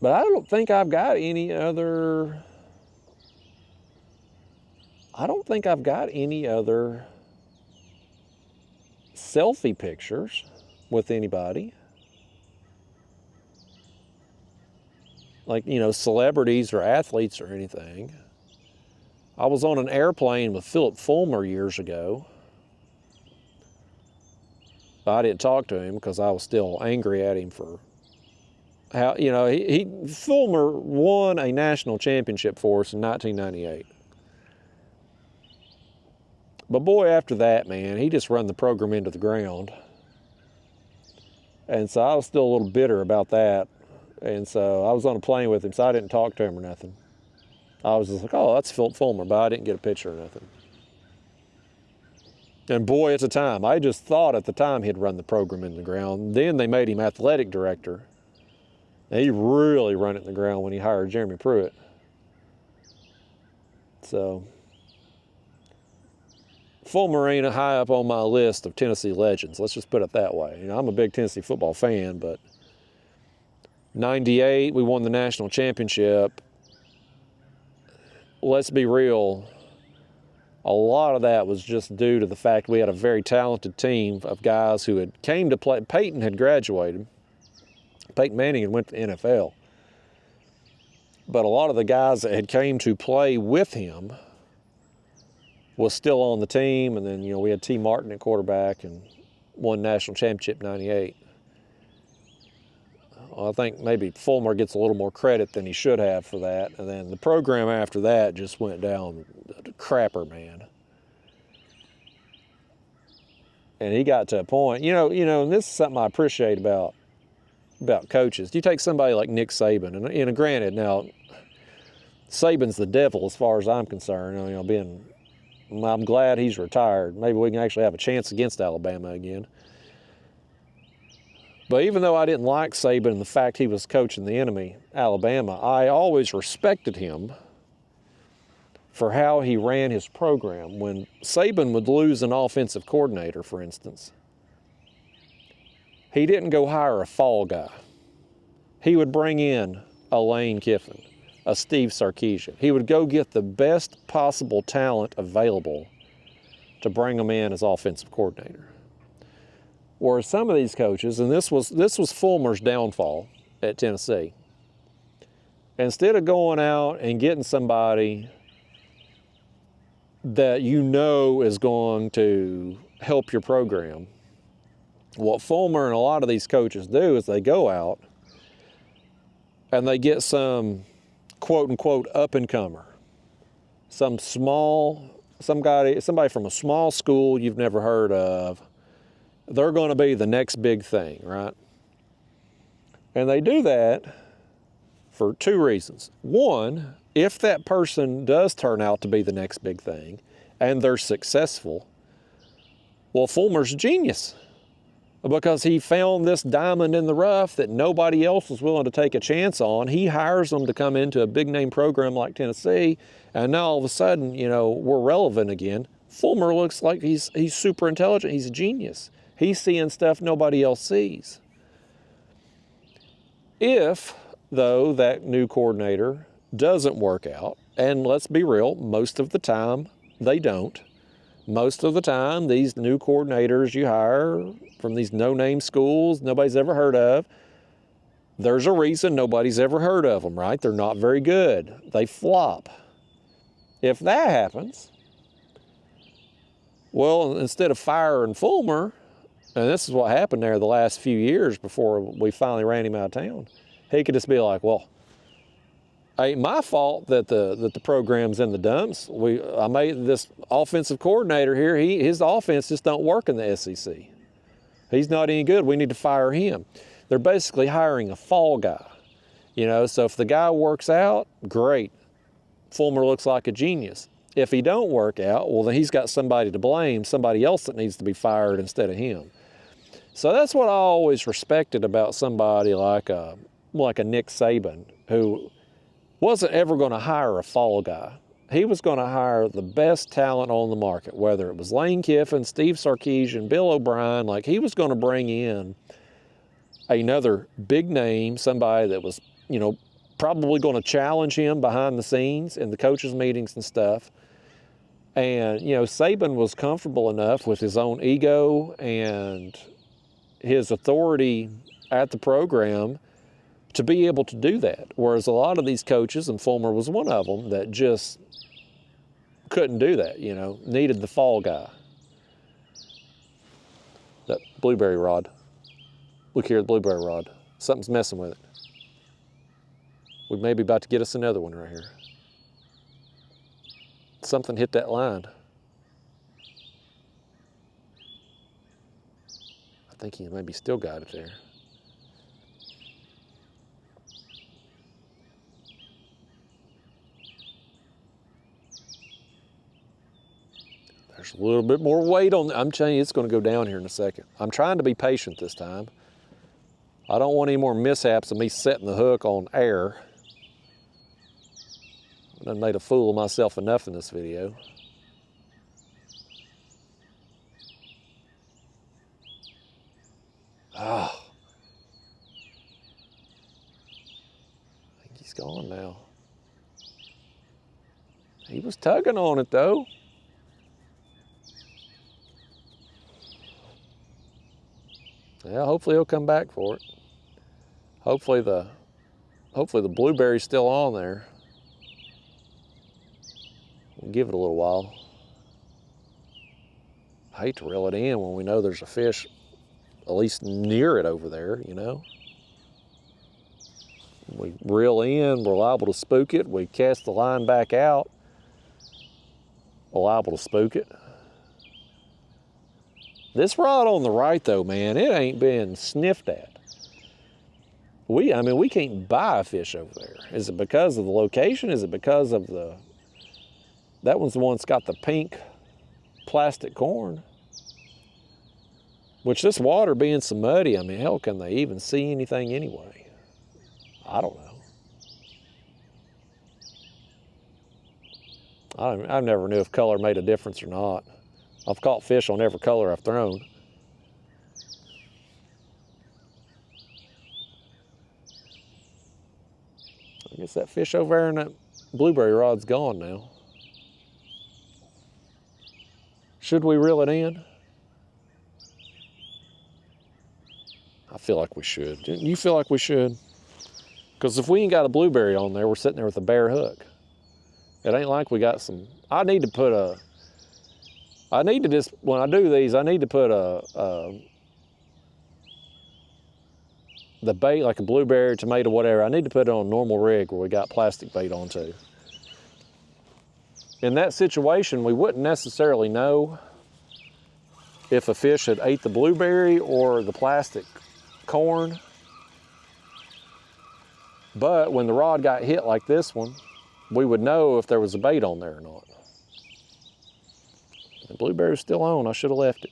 But I don't think I've got any other selfie pictures with anybody. Like, you know, celebrities or athletes or anything. I was on an airplane with Philip Fulmer years ago. I didn't talk to him because I was still angry at him for how, you know, Fulmer won a national championship for us in 1998. But boy, after that, man, he just run the program into the ground. And so I was still a little bitter about that. And so I was on a plane with him, so I didn't talk to him or nothing. I was just like, oh, that's Philip Fulmer, but I didn't get a picture or nothing. And boy, at the time, I just thought at the time he'd run the program in the ground. Then they made him athletic director. And he really run it in the ground when he hired Jeremy Pruitt. So Fulmer ain't high up on my list of Tennessee legends. Let's just put it that way. You know, I'm a big Tennessee football fan, but 98, we won the national championship. Let's be real. A lot of that was just due to the fact we had a very talented team of guys who had came to play. Peyton had graduated. Peyton Manning had went to the NFL. But a lot of the guys that had came to play with him was still on the team. And then, you know, we had T. Martin at quarterback and won national championship in 98. I think maybe Fulmer gets a little more credit than he should have for that. And then the program after that just went down the crapper, man. And he got to a point, you know, and this is something I appreciate about coaches. You take somebody like Nick Saban, and granted, now, Saban's the devil as far as I'm concerned. You know, I'm glad he's retired. Maybe we can actually have a chance against Alabama again. But even though I didn't like Saban and the fact he was coaching the enemy, Alabama, I always respected him for how he ran his program. When Saban would lose an offensive coordinator, for instance, he didn't go hire a fall guy. He would bring in a Lane Kiffin, a Steve Sarkisian. He would go get the best possible talent available to bring them in as offensive coordinator. Whereas some of these coaches, and this was Fulmer's downfall at Tennessee, instead of going out and getting somebody that you know is going to help your program, what Fulmer and a lot of these coaches do is they go out and they get some quote-unquote up-and-comer, somebody from a small school you've never heard of. They're going to be the next big thing, right? And they do that for two reasons. One, if that person does turn out to be the next big thing and they're successful, well, Fulmer's a genius. because he found this diamond in the rough that nobody else was willing to take a chance on. He hires them to come into a big name program like Tennessee, and now all of a sudden, you know, we're relevant again. Fulmer looks like he's super intelligent. He's a genius. He's seeing stuff nobody else sees. If, though, that new coordinator doesn't work out, and let's be real, most of the time they don't. Most of the time, these new coordinators you hire from these no-name schools nobody's ever heard of, there's a reason nobody's ever heard of them, right? They're not very good. They flop. If that happens, well, instead of firing Fulmer, and this is what happened there the last few years before we finally ran him out of town, he could just be like, well, ain't my fault that the program's in the dumps. I made this offensive coordinator here. His offense just don't work in the SEC. He's not any good. We need to fire him. They're basically hiring a fall guy, you know. So if the guy works out, great. Fulmer looks like a genius. If he don't work out, well, then he's got somebody to blame, somebody else that needs to be fired instead of him. So that's what I always respected about somebody like a Nick Saban, who wasn't ever going to hire a fall guy. He was going to hire the best talent on the market, whether it was Lane Kiffin, Steve Sarkisian, Bill O'Brien. Like, he was going to bring in another big name, somebody that was, you know, probably going to challenge him behind the scenes in the coaches' meetings and stuff. And, you know, Saban was comfortable enough with his own ego and his authority at the program to be able to do that. Whereas a lot of these coaches, and Fulmer was one of them, that just couldn't do that, you know, needed the fall guy. That blueberry rod. Look here, the blueberry rod. Something's messing with it. We may be about to get us another one right here. Something hit that line. I think he maybe still got it there. There's a little bit more weight on I'm telling you, it's going to go down here in a second. I'm trying to be patient this time. I don't want any more mishaps of me setting the hook on air. I done made a fool of myself enough in this video. Oh. I think he's gone now. He was tugging on it though. Yeah, hopefully he'll come back for it. Hopefully the blueberry's still on there. We'll give it a little while. I hate to reel it in when we know there's a fish at least near it over there, you know. We reel in, we're liable to spook it. We cast the line back out, we're liable to spook it. This rod on the right though, man, it ain't been sniffed at. We can't buy a fish over there. Is it because of the location? Is it because of that one's the one that's got the pink plastic corn? Which this water being so muddy, I mean, hell, can they even see anything anyway? I don't know. I never knew if color made a difference or not. I've caught fish on every color I've thrown. I guess that fish over there in that blueberry rod's gone now. Should we reel it in? I feel like we should. You feel like we should? Because if we ain't got a blueberry on there, we're sitting there with a bare hook. It ain't like we got some. I need to just, when I do these, I need to put the bait, like a blueberry, tomato, whatever, I need to put it on a normal rig where we got plastic bait on too. In that situation, we wouldn't necessarily know if a fish had ate the blueberry or the plastic corn. But when the rod got hit like this one, we would know if there was a bait on there or not. The blueberry's still on, I should have left it.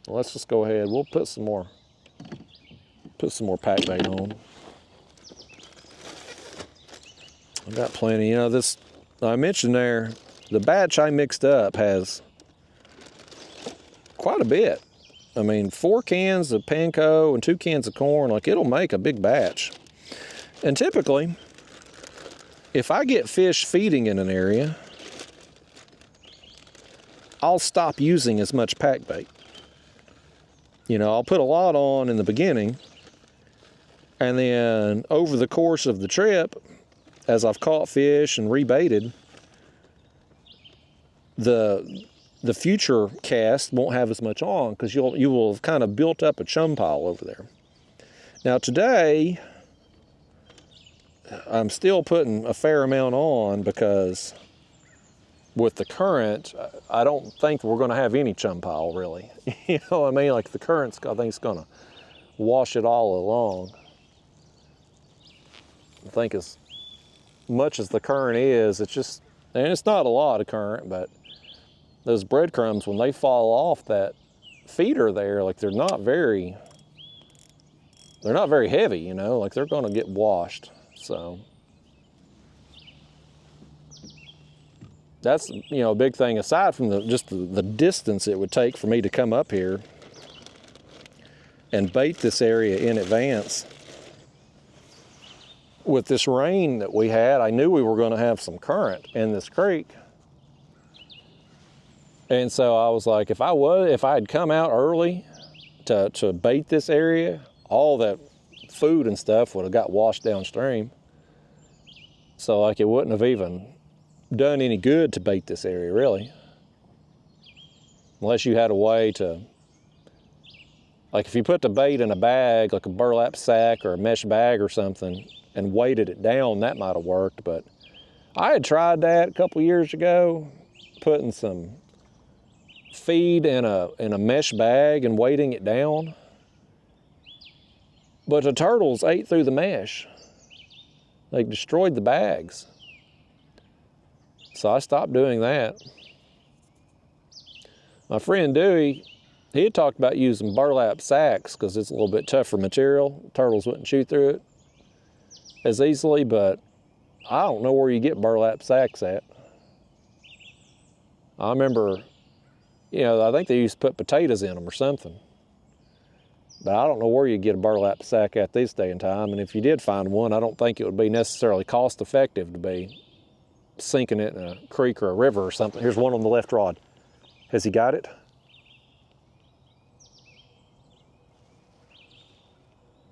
Let's just go ahead. We'll put some more pack bait on. I've got plenty. You know, this, I mentioned there, the batch I mixed up has quite a bit. I mean, 4 cans of panko and 2 cans of corn, like it'll make a big batch. And typically, if I get fish feeding in an area, I'll stop using as much pack bait. You know, I'll put a lot on in the beginning, and then over the course of the trip, as I've caught fish and rebaited, the future cast won't have as much on because you will have kind of built up a chum pile over there. Now today, I'm still putting a fair amount on because with the current, I don't think we're going to have any chum pile really. You know what I mean? Like the current's, I think it's going to wash it all along. I think as much as the current is, it's just, and it's not a lot of current, but those breadcrumbs, when they fall off that feeder there, like they're not very heavy, you know, like they're going to get washed. So that's, you know, a big thing aside from the distance it would take for me to come up here and bait this area in advance. With this rain that we had, I knew we were going to have some current in this creek. And so I was like, if I had come out early to bait this area, all that food and stuff would have got washed downstream. So like it wouldn't have even done any good to bait this area really. Unless you had a way to, like if you put the bait in a bag, like a burlap sack or a mesh bag or something, and weighted it down, that might have worked. But I had tried that a couple years ago, putting some feed in a mesh bag and weighting it down. But the turtles ate through the mesh. They destroyed the bags. So I stopped doing that. My friend Dewey, he had talked about using burlap sacks because it's a little bit tougher material. Turtles wouldn't chew through it as easily, but I don't know where you get burlap sacks at. I remember, you know, I think they used to put potatoes in them or something. But I don't know where you get a burlap sack at this day and time. And if you did find one, I don't think it would be necessarily cost effective to be sinking it in a creek or a river or something. Here's one on the left rod. Has he got it?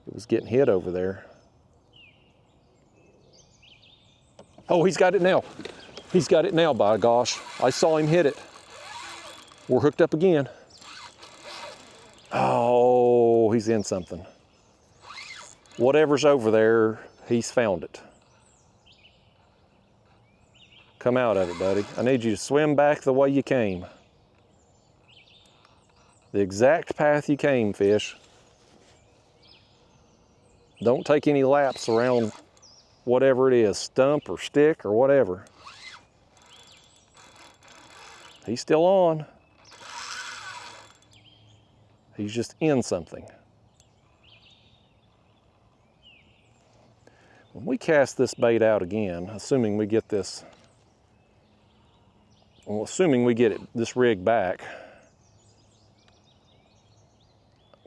It was getting hit over there. Oh, he's got it now. He's got it now, by gosh. I saw him hit it. We're hooked up again. Oh, he's in something. Whatever's over there, he's found it. Come out of it, buddy. I need you to swim back the way you came. The exact path you came, fish. Don't take any laps around whatever it is, stump or stick or whatever. He's still on. He's just in something. When we cast this bait out again, assuming we get this, well, assuming we get this rig back,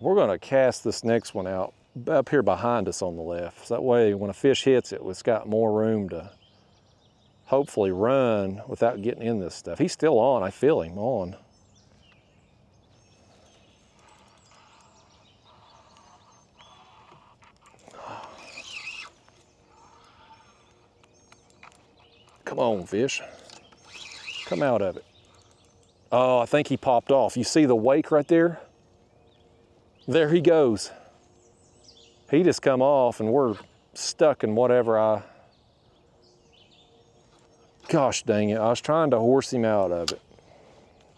we're gonna cast this next one out up here behind us on the left. So that way when a fish hits it, it's got more room to hopefully run without getting in this stuff. He's still on, I feel him on. Come on, fish. Come out of it. Oh, I think he popped off. You see the wake right there? There he goes. He just come off and we're stuck in whatever gosh dang it, I was trying to horse him out of it.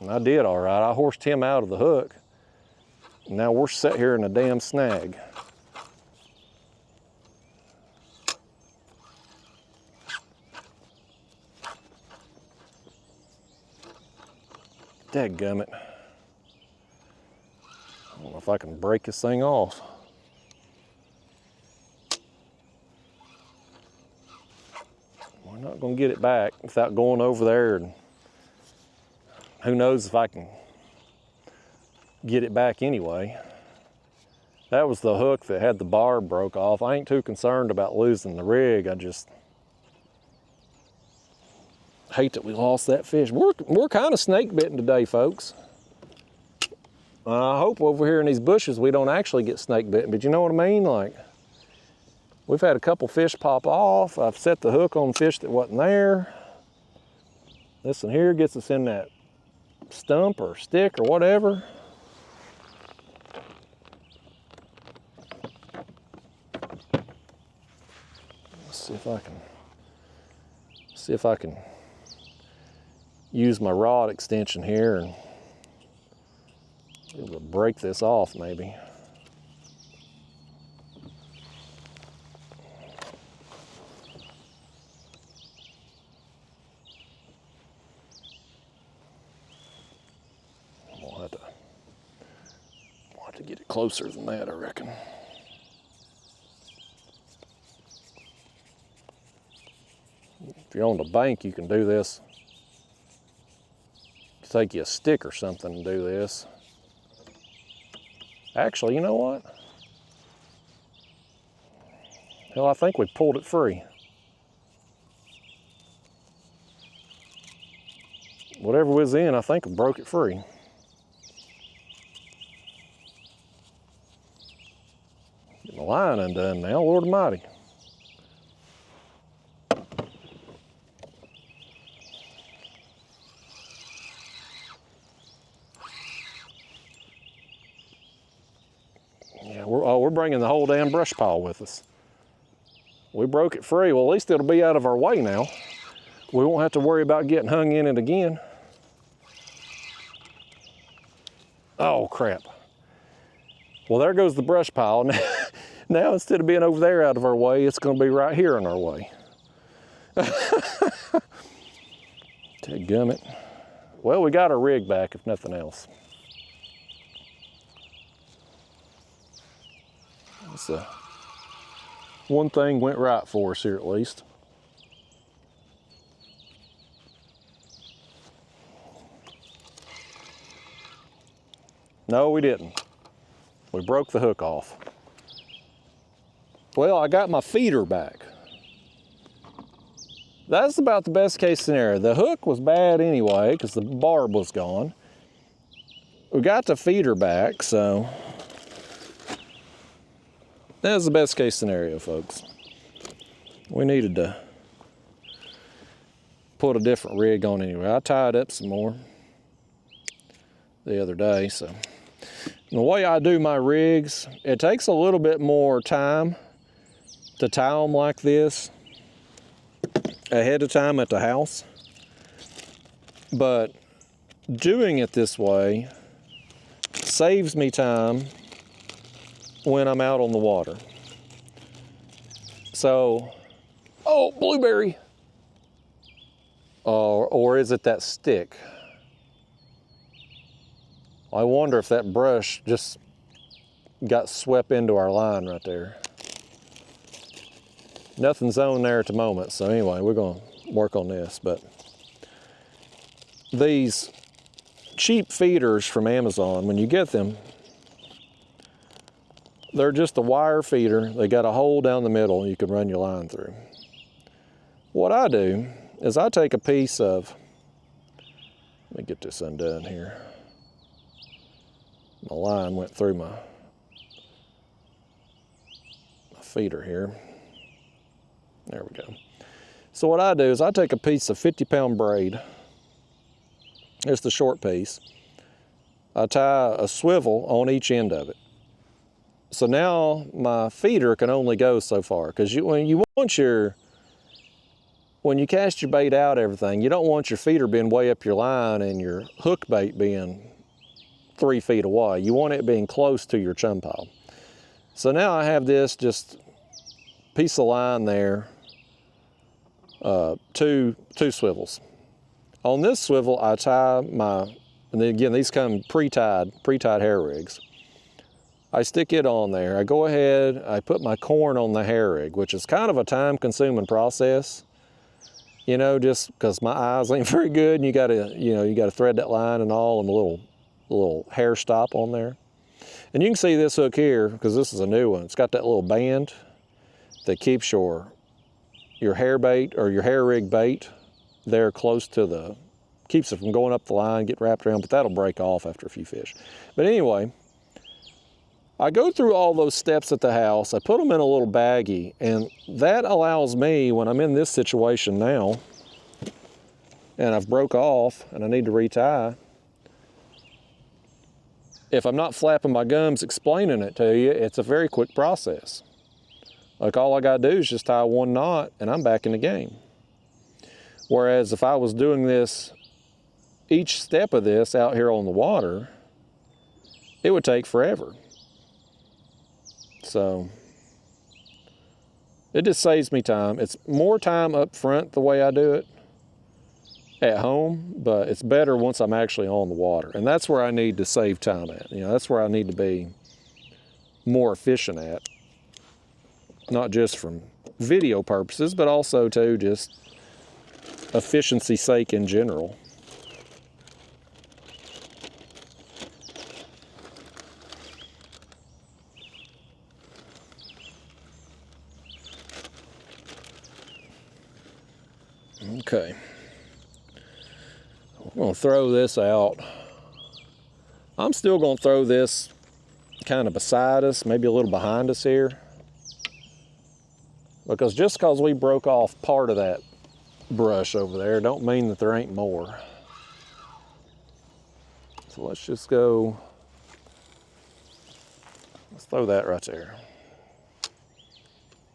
And I did all right. I horsed him out of the hook. And now we're set here in a damn snag. Dadgummit. don't know if I can break this thing off. We're not going to get it back without going over there, and who knows if I can get it back anyway. That was the hook that had the barb broke off. I ain't too concerned about losing the rig. I just hate that we lost that fish. We're kind of snake bitten today, folks. I hope over here in these bushes we don't actually get snake bitten, but you know what I mean? Like, we've had a couple fish pop off. I've set the hook on fish that wasn't there. This one here gets us in that stump or stick or whatever. Let's see if I can use my rod extension here and be able to break this off maybe. We'll have to get it closer than that, I reckon. If you're on the bank, you can do this. Take you a stick or something and do this. Actually, you know what? Hell, I think we pulled it free. Whatever was in, I think we broke it free. Get my line undone now, Lord Almighty. We're bringing the whole damn brush pile with us. We broke it free. Well, at least it'll be out of our way now. We won't have to worry about getting hung in it again. Oh, crap. Well, there goes the brush pile. Now instead of being over there out of our way, it's going to be right here in our way. Dadgummit. Well, we got our rig back, if nothing else. So one thing went right for us here at least. No, we didn't. We broke the hook off. Well, I got my feeder back. That's about the best case scenario. The hook was bad anyway because the barb was gone. We got the feeder back, so that's the best case scenario, folks. We needed to put a different rig on anyway. I tied up some more the other day, so. The way I do my rigs, it takes a little bit more time to tie them like this ahead of time at the house. But doing it this way saves me time when I'm out on the water. So, oh, blueberry. Or is it that stick? I wonder if that brush just got swept into our line right there. Nothing's on there at the moment, so anyway, we're gonna work on this. But these cheap feeders from Amazon, when you get them, they're just a wire feeder. They got a hole down the middle you can run your line through. What I do is I take a piece of, let me get this undone here. My line went through my feeder here. There we go. So what I do is I take a piece of 50-pound braid. It's the short piece. I tie a swivel on each end of it. So now my feeder can only go so far, because when you cast your bait out, everything, you don't want your feeder being way up your line and your hook bait being 3 feet away. You want it being close to your chum pile. So now I have this just piece of line there, two swivels. On this swivel, I tie my, and then again, these come pre-tied hair rigs. I stick it on there. I go ahead, I put my corn on the hair rig, which is kind of a time-consuming process, you know, just because my eyes ain't very good, and you gotta thread that line and all, and the little hair stop on there. And you can see this hook here, because this is a new one. It's got that little band that keeps your hair bait or your hair rig bait there close to keeps it from going up the line, get wrapped around, but that'll break off after a few fish. But anyway, I go through all those steps at the house, I put them in a little baggie, and that allows me, when I'm in this situation now, and I've broke off and I need to retie, if I'm not flapping my gums explaining it to you, it's a very quick process. Like, all I gotta do is just tie one knot and I'm back in the game. Whereas if I was doing this, each step of this out here on the water, it would take forever. So it just saves me time. It's more time up front the way I do it at home, but it's better once I'm actually on the water. And that's where I need to save time at. You know, that's where I need to be more efficient at. Not just from video purposes, but also too just efficiency's sake in general. Okay, I'm gonna throw this out. I'm still gonna throw this kind of beside us, maybe a little behind us here. Because just because we broke off part of that brush over there don't mean that there ain't more. So let's just go, let's throw that right there.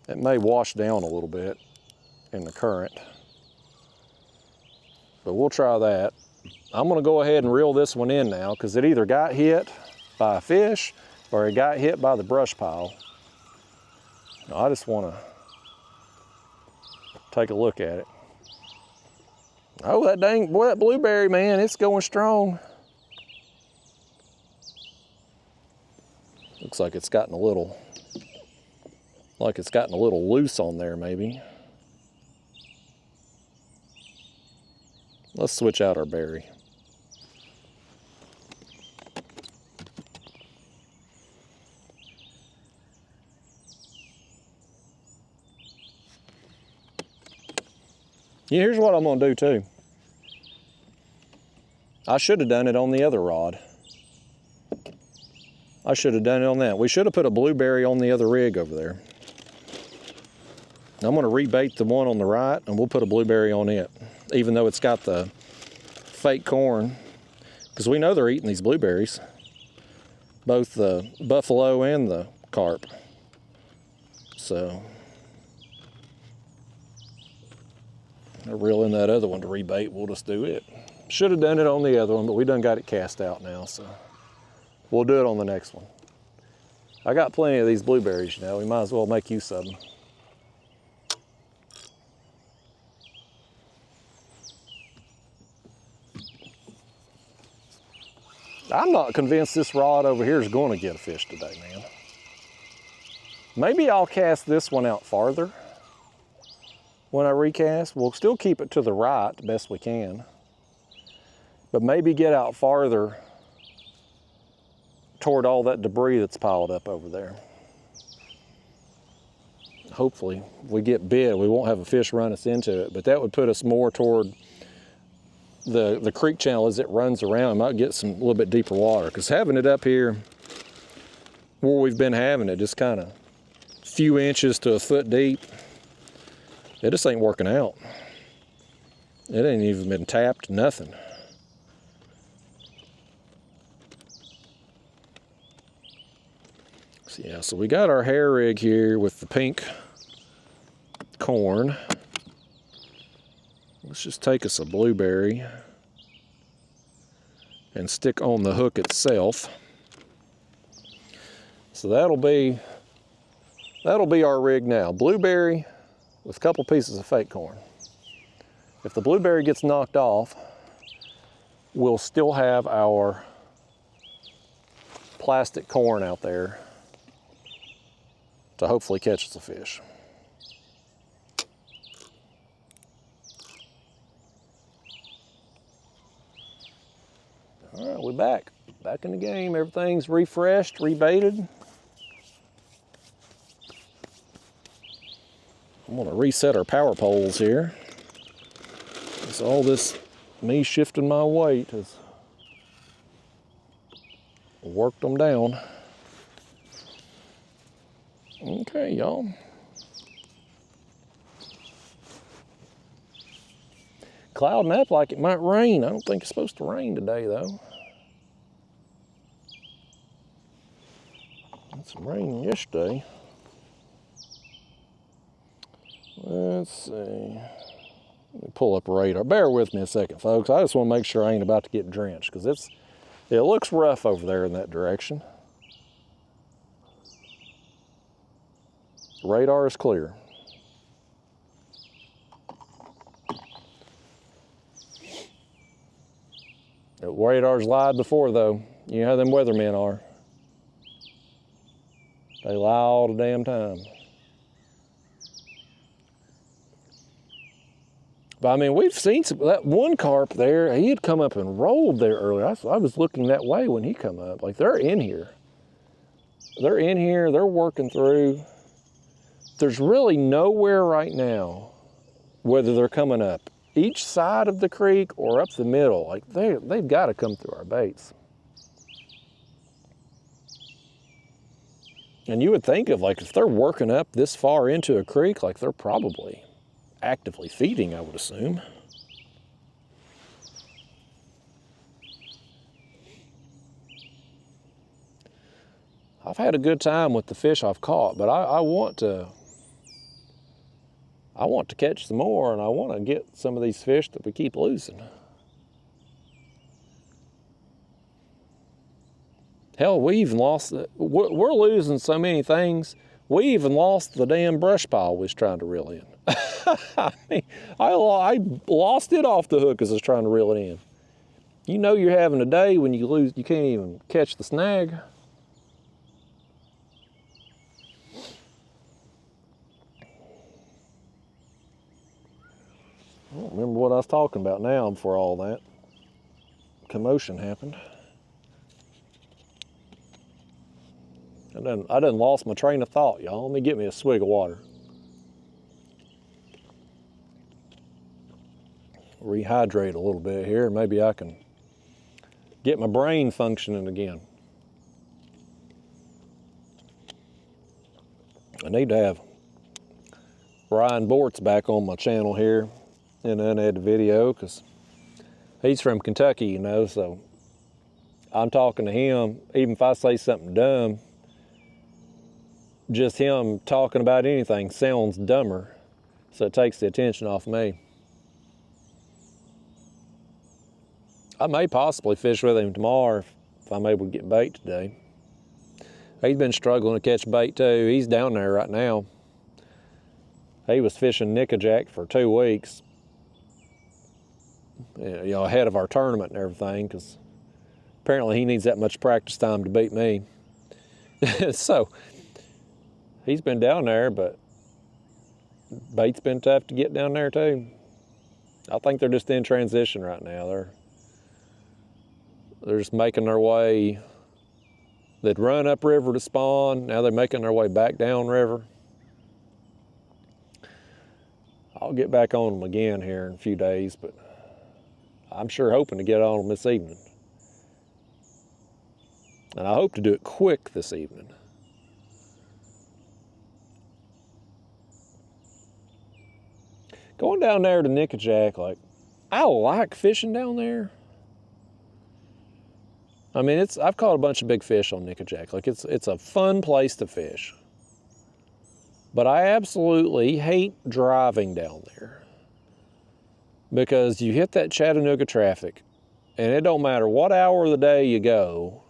It may wash down a little bit in the current, but we'll try that. I'm gonna go ahead and reel this one in now, because it either got hit by a fish or it got hit by the brush pile. Now, I just wanna take a look at it. Oh, that dang, boy, that blueberry, man, it's going strong. Looks like it's gotten a little loose on there, maybe. Let's switch out our berry. Yeah, here's what I'm gonna do too. I should have done it on the other rod. I should have done it on that. We should have put a blueberry on the other rig over there. I'm gonna rebait the one on the right, and we'll put a blueberry on it, even though it's got the fake corn, because we know they're eating these blueberries, both the buffalo and the carp. So I'll reel in that other one to rebait. We'll just do it. Should have done it on the other one, but we done got it cast out now, so we'll do it on the next one. I got plenty of these blueberries, you know. We might as well make use of them. I'm not convinced this rod over here is going to get a fish today, man. Maybe I'll cast this one out farther when I recast. We'll still keep it to the right the best we can, but maybe get out farther toward all that debris that's piled up over there. Hopefully, if we get bit, we won't have a fish run us into it, but that would put us more toward the creek channel as it runs around. Might get some a little bit deeper water, because having it up here where we've been having it, just kind of few inches to a foot deep, it just ain't working out. It ain't even been tapped, nothing. So yeah, so we got our hair rig here with the pink corn. Let's just take us a blueberry and stick on the hook itself. So that'll be our rig now. Blueberry with a couple pieces of fake corn. If the blueberry gets knocked off, we'll still have our plastic corn out there to hopefully catch us a fish. All right, we're back in the game. Everything's refreshed, rebaited. I'm gonna reset our power poles here. So all this, me shifting my weight has worked them down. Okay, y'all. Clouding up like it might rain. I don't think it's supposed to rain today, though. Had some rain yesterday. Let's see. Let me pull up a radar. Bear with me a second, folks. I just want to make sure I ain't about to get drenched, because it looks rough over there in that direction. The radar is clear. The radar's lied before, though. You know how them weathermen are. They lie all the damn time. But I mean, we've seen that one carp there. He had come up and rolled there earlier. I was looking that way when he come up. Like, they're in here. They're in here. They're working through. There's really nowhere right now, whether they're coming up each side of the creek or up the middle. Like, they've got to come through our baits. And you would think of, like, if they're working up this far into a creek, like, they're probably actively feeding, I would assume. I've had a good time with the fish I've caught, but I want to catch some more, and I want to get some of these fish that we keep losing. Hell, we even lost, we're losing so many things, we even lost the damn brush pile we was trying to reel in. I mean, I lost it off the hook as I was trying to reel it in. You know you're having a day when you lose, you can't even catch the snag. I don't remember what I was talking about now before all that commotion happened. I done lost my train of thought, y'all. Let me get me a swig of water. Rehydrate a little bit here, and maybe I can get my brain functioning again. I need to have Ryan Bortz back on my channel here in an unedited video, because he's from Kentucky, you know, so I'm talking to him. Even if I say something dumb, just him talking about anything sounds dumber, so it takes the attention off me. I may possibly fish with him tomorrow if I'm able to get bait today. He's been struggling to catch bait too. He's down there right now. He was fishing nickeljack for 2 weeks, you know, ahead of our tournament and everything, because apparently he needs that much practice time to beat me. So he's been down there, but bait's been tough to get down there too. I think they're just in transition right now. They're just making their way. They'd run upriver to spawn. Now they're making their way back downriver. I'll get back on them again here in a few days, but I'm sure hoping to get on them this evening. And I hope to do it quick this evening. Going down there to nickeljack, like, I like fishing down there. I mean, I've caught a bunch of big fish on nickeljack. Like, it's a fun place to fish. But I absolutely hate driving down there, because you hit that Chattanooga traffic, and it don't matter what hour of the day you go,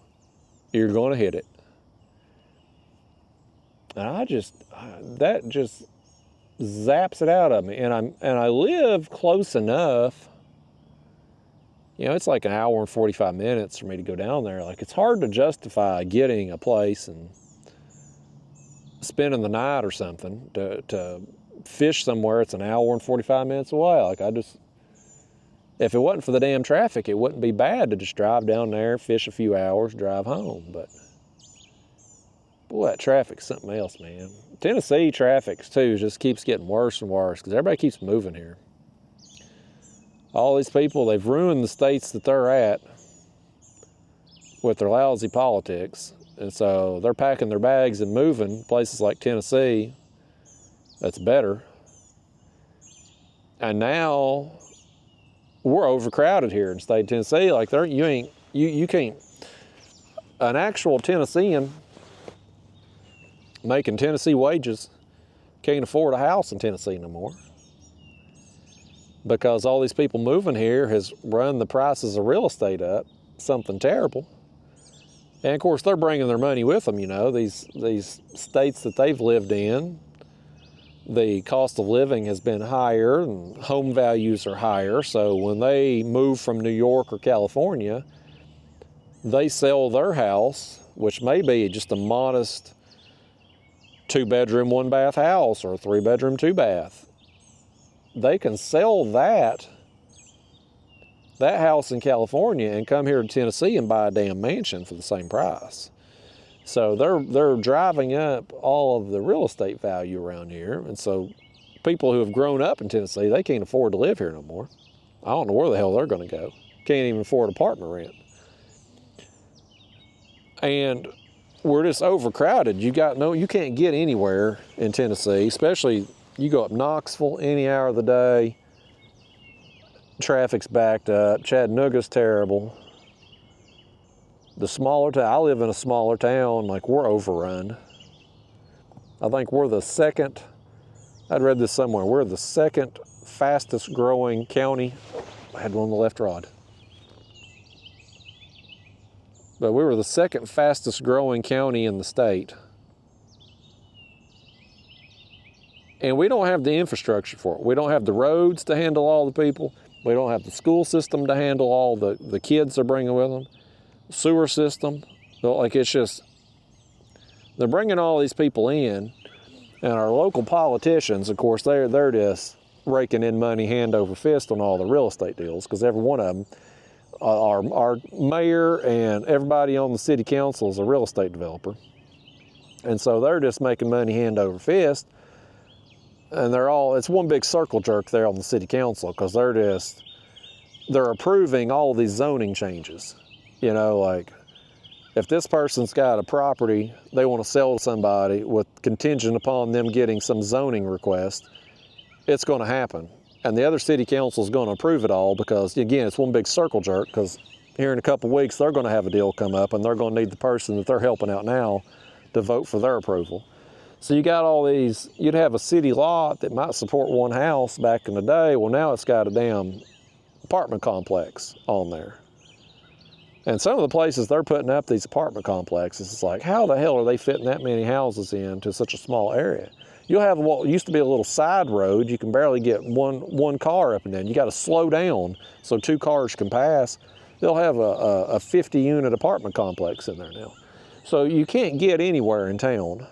you're going to hit it. And that just zaps it out of me. And I live close enough. You know, it's like an hour and 45 minutes for me to go down there. Like, it's hard to justify getting a place and spending the night or something to fish somewhere it's an hour and 45 minutes away. Like if it wasn't for the damn traffic, it wouldn't be bad to just drive down there, fish a few hours, drive home. But boy, that traffic's something else, man. Tennessee traffic too just keeps getting worse and worse because everybody keeps moving here. All these people, they've ruined the states that they're at with their lousy politics. And so they're packing their bags and moving places like Tennessee. That's better. And now we're overcrowded here in the state of Tennessee. Like you can't, an actual Tennessean making Tennessee wages can't afford a house in Tennessee no more. Because all these people moving here has run the prices of real estate up, something terrible. And of course they're bringing their money with them, you know, these states that they've lived in. The cost of living has been higher and home values are higher. So when they move from New York or California, they sell their house, which may be just a modest 2-bedroom, 1-bath house or a 3-bedroom, 2-bath. They can sell that house in California and come here to Tennessee and buy a damn mansion for the same price. So they're driving up all of the real estate value around here. And so people who have grown up in Tennessee, they can't afford to live here no more. I don't know where the hell they're going to go. Can't even afford apartment rent. And we're just overcrowded. You can't get anywhere in Tennessee, especially you go up Knoxville any hour of the day. Traffic's backed up. Chattanooga's terrible. The smaller town, I live in a smaller town, like we're overrun. I think we're the second, I'd read this somewhere, we're the second fastest growing county. I had one on the left rod. But we were the second fastest growing county in the state. And we don't have the infrastructure for it. We don't have the roads to handle all the people. We don't have the school system to handle all the kids they're bringing with them. Sewer system. Like it's just, they're bringing all these people in, and our local politicians, of course, they're just raking in money hand over fist on all the real estate deals, because every one of them, our mayor and everybody on the city council is a real estate developer. And so they're just making money hand over fist. And it's one big circle jerk there on the city council, because they're approving all these zoning changes. You know, like if this person's got a property they want to sell to somebody with contingent upon them getting some zoning request, it's going to happen. And the other city council is going to approve it all, because again, it's one big circle jerk, because here in a couple of weeks they're going to have a deal come up and they're going to need the person that they're helping out now to vote for their approval. So you got all these, you'd have a city lot that might support one house back in the day. Well, now it's got a damn apartment complex on there. And some of the places they're putting up these apartment complexes, it's like, how the hell are they fitting that many houses into such a small area? You'll have what used to be a little side road. You can barely get one car up and down. You got to slow down so 2 cars can pass. They'll have a 50-unit apartment complex in there now. So you can't get anywhere in town.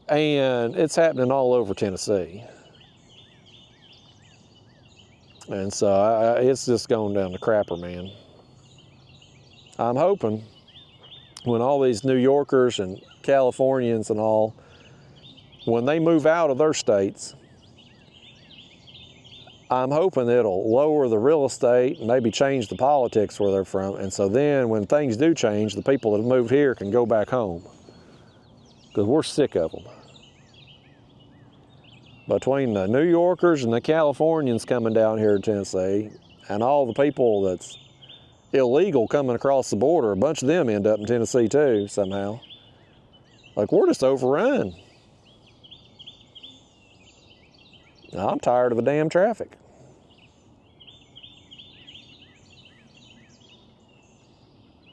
And it's happening all over Tennessee. And so it's just going down the crapper, man. I'm hoping when all these New Yorkers and Californians and all, when they move out of their states, I'm hoping it'll lower the real estate and maybe change the politics where they're from. And so then when things do change, the people that have moved here can go back home, because we're sick of them. Between the New Yorkers and the Californians coming down here to Tennessee, and all the people that's illegal coming across the border, a bunch of them end up in Tennessee too, somehow. Like, we're just overrun. I'm tired of the damn traffic.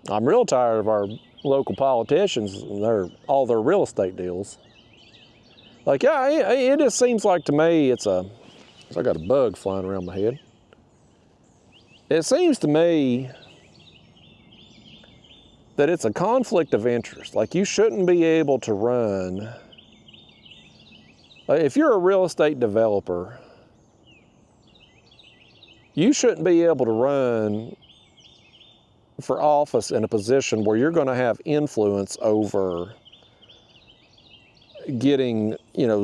I'm real tired of our local politicians and all their real estate deals. Like, yeah, it just seems like to me I got a bug flying around my head. It seems to me that it's a conflict of interest. Like, you shouldn't be able to run, if you're a real estate developer, you shouldn't be able to run for office in a position where you're going to have influence over getting,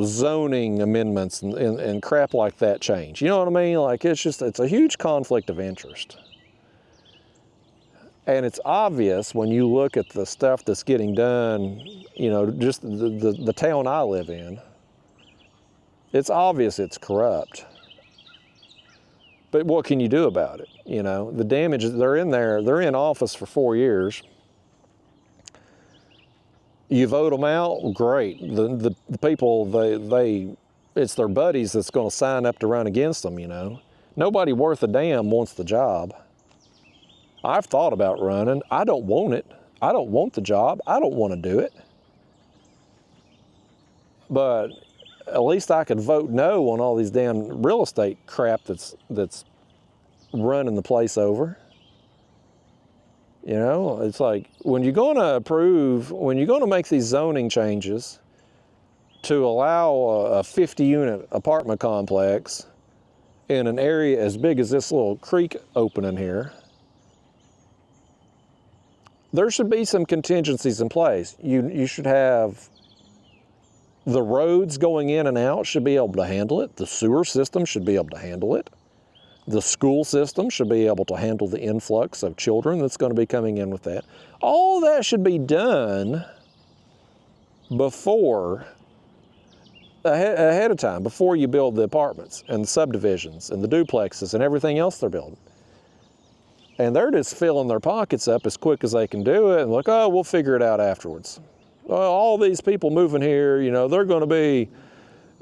zoning amendments and crap like that changed. You know what I mean? Like, it's a huge conflict of interest. And it's obvious when you look at the stuff that's getting done, just the town I live in. It's obvious it's corrupt. But what can you do about it? The damage, they're in office for 4 years. You vote them out, great. The people, it's their buddies that's going to sign up to run against them, Nobody worth a damn wants the job. I've thought about running. I don't want it. I don't want the job. I don't want to do it. But at least I could vote no on all these damn real estate crap that's running the place over. It's like, when you're going to make these zoning changes to allow a 50-unit apartment complex in an area as big as this little creek opening here, there should be some contingencies in place. You should have the roads going in and out should be able to handle it. The sewer system should be able to handle it. The school system should be able to handle the influx of children that's going to be coming in with that. All that should be done ahead of time, before you build the apartments and the subdivisions and the duplexes and everything else they're building. And they're just filling their pockets up as quick as they can do it, and like, oh, we'll figure it out afterwards. Well, all these people moving here,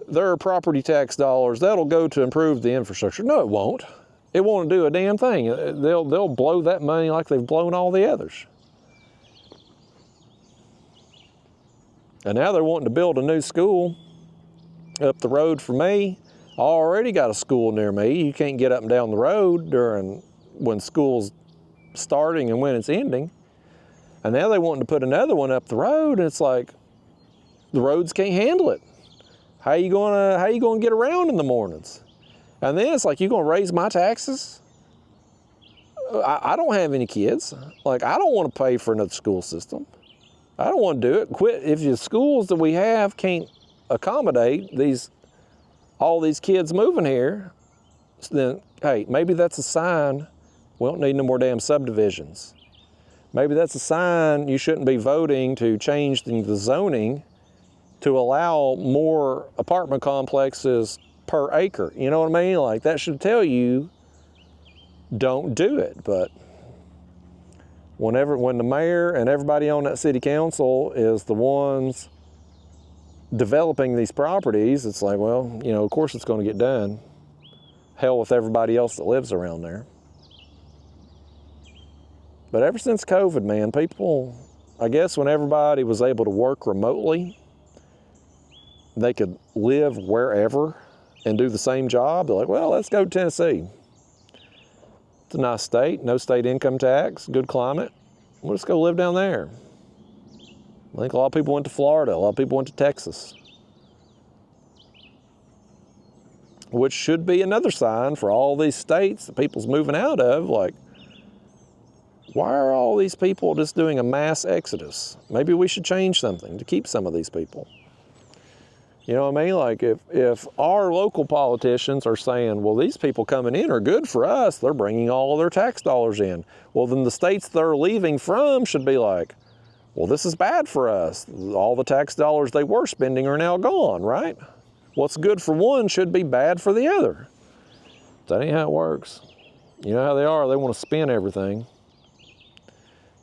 their property tax dollars, that'll go to improve the infrastructure. No, it won't. It won't do a damn thing. They'll blow that money like they've blown all the others. And now they're wanting to build a new school up the road from me. I already got a school near me. You can't get up and down the road when school's starting and when it's ending. And now they want to put another one up the road, and it's like, the roads can't handle it. How you gonna get around in the mornings? And then it's like, you gonna raise my taxes? I don't have any kids. Like, I don't want to pay for another school system. I don't want to do it. Quit. If the schools that we have can't accommodate all these kids moving here, then hey, maybe that's a sign we don't need no more damn subdivisions. Maybe that's a sign you shouldn't be voting to change the zoning to allow more apartment complexes per acre. You know what I mean? Like, that should tell you, don't do it. But when the mayor and everybody on that city council is the ones developing these properties, it's like, well, of course it's going to get done. Hell with everybody else that lives around there. But ever since COVID, man, people, I guess when everybody was able to work remotely, they could live wherever and do the same job. They're like, well, let's go to Tennessee. It's a nice state, no state income tax, good climate. We'll just go live down there. I think a lot of people went to Florida, a lot of people went to Texas. Which should be another sign for all these states that people's moving out of, like, why are all these people just doing a mass exodus? Maybe we should change something to keep some of these people. You know what I mean? Like, if our local politicians are saying, well, these people coming in are good for us, they're bringing all of their tax dollars in. Well, then the states they're leaving from should be like, well, this is bad for us. All the tax dollars they were spending are now gone, right? What's good for one should be bad for the other. That ain't how it works. You know how they are, they want to spin everything.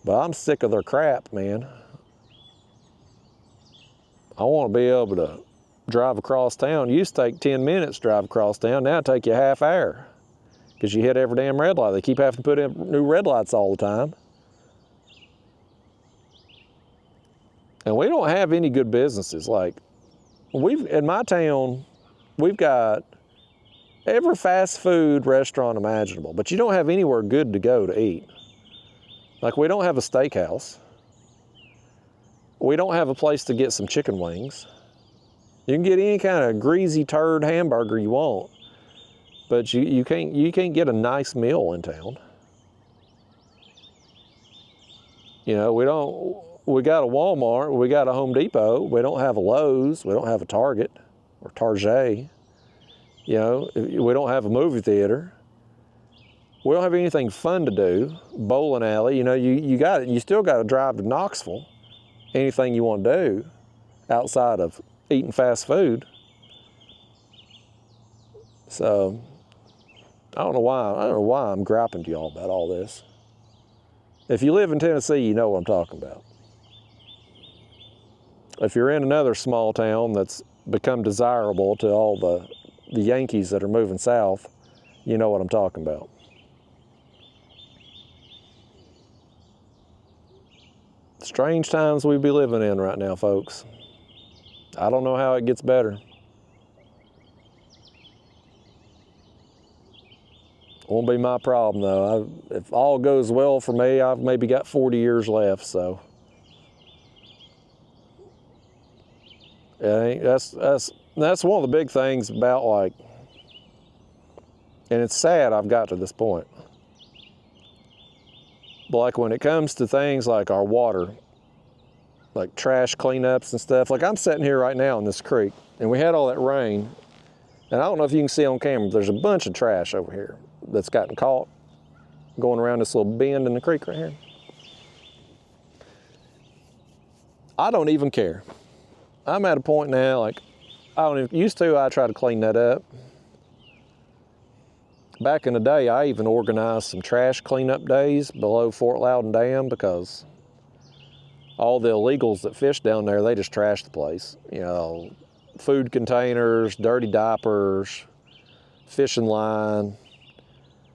But I'm sick of their crap, man. I want to be able to drive across town. It used to take 10 minutes to drive across town. Now it take you a half hour because you hit every damn red light. They keep having to put in new red lights all the time. And we don't have any good businesses. Like, in my town, we've got every fast food restaurant imaginable, but you don't have anywhere good to go to eat. Like, we don't have a steakhouse. We don't have a place to get some chicken wings. You can get any kind of greasy turd hamburger you want, but you can't get a nice meal in town. You know, we got a Walmart, we got a Home Depot, we don't have a Lowe's, we don't have a Target or Target. You know, we don't have a movie theater. We don't have anything fun to do. Bowling alley, you know, you still got to drive to Knoxville. Anything you want to do outside of eating fast food. So I don't know why I'm griping to y'all about all this. If you live in Tennessee, you know what I'm talking about. If you're in another small town that's become desirable to all the Yankees that are moving south, you know what I'm talking about. Strange times we be living in right now, folks. I don't know how it gets better. Won't be my problem though. If all goes well for me, I've maybe got 40 years left, so. That's one of the big things about, like, and it's sad I've got to this point. But like when it comes to things like our water, like trash cleanups and stuff, like I'm sitting here right now in this creek and we had all that rain, and I don't know if you can see on camera, there's a bunch of trash over here that's gotten caught going around this little bend in the creek right here. I don't even care. I'm at a point now, like, used to I try to clean that up. Back in the day, I even organized some trash cleanup days below Fort Loudon Dam because all the illegals that fish down there, they just trash the place. You know, food containers, dirty diapers, fishing line.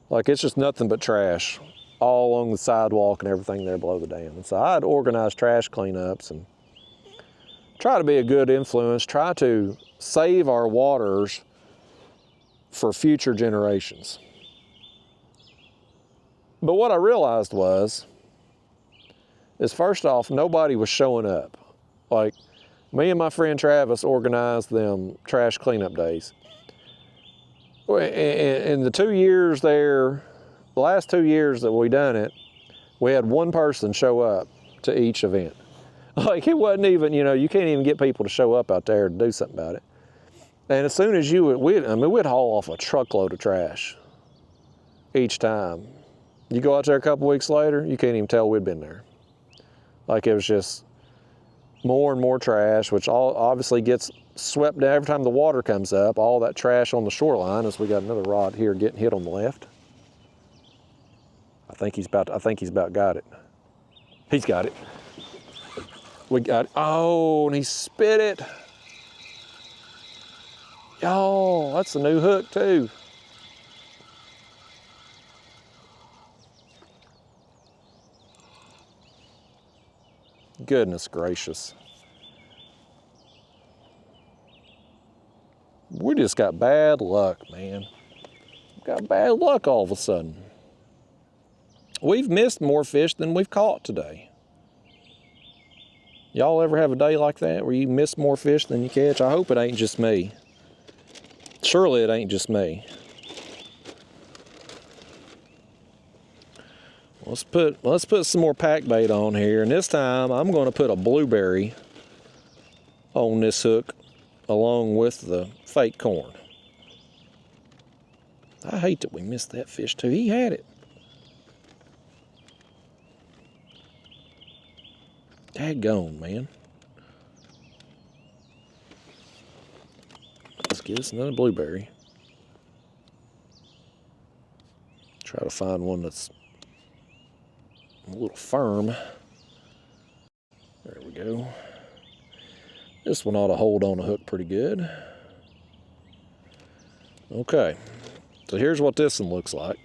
Like, it's just nothing but trash all along the sidewalk and everything there below the dam. And so I'd organize trash cleanups and try to be a good influence, try to save our waters for future generations. But what I realized is first off, nobody was showing up. Like, me and my friend Travis organized them trash cleanup days. In the 2 years there, the last 2 years that we done it, we had one person show up to each event. Like, it wasn't even, you know, you can't even get people to show up out there to do something about it. And as soon as we'd haul off a truckload of trash each time. You go out there a couple weeks later, you can't even tell we'd been there. Like, it was just more and more trash, which all obviously gets swept down every time the water comes up, all that trash on the shoreline, as we got another rod here getting hit on the left. I think he's about got it. He's got it. We got it. Oh, and he spit it. Oh, that's a new hook too. Goodness gracious. We just got bad luck, man. Got bad luck all of a sudden. We've missed more fish than we've caught today. Y'all ever have a day like that where you miss more fish than you catch? I hope it ain't just me. Surely it ain't just me. Let's put some more pack bait on here, and this time I'm going to put a blueberry on this hook along with the fake corn. I hate that we missed that fish too. He had it. Daggone, man. Let's get us another blueberry. Try to find one that's a little firm. There we go. This one ought to hold on a hook pretty good. Okay, so here's what this one looks like.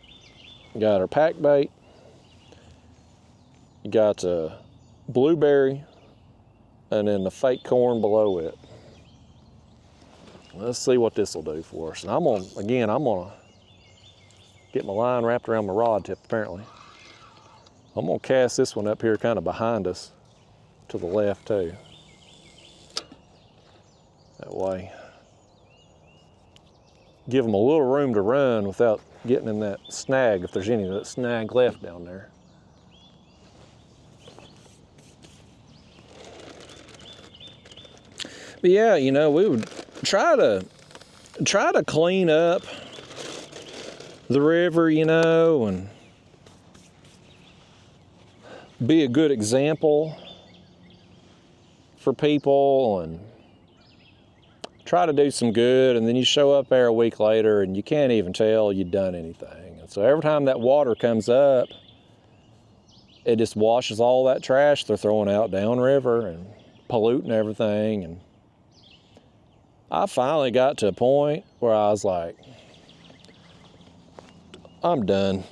We got our pack bait. You got the blueberry, and then the fake corn below it. Let's see what this will do for us. And I'm gonna get my line wrapped around my rod tip apparently. I'm gonna cast this one up here kind of behind us. to the left too. That way, give them a little room to run without getting in that snag, if there's any of that snag left down there. But yeah, you know, we would try to clean up the river, you know, and be a good example for people and try to do some good, and then you show up there a week later and you can't even tell you've done anything. And so every time that water comes up, it just washes all that trash they're throwing out downriver and polluting everything. And I finally got to a point where I was like, I'm done,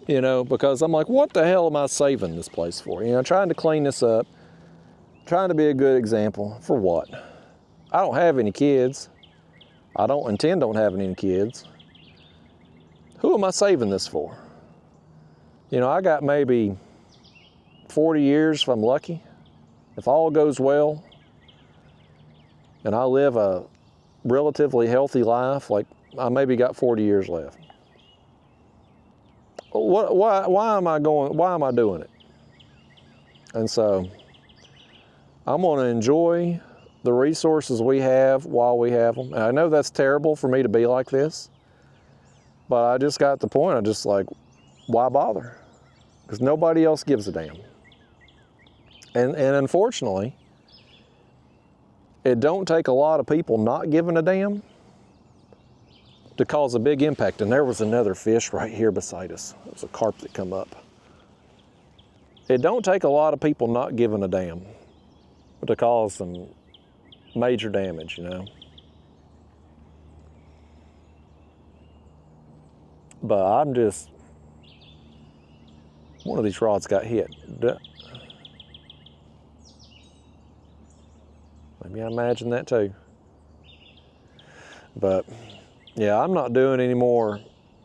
you know, because I'm like, what the hell am I saving this place for? You know, trying to clean this up, trying to be a good example for what? I don't have any kids. I don't intend on having any kids. Who am I saving this for? You know, I got maybe 40 years if I'm lucky. If all goes well and I live a relatively healthy life, like I maybe got 40 years left. Why am I doing it? And so I'm going to enjoy the resources we have while we have them. And I know that's terrible for me to be like this, but I just got the point. I'm just like, why bother? Because nobody else gives a damn. And unfortunately, it don't take a lot of people not giving a damn to cause a big impact. And there was another fish right here beside us. It was a carp that come up. It don't take a lot of people not giving a damn to cause some major damage, you know. But I'm just, one of these rods got hit. Maybe I imagine that too. But yeah, I'm not doing any more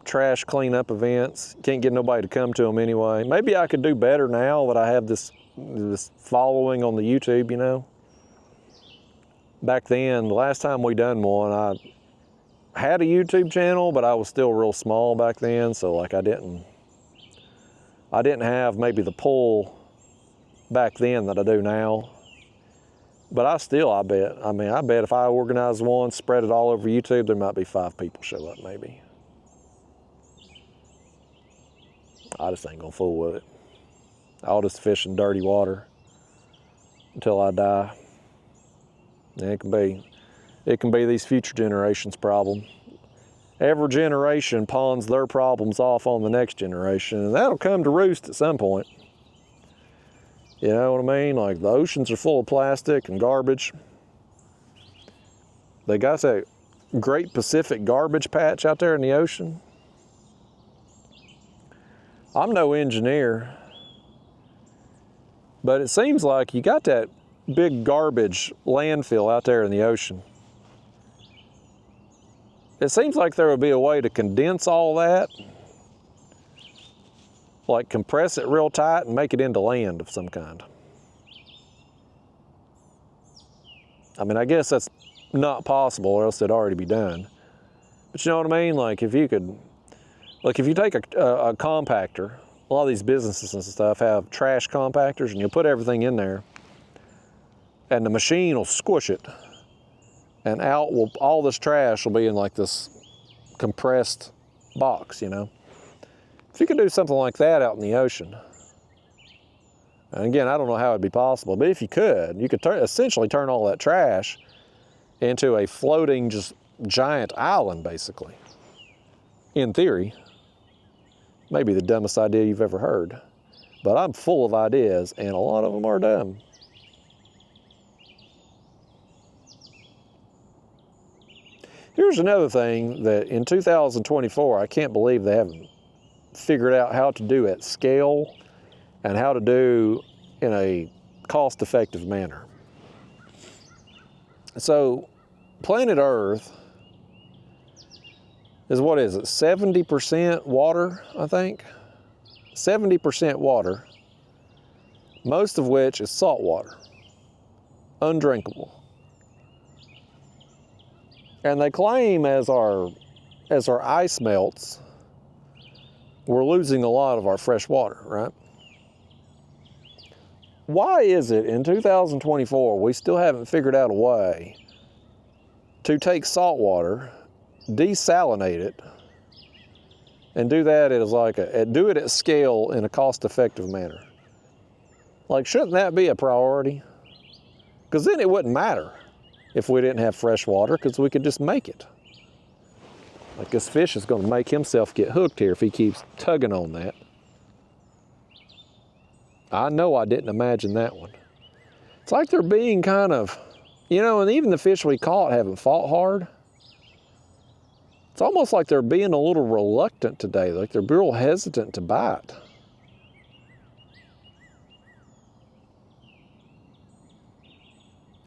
trash cleanup events. Can't get nobody to come to them anyway. Maybe I could do better now that I have this following on the YouTube, you know. Back then, the last time we done one, I had a YouTube channel, but I was still real small back then, so like I didn't have maybe the pull back then that I do now. But I bet if I organize one, spread it all over YouTube, there might be 5 people show up maybe. I just ain't gonna fool with it. I'll just fish in dirty water until I die. And it can be these future generations' problem. Every generation pawns their problems off on the next generation, and that'll come to roost at some point. You know what I mean? Like the oceans are full of plastic and garbage. They got that Great Pacific Garbage Patch out there in the ocean. I'm no engineer, but it seems like you got that big garbage landfill out there in the ocean. It seems like there would be a way to condense all that, like compress it real tight and make it into land of some kind. I mean, I guess that's not possible or else it'd already be done. But you know what I mean? Like if you could, like if you take a compactor, a lot of these businesses and stuff have trash compactors, and you put everything in there and the machine will squish it, and out will, all this trash will be in like this compressed box, you know? If you could do something like that out in the ocean, and again, I don't know how it'd be possible, but if you could essentially turn all that trash into a floating, just giant island, basically. In theory, maybe the dumbest idea you've ever heard, but I'm full of ideas, and a lot of them are dumb. Here's another thing that in 2024, I can't believe they haven't figured out how to do at scale and how to do in a cost-effective manner. So, planet Earth is, what is it, 70% water, I think? 70% water. most of which is salt water, undrinkable. And they claim as our ice melts, we're losing a lot of our fresh water, right? Why is it in 2024 we still haven't figured out a way to take salt water, desalinate it, and do that as like do it at scale in a cost-effective manner? Like, shouldn't that be a priority? Because then it wouldn't matter if we didn't have fresh water, because we could just make it. Like, this fish is going to make himself get hooked here if he keeps tugging on that. I know I didn't imagine that one. It's like they're being kind of, you know, and even the fish we caught haven't fought hard. It's almost like they're being a little reluctant today, like they're real hesitant to bite.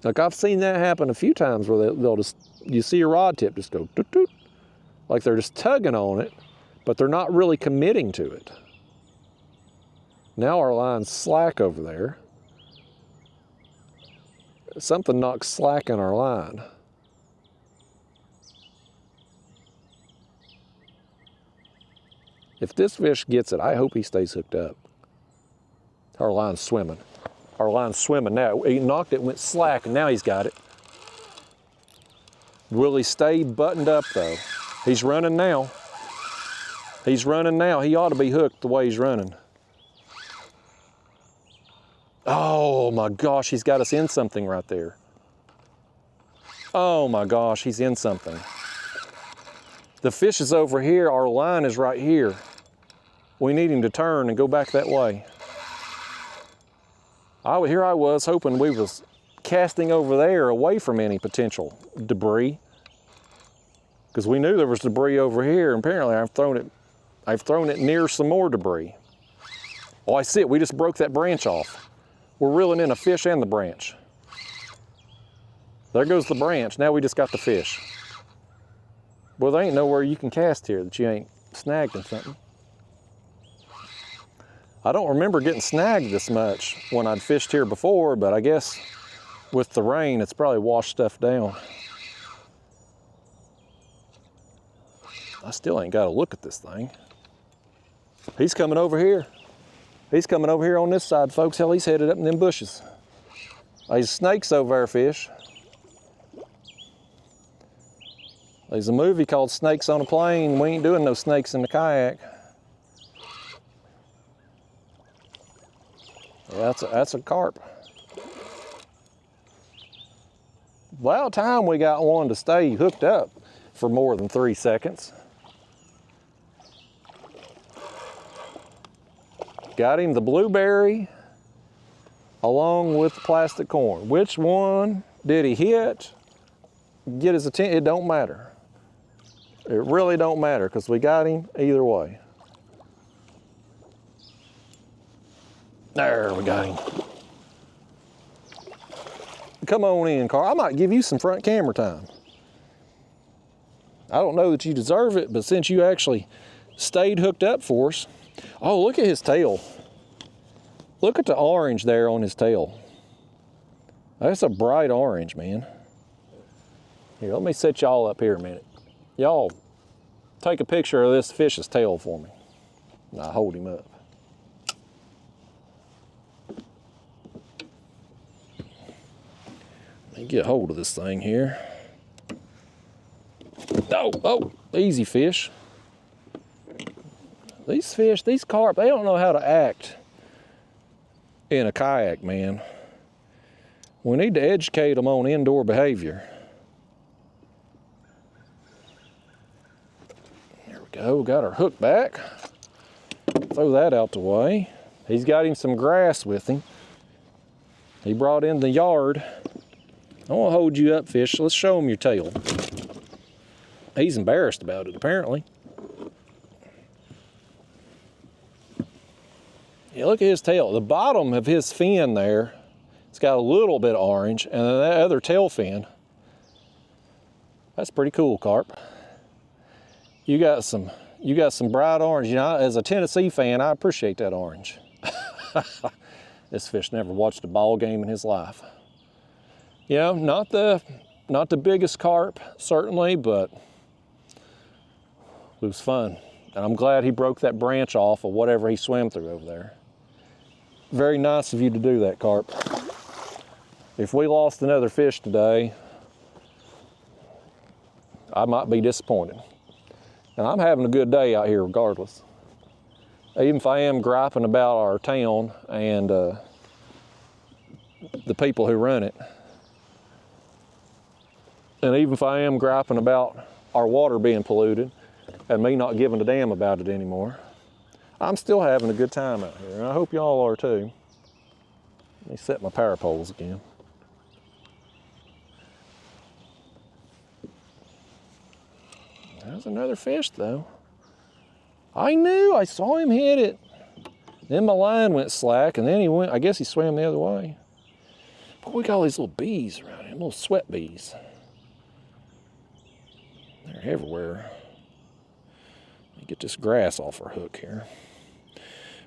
Like, I've seen that happen a few times where they'll just, you see a rod tip just go doot doot, like they're just tugging on it, but they're not really committing to it. Now our line's slack over there. Something knocks slack in our line. If this fish gets it, I hope he stays hooked up. Our line's swimming. Our line's swimming now. He knocked it, went slack, and now he's got it. Will he stay buttoned up though? He's running now. He's running now. He ought to be hooked the way he's running. Oh my gosh, he's got us in something right there. Oh my gosh, he's in something. The fish is over here, our line is right here. We need him to turn and go back that way. Here I was hoping we was casting over there away from any potential debris, because we knew there was debris over here, and apparently I've thrown it near some more debris. Oh, I see it, we just broke that branch off. We're reeling in a fish and the branch. There goes the branch. Now we just got the fish. Well, there ain't nowhere you can cast here that you ain't snagged in something. I don't remember getting snagged this much when I'd fished here before, but I guess with the rain, it's probably washed stuff down. I still ain't got to look at this thing. He's coming over here. He's coming over here on this side, folks. Hell, he's headed up in them bushes. There's snakes over there, fish. There's a movie called Snakes on a Plane. We ain't doing no snakes in the kayak. Yeah, that's a carp. About time we got one to stay hooked up for more than 3 seconds. Got him the blueberry along with the plastic corn. Which one did he hit? Get his attention? It don't matter. It really don't matter, because we got him either way. There, we got him. Come on in, Carl. I might give you some front camera time. I don't know that you deserve it, but since you actually stayed hooked up for us. Oh, look at his tail. Look at the orange there on his tail. That's a bright orange, man. Here, let me set y'all up here a minute. Y'all take a picture of this fish's tail for me. And I'll hold him up. Let me get hold of this thing here. Oh, easy fish. These fish, these carp, they don't know how to act in a kayak, man. We need to educate them on indoor behavior. There we go, got our hook back. Throw that out the way. He's got him some grass with him. He brought in the yard. I want to hold you up, fish. Let's show him your tail. He's embarrassed about it, apparently. Yeah, look at his tail. The bottom of his fin there, it's got a little bit of orange, and then that other tail fin. That's pretty cool, carp. You got some bright orange. You know, as a Tennessee fan, I appreciate that orange. This fish never watched a ball game in his life. You know, not the biggest carp, certainly, but it was fun. And I'm glad he broke that branch off of whatever he swam through over there. Very nice of you to do that, Carp. If we lost another fish today, I might be disappointed. And I'm having a good day out here regardless. Even if I am griping about our town and the people who run it. And even if I am griping about our water being polluted and me not giving a damn about it anymore, I'm still having a good time out here, and I hope y'all are too. Let me set my power poles again. There's another fish though. I saw him hit it. Then my line went slack, and then he went, I guess he swam the other way. But we got all these little bees around here, little sweat bees. They're everywhere. Let me get this grass off our hook here.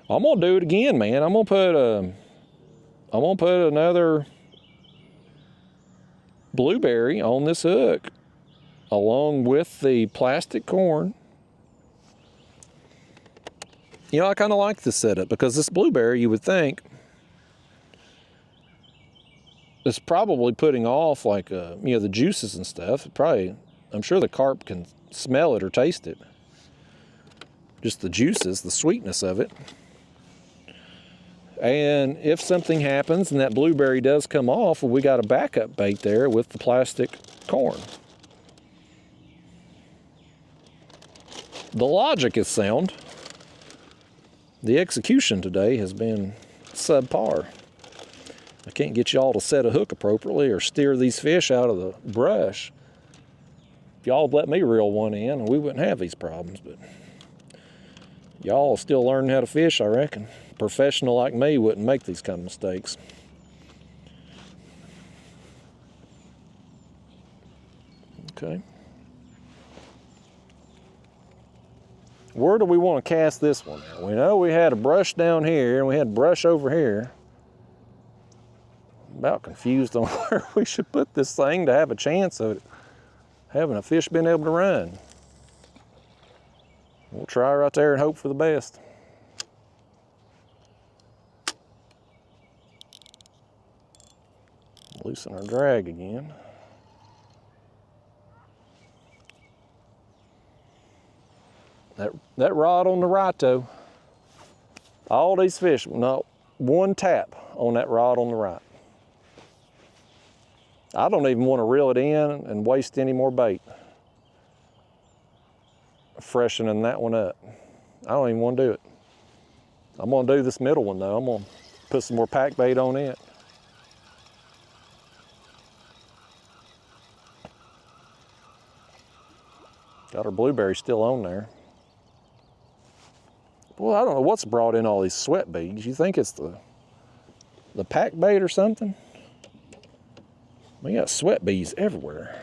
I'm gonna do it again, man. I'm gonna put another blueberry on this hook along with the plastic corn. You know, I kind of like this setup because this blueberry, you would think, is probably putting off like, you know, the juices and stuff. I'm sure the carp can smell it or taste it. Just the juices, the sweetness of it. And if something happens and that blueberry does come off, well, we got a backup bait there with the plastic corn. The logic is sound. The execution today has been subpar. I can't get y'all to set a hook appropriately or steer these fish out of the brush. If y'all would let me reel one in, we wouldn't have these problems, but y'all are still learning how to fish, I reckon. A professional like me wouldn't make these kind of mistakes. Okay. Where do we want to cast this one at? We know we had a brush down here and we had brush over here. I'm about confused on where we should put this thing to have a chance of it having a fish being able to run. We'll try right there and hope for the best. Loosen our drag again. That rod on the right though, all these fish, not one tap on that rod on the right. I don't even want to reel it in and waste any more bait freshening that one up. I don't even want to do it. I'm going to do this middle one though. I'm going to put some more pack bait on it. Got our blueberry still on there. Well, I don't know what's brought in all these sweat beads. You think it's the pack bait or something? We got sweat bees everywhere.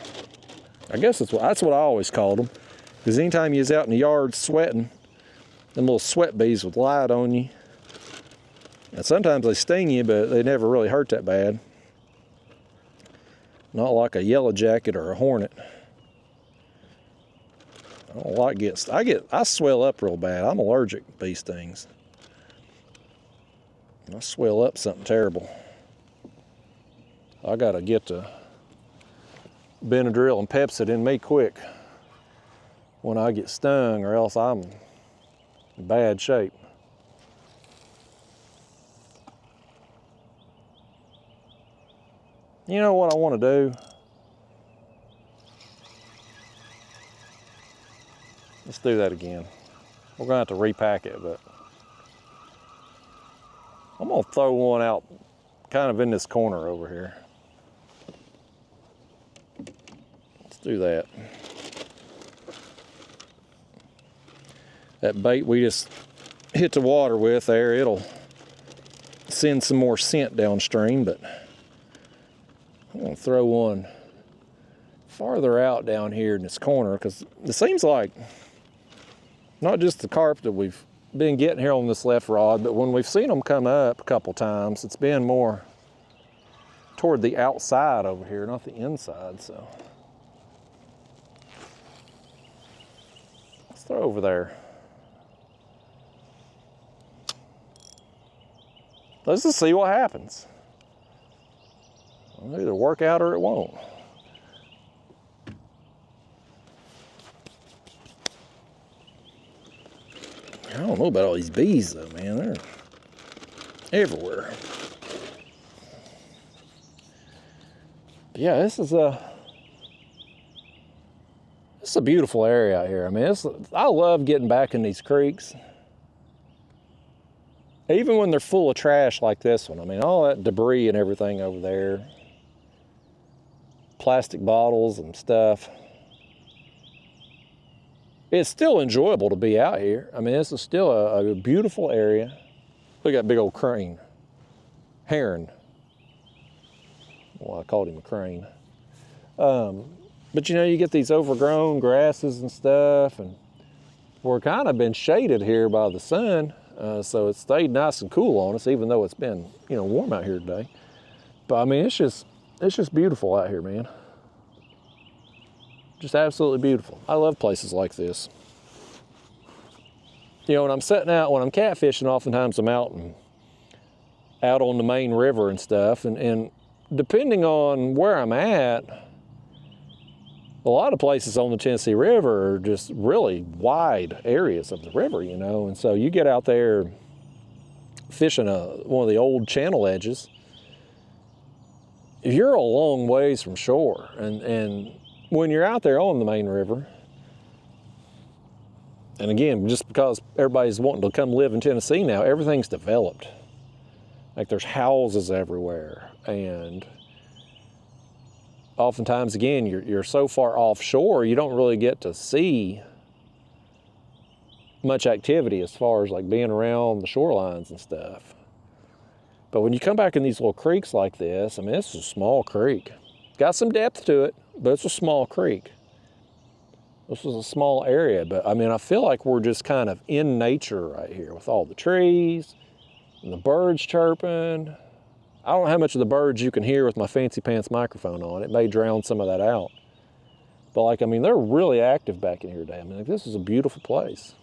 I guess that's what I always called them. Because anytime you was out in the yard sweating, them little sweat bees would light on you. And sometimes they sting you, but they never really hurt that bad. Not like a yellow jacket or a hornet. I don't like I swell up real bad. I'm allergic to bee stings. I swell up something terrible. I gotta get the Benadryl and Pepsid in me quick when I get stung, or else I'm in bad shape. You know what I want to do? Let's do that again. We're gonna have to repack it, but I'm gonna throw one out kind of in this corner over here. Let's do that. That bait we just hit the water with there, it'll send some more scent downstream, but I'm gonna throw one farther out down here in this corner because it seems like not just the carp that we've been getting here on this left rod, but when we've seen them come up a couple times, it's been more toward the outside over here, not the inside. So let's throw over there. Let's just see what happens. It'll either work out or it won't. I don't know about all these bees though, man. They're everywhere. But yeah, this is a beautiful area out here. I mean, I love getting back in these creeks. Even when they're full of trash like this one. I mean, all that debris and everything over there. Plastic bottles and stuff. It's still enjoyable to be out here. I mean, this is still a beautiful area. Look at that big old crane. Heron. Well, I called him a crane. But you know, you get these overgrown grasses and stuff, and we're kind of been shaded here by the sun, so it's stayed nice and cool on us, even though it's been, you know, warm out here today. But I mean, it's just beautiful out here, man. Just absolutely beautiful. I love places like this. You know, when I'm setting out, when I'm catfishing, oftentimes I'm out on the main river and stuff, and depending on where I'm at, a lot of places on the Tennessee River are just really wide areas of the river, you know, and so you get out there fishing one of the old channel edges, you're a long ways from shore, and when you're out there on the main river, and again, just because everybody's wanting to come live in Tennessee now, everything's developed. Like there's houses everywhere, and oftentimes, again, you're so far offshore, you don't really get to see much activity as far as like being around the shorelines and stuff. But when you come back in these little creeks like this, I mean, this is a small creek. Got some depth to it, but it's a small creek. This is a small area, but I mean, I feel like we're just kind of in nature right here with all the trees and the birds chirping. I don't know how much of the birds you can hear with my fancy pants microphone on. It may drown some of that out. But like, I mean, they're really active back in here today. I mean, like, this is a beautiful place.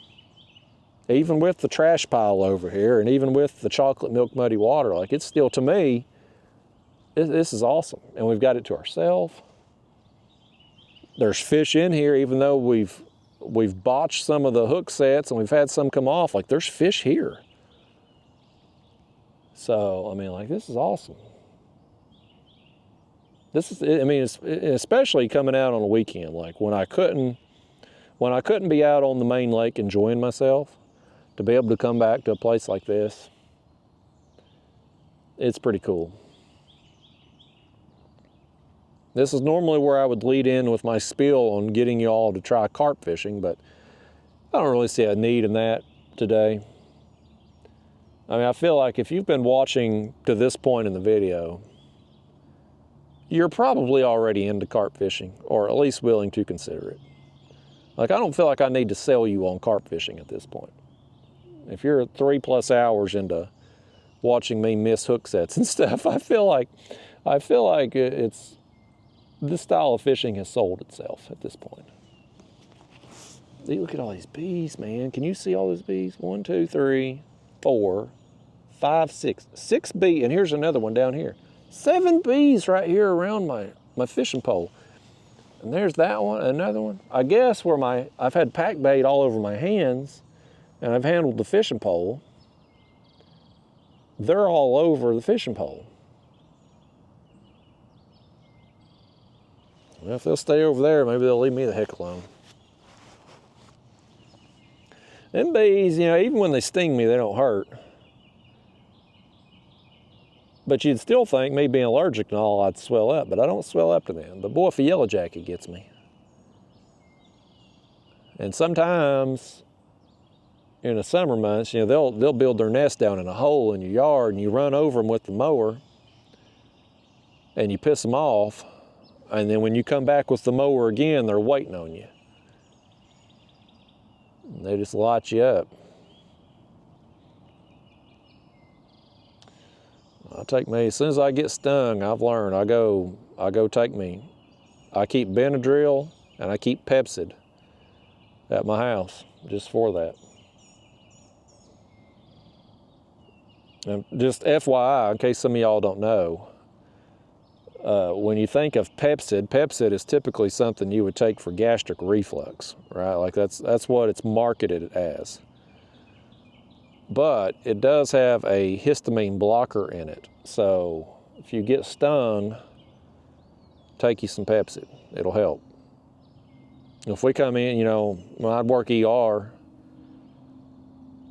Even with the trash pile over here, and even with the chocolate milk muddy water, like it's still, to me, this is awesome. And we've got it to ourselves. There's fish in here, even though we've botched some of the hook sets and we've had some come off, like there's fish here. So, I mean, like, this is awesome. This is, I mean, it's, especially coming out on a weekend, like when I couldn't be out on the main lake enjoying myself, to be able to come back to a place like this, it's pretty cool. This is normally where I would lead in with my spiel on getting you all to try carp fishing, but I don't really see a need in that today. I mean, I feel like if you've been watching to this point in the video, you're probably already into carp fishing, or at least willing to consider it. Like, I don't feel like I need to sell you on carp fishing at this point. If you're 3+ hours into watching me miss hook sets and stuff, I feel like it's, this style of fishing has sold itself at this point. Look at all these bees, man. Can you see all those bees? 1, 2, 3, 4, 5, 6. 6 bees, and here's another one down here. 7 bees right here around my fishing pole. And there's that one, another one. I guess where I've had pack bait all over my hands, and I've handled the fishing pole, they're all over the fishing pole. Well, if they'll stay over there, maybe they'll leave me the heck alone. Them bees, you know, even when they sting me, they don't hurt. But you'd still think, me being allergic and all, I'd swell up, but I don't swell up to them. But boy, if a yellow jacket gets me. And sometimes, in the summer months, you know, they'll build their nest down in a hole in your yard, and you run over them with the mower, and you piss them off, and then when you come back with the mower again, they're waiting on you. And they just light you up. I take me, as soon as I get stung, I've learned, I go take me. I keep Benadryl and I keep Pepsid at my house just for that. And just FYI, in case some of y'all don't know, when you think of Pepsid, Pepsid is typically something you would take for gastric reflux, right? Like that's what it's marketed as. But it does have a histamine blocker in it. So if you get stung, take you some Pepsid. It'll help. If we come in, you know, when I'd work ER,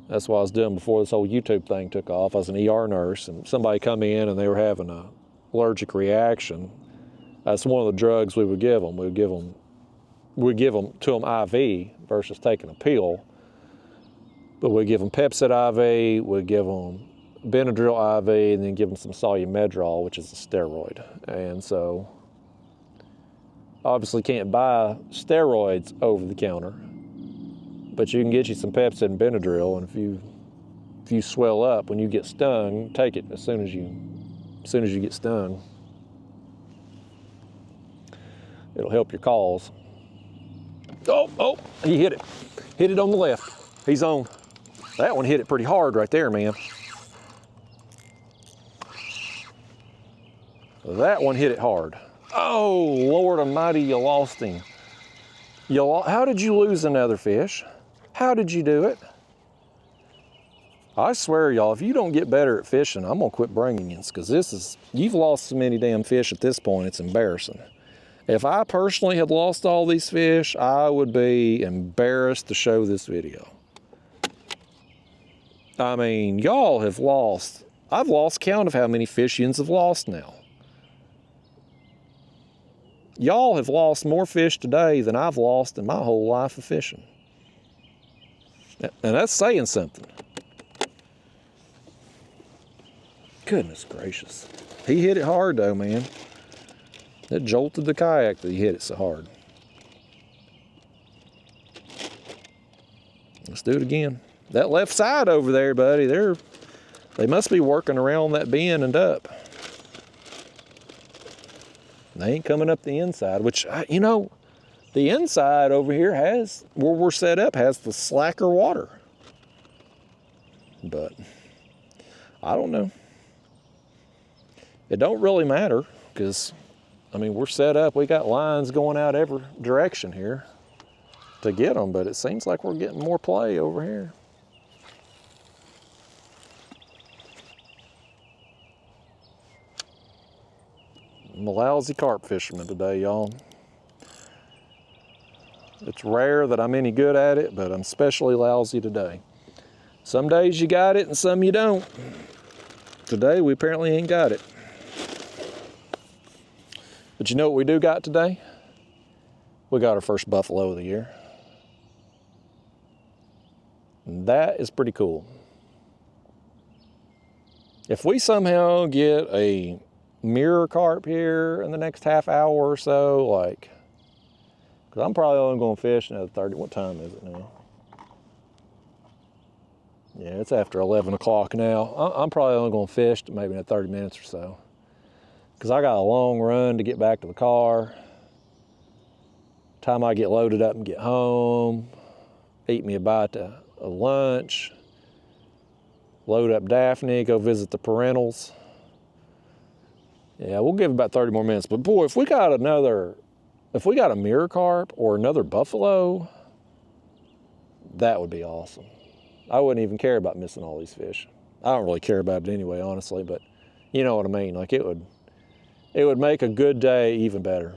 that's what I was doing before this whole YouTube thing took off. I was an ER nurse, and somebody come in and they were having an allergic reaction. That's one of the drugs we would give them. We'd give them to them IV versus taking a pill. But we'd give them Pepsid IV, we'd give them Benadryl IV, and then give them some Solumedrol, which is a steroid. And so, obviously can't buy steroids over the counter, but you can get you some Pepsid and Benadryl, and if you swell up when you get stung, take it as soon as you get stung. It'll help your cause. Oh, he hit it. Hit it on the left. He's on. That one hit it pretty hard right there, man. That one hit it hard. Oh, Lord Almighty, you lost him. How did you lose another fish? How did you do it? I swear, y'all, if you don't get better at fishing, I'm gonna quit bringing you, because you've lost so many damn fish at this point, it's embarrassing. If I personally had lost all these fish, I would be embarrassed to show this video. I mean, y'all have lost, I've lost count of how many fish yins have lost now. Y'all have lost more fish today than I've lost in my whole life of fishing. And that's saying something. Goodness gracious. He hit it hard though, man. It jolted the kayak that he hit it so hard. Let's do it again. That left side over there, buddy, they must be working around that bend and up. They ain't coming up the inside, which, you know, the inside over here where we're set up, has the slacker water. But I don't know. It don't really matter, because, I mean, we're set up. We got lines going out every direction here to get them, but it seems like we're getting more play over here. I'm a lousy carp fisherman today, y'all. It's rare that I'm any good at it, but I'm especially lousy today. Some days you got it and some you don't. Today we apparently ain't got it. But you know what we do got today? We got our first buffalo of the year. And that is pretty cool. If we somehow get a mirror carp here in the next half hour or so, like, because I'm probably only going to fish another 30, what time is it now? Yeah, it's after 11 o'clock now. I'm probably only going to fish maybe in 30 minutes or so, because I got a long run to get back to the car. Time I get loaded up and get home, eat me a bite of lunch, load up Daphne, go visit the parentals. Yeah, we'll give about 30 more minutes. But boy, if we got a mirror carp or another buffalo, that would be awesome. I wouldn't even care about missing all these fish. I don't really care about it anyway, honestly, but you know what I mean. Like, it would make a good day even better.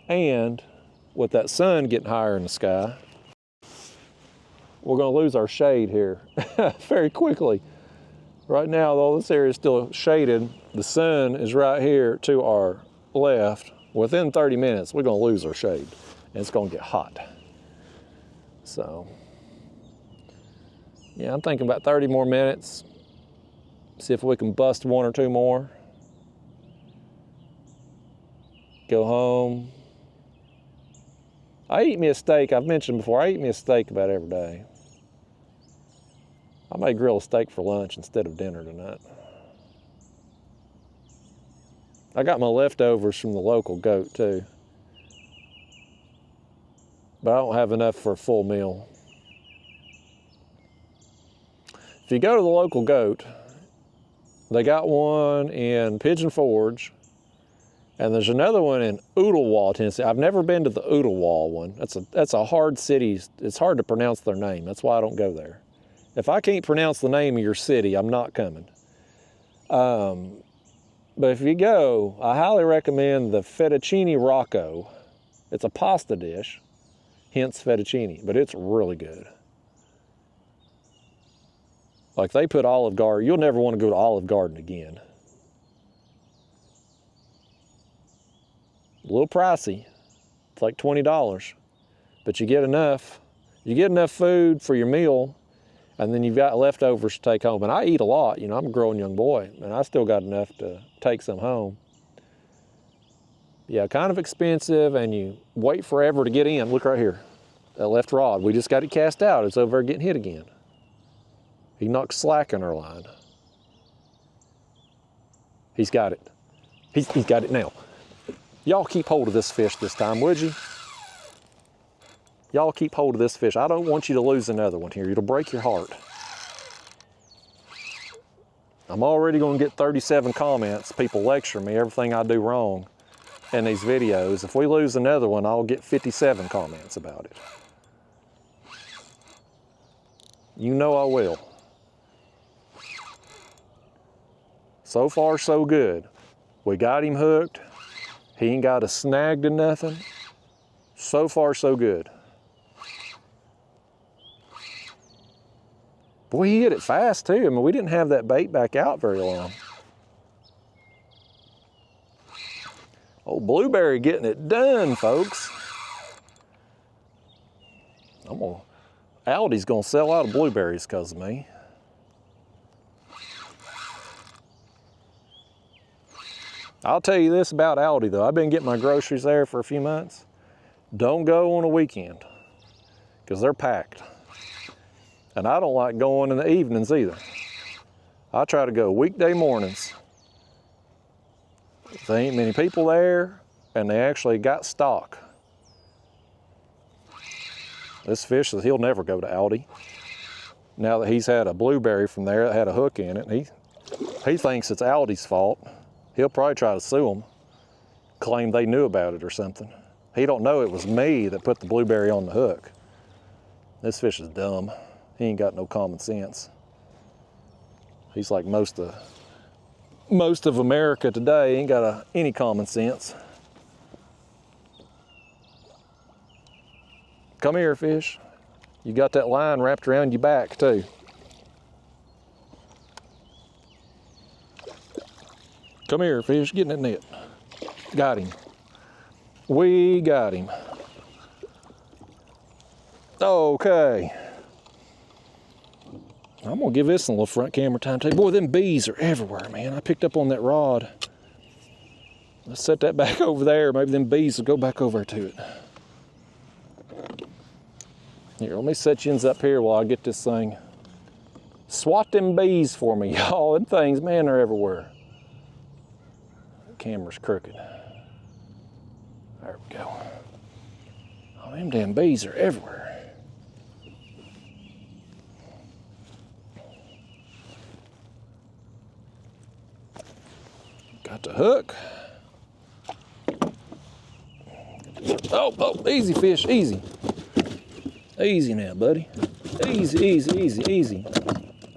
And with that sun getting higher in the sky, we're gonna lose our shade here very quickly. Right now, though, this area is still shaded. The sun is right here to our left. Within 30 minutes, we're gonna lose our shade, and it's gonna get hot. So, yeah, I'm thinking about 30 more minutes. See if we can bust one or two more. Go home. I eat me a steak. I've mentioned before, I eat me a steak about every day. I may grill a steak for lunch instead of dinner tonight. I got my leftovers from the local goat too, but I don't have enough for a full meal. If you go to the local goat, they got one in Pigeon Forge, and there's another one in Oodlewall, Tennessee. I've never been to the Oodlewall one. That's a hard city. It's hard to pronounce their name. That's why I don't go there. If I can't pronounce the name of your city, I'm not coming. But if you go, I highly recommend the fettuccine Rocco. It's a pasta dish, hence fettuccine, but it's really good. Like they put Olive Garden, you'll never want to go to Olive Garden again. A little pricey, it's like $20, but you get enough. You get enough food for your meal, and then you've got leftovers to take home. And I eat a lot, you know, I'm a growing young boy, and I still got enough to take some home. Yeah, kind of expensive, and you wait forever to get in. Look right here, that left rod. We just got it cast out. It's over there getting hit again. He knocked slack in our line. He's got it. He's got it now. Y'all keep hold of this fish this time, would you? Y'all keep hold of this fish. I don't want you to lose another one here. It'll break your heart. I'm already going to get 37 comments. People lecture me everything I do wrong in these videos. If we lose another one, I'll get 57 comments about it. You know I will. So far, so good. We got him hooked. He ain't got us snagged or nothing. So far, so good. Boy, he hit it fast too. I mean, we didn't have that bait back out very long. Old Blueberry getting it done, folks. Aldi's gonna sell out of blueberries because of me. I'll tell you this about Aldi though. I've been getting my groceries there for a few months. Don't go on a weekend because they're packed. And I don't like going in the evenings either. I try to go weekday mornings. There ain't many people there and they actually got stock. This fish says he'll never go to Aldi. Now that he's had a blueberry from there that had a hook in it, he thinks it's Aldi's fault. He'll probably try to sue them, claim they knew about it or something. He don't know it was me that put the blueberry on the hook. This fish is dumb. He ain't got no common sense. He's like most of America today, ain't got any common sense. Come here, fish. You got that line wrapped around your back too. Come here, fish, get in that net. Got him. We got him. Okay. I'm gonna give this a little front camera time too. Boy, them bees are everywhere, man. I picked up on that rod. Let's set that back over there. Maybe them bees will go back over to it. Here, let me set you up here while I get this thing. Swat them bees for me, y'all. Them things, man, they're everywhere. Camera's crooked. There we go. Oh, them damn bees are everywhere. Got the hook. Oh, easy fish, easy. Easy now, buddy. Easy, easy, easy, easy.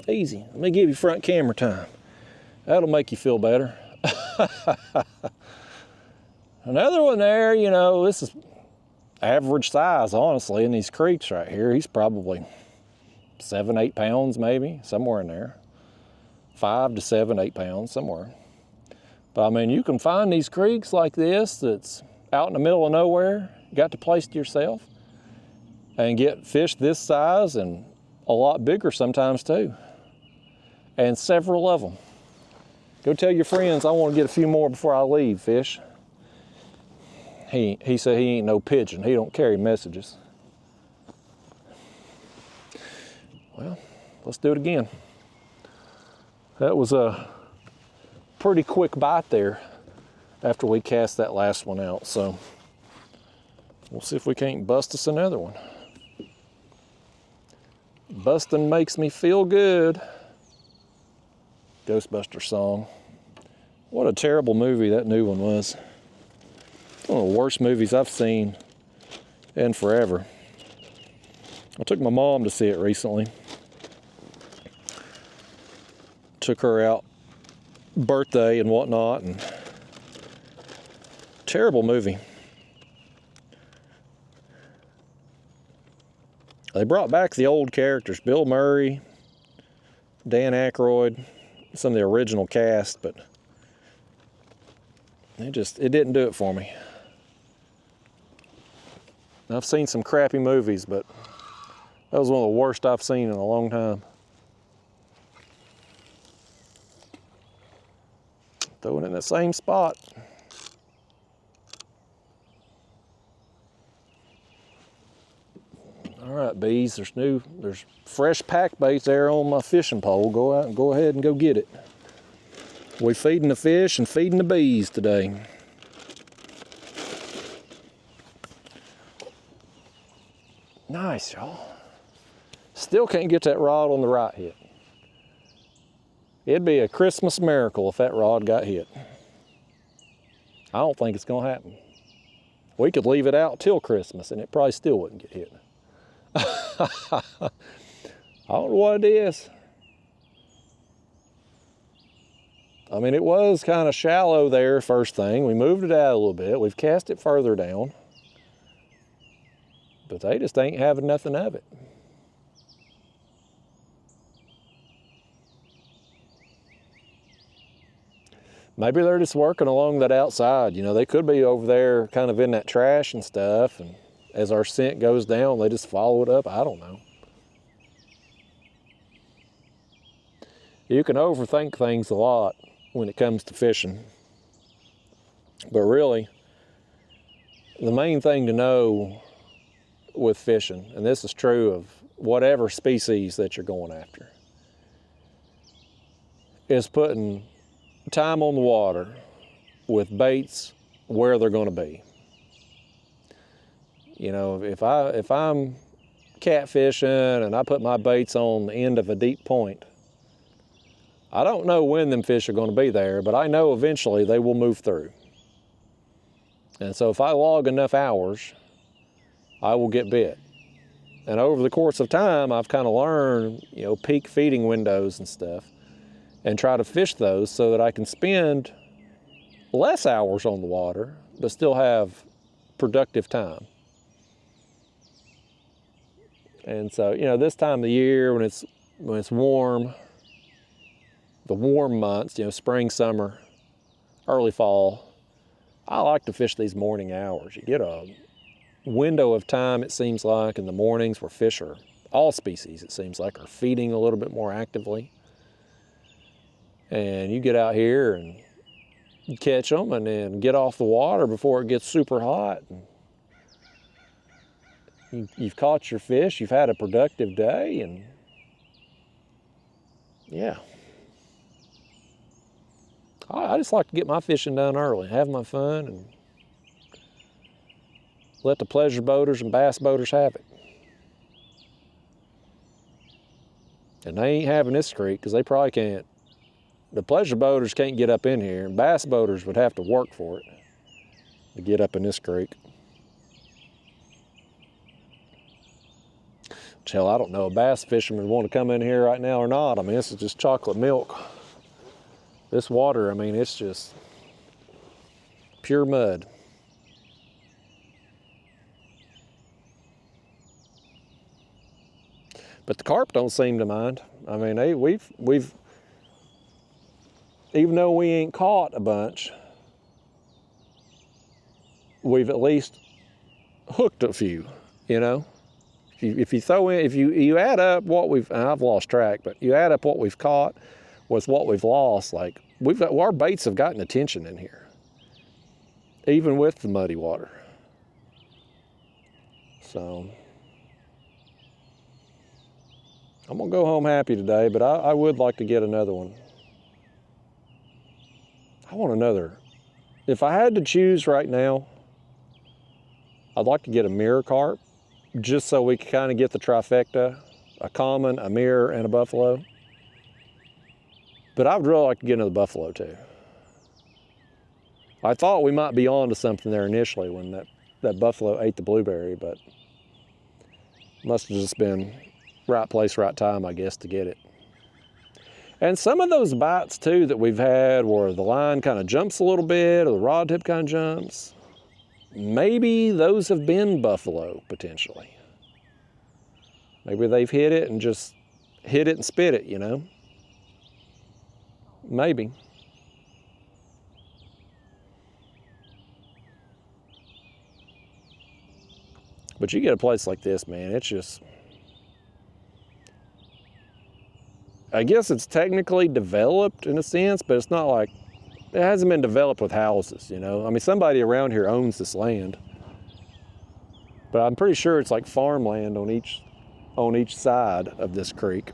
Easy. Let me give you front camera time. That'll make you feel better. Another one there, you know, this is average size, honestly, in these creeks right here. He's probably 7, 8 pounds maybe, somewhere in there. 5 to 7, 8 pounds, somewhere. But I mean, you can find these creeks like this that's out in the middle of nowhere, you got the place to yourself, and get fish this size and a lot bigger sometimes too. And several of them. Go tell your friends I want to get a few more before I leave, fish. He said he ain't no pigeon. He don't carry messages. Well, let's do it again. That was a pretty quick bite there after we cast that last one out. So we'll see if we can't bust us another one. Busting makes me feel good. Ghostbuster song. What a terrible movie that new one was. One of the worst movies I've seen in forever. I took my mom to see it recently. Took her out, birthday and whatnot, and terrible movie. They brought back the old characters, Bill Murray, Dan Aykroyd, some of the original cast, but it didn't do it for me. I've seen some crappy movies, but that was one of the worst I've seen in a long time. Throw it in the same spot. All right, bees, there's fresh pack baits there on my fishing pole. Go out and go ahead and go get it. We're feeding the fish and feeding the bees today. Nice, y'all. Still can't get that rod on the right hit. It'd be a Christmas miracle if that rod got hit. I don't think it's gonna happen. We could leave it out till Christmas and it probably still wouldn't get hit. I don't know what it is. I mean, it was kind of shallow there first thing. We moved it out a little bit. We've cast it further down. But they just ain't having nothing of it. Maybe they're just working along that outside. You know, they could be over there kind of in that trash and stuff, and as our scent goes down, they just follow it up. I don't know. You can overthink things a lot when it comes to fishing. But really, the main thing to know with fishing, and this is true of whatever species that you're going after, is putting time on the water with baits where they're going to be. You know, if I'm catfishing and I put my baits on the end of a deep point, I don't know when them fish are going to be there, but I know eventually they will move through. And so if I log enough hours, I will get bit. And over the course of time, I've kind of learned, you know, peak feeding windows and stuff, and try to fish those so that I can spend less hours on the water, but still have productive time. And so, you know, this time of the year when it's warm, the warm months, you know, spring, summer, early fall, I like to fish these morning hours. You get a window of time, it seems like, in the mornings where fish are, all species, it seems like, are feeding a little bit more actively. And you get out here and catch them and then get off the water before it gets super hot. And you've caught your fish, you've had a productive day, and yeah. I just like to get my fishing done early, have my fun, and let the pleasure boaters and bass boaters have it. And they ain't having this creek because they probably can't. The pleasure boaters can't get up in here, and bass boaters would have to work for it to get up in this creek. Hell, I don't know if bass fishermen want to come in here right now or not. I mean, this is just chocolate milk. This water, I mean, it's just pure mud. But the carp don't seem to mind. I mean, we've even though we ain't caught a bunch, we've at least hooked a few, you know? If you add up what we've, and I've lost track, but you add up what we've caught with what we've lost, like, our baits have gotten attention in here, even with the muddy water. So, I'm gonna go home happy today, but I would like to get another one. I want another. If I had to choose right now, I'd like to get a mirror carp, just so we can kind of get the trifecta, a common, a mirror, and a buffalo. But I would really like to get another buffalo too. I thought we might be on to something there initially when that buffalo ate the blueberry, but must have just been right place, right time, I guess, to get it. And some of those bites too that we've had where the line kind of jumps a little bit or the rod tip kind of jumps, maybe those have been buffalo potentially. Maybe they've hit it and just hit it and spit it, you know? Maybe. But you get a place like this, man, it's just, I guess it's technically developed in a sense, but it's not like, it hasn't been developed with houses, you know? I mean, somebody around here owns this land, but I'm pretty sure it's like farmland on each side of this creek.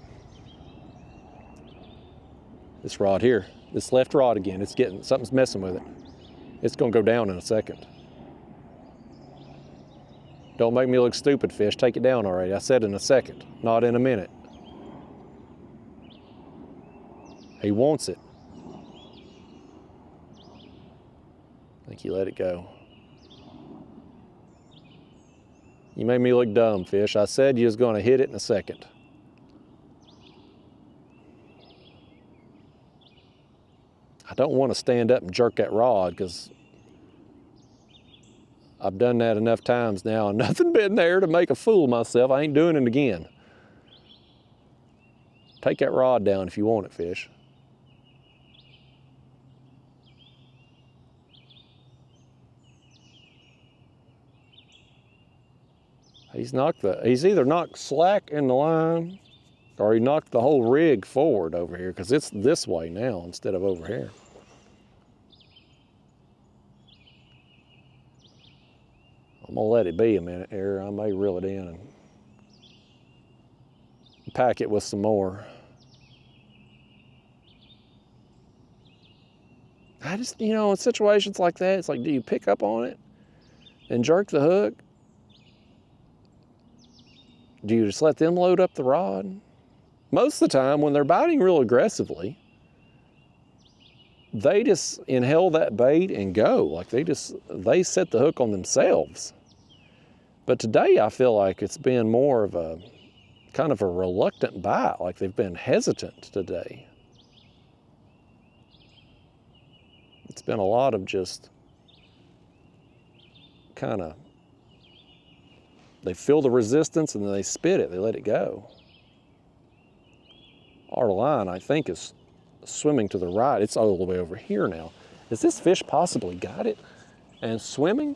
This rod here, this left rod again, it's getting, something's messing with it. It's gonna go down in a second. Don't make me look stupid, fish. Take it down already. I said in a second, not in a minute. He wants it. I think he let it go. You made me look dumb, fish. I said you was gonna hit it in a second. I don't want to stand up and jerk that rod because I've done that enough times now and nothing been there to make a fool of myself. I ain't doing it again. Take that rod down if you want it, fish. He's either knocked slack in the line or he knocked the whole rig forward over here because it's this way now instead of over here. I'm gonna let it be a minute here. I may reel it in and pack it with some more. I just, you know, in situations like that, it's like, do you pick up on it and jerk the hook? Do you just let them load up the rod? Most of the time when they're biting real aggressively, they just inhale that bait and go. Like they set the hook on themselves. But today I feel like it's been more of a kind of a reluctant bite, like they've been hesitant today. It's been a lot of just kind of, they feel the resistance and then they spit it, they let it go. Our line, I think, is swimming to the right. It's all the way over here now. Has this fish possibly got it and swimming?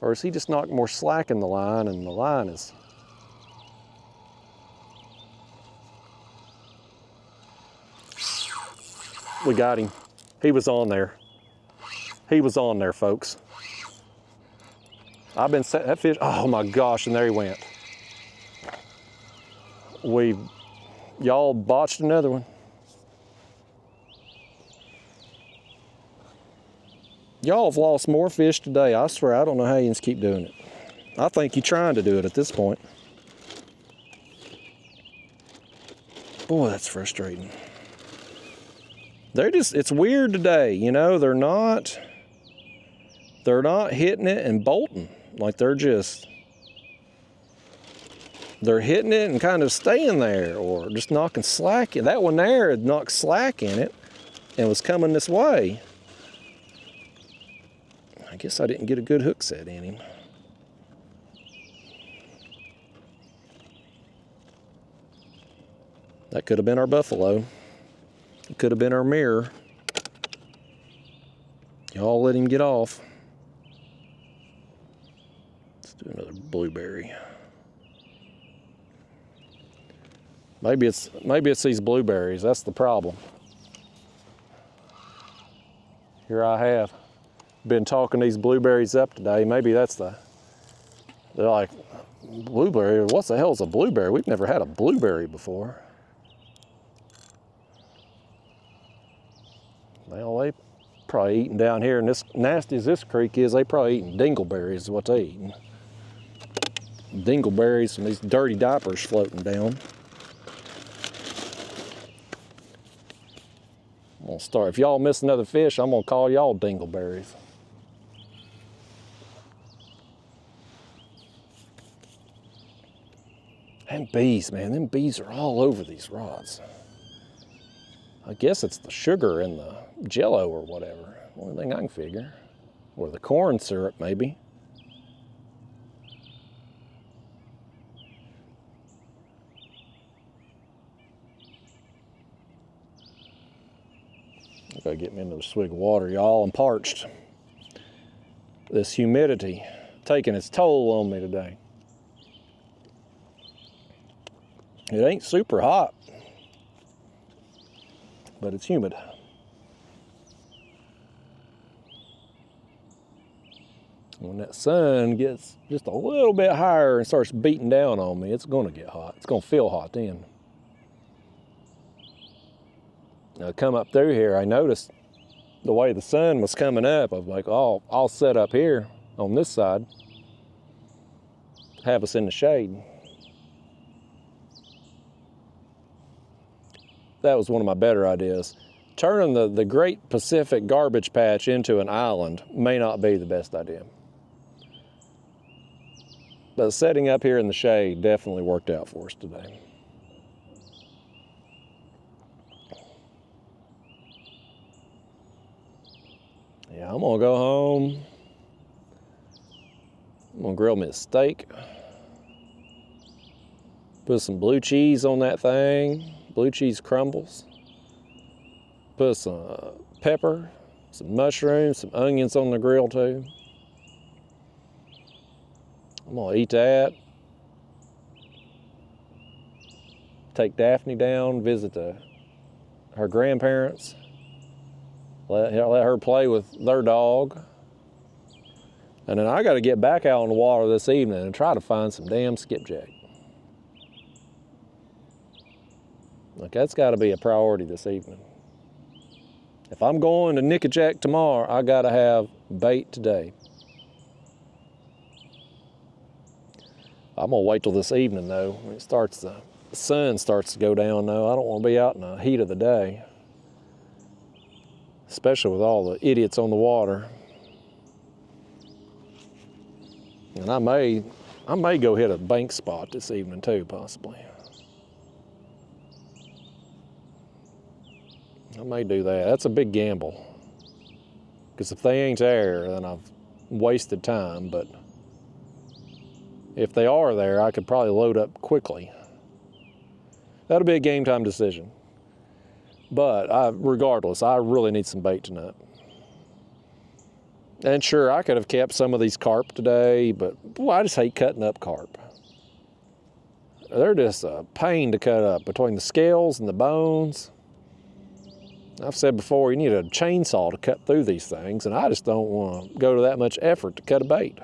Or is he just knocked more slack in the line and the line is... We got him. He was on there. He was on there, folks. I've been set, that fish, oh my gosh, and there he went. Y'all botched another one. Y'all have lost more fish today. I swear, I don't know how you can keep doing it. I think you're trying to do it at this point. Boy, that's frustrating. It's weird today, you know, they're not hitting it and bolting. Like they're hitting it and kind of staying there or just knocking slack in. That one there had knocked slack in it and was coming this way. I guess I didn't get a good hook set in him. That could have been our buffalo. It could have been our mirror. Y'all let him get off. Let's do another blueberry. Maybe it's these blueberries. That's the problem. Here I have been talking these blueberries up today. Maybe they're like, Blueberry, what the hell is a blueberry? We've never had a blueberry before. Well, they probably eating down here, and this nasty as this creek is, they probably eating dingleberries is what they eating. Dingleberries and these dirty diapers floating down. I'm gonna start, if y'all miss another fish, I'm gonna call y'all dingleberries. And bees, man, them bees are all over these rods. I guess it's the sugar in the jello or whatever. Only thing I can figure. Or the corn syrup, maybe. Gotta get me another swig of water, y'all. I'm parched. This humidity taking its toll on me today. It ain't super hot, but it's humid. When that sun gets just a little bit higher and starts beating down on me, it's gonna get hot. It's gonna feel hot then. I come up through here, I noticed the way the sun was coming up. I was like, oh, I'll set up here on this side, have us in the shade. That was one of my better ideas. Turning the Great Pacific Garbage Patch into an island may not be the best idea. But setting up here in the shade definitely worked out for us today. Yeah, I'm gonna go home. I'm gonna grill me a steak. Put some blue cheese on that thing. Blue cheese crumbles. Put some pepper, some mushrooms, some onions on the grill too. I'm gonna eat that. Take Daphne down, visit her grandparents. Let her play with their dog. And then I gotta get back out on the water this evening and try to find some damn skipjack. Like, that's gotta be a priority this evening. If I'm going to Nickajack tomorrow, I gotta have bait today. I'm gonna wait till this evening though. When it starts, the sun starts to go down though. I don't wanna be out in the heat of the day. Especially with all the idiots on the water. And I may go hit a bank spot this evening too, possibly. I may do that. That's a big gamble. Because if they ain't there, then I've wasted time. But if they are there, I could probably load up quickly. That'll be a game time decision. But regardless, I really need some bait tonight. And sure, I could have kept some of these carp today, but boy, I just hate cutting up carp. They're just a pain to cut up between the scales and the bones. I've said before, you need a chainsaw to cut through these things, and I just don't want to go to that much effort to cut a bait.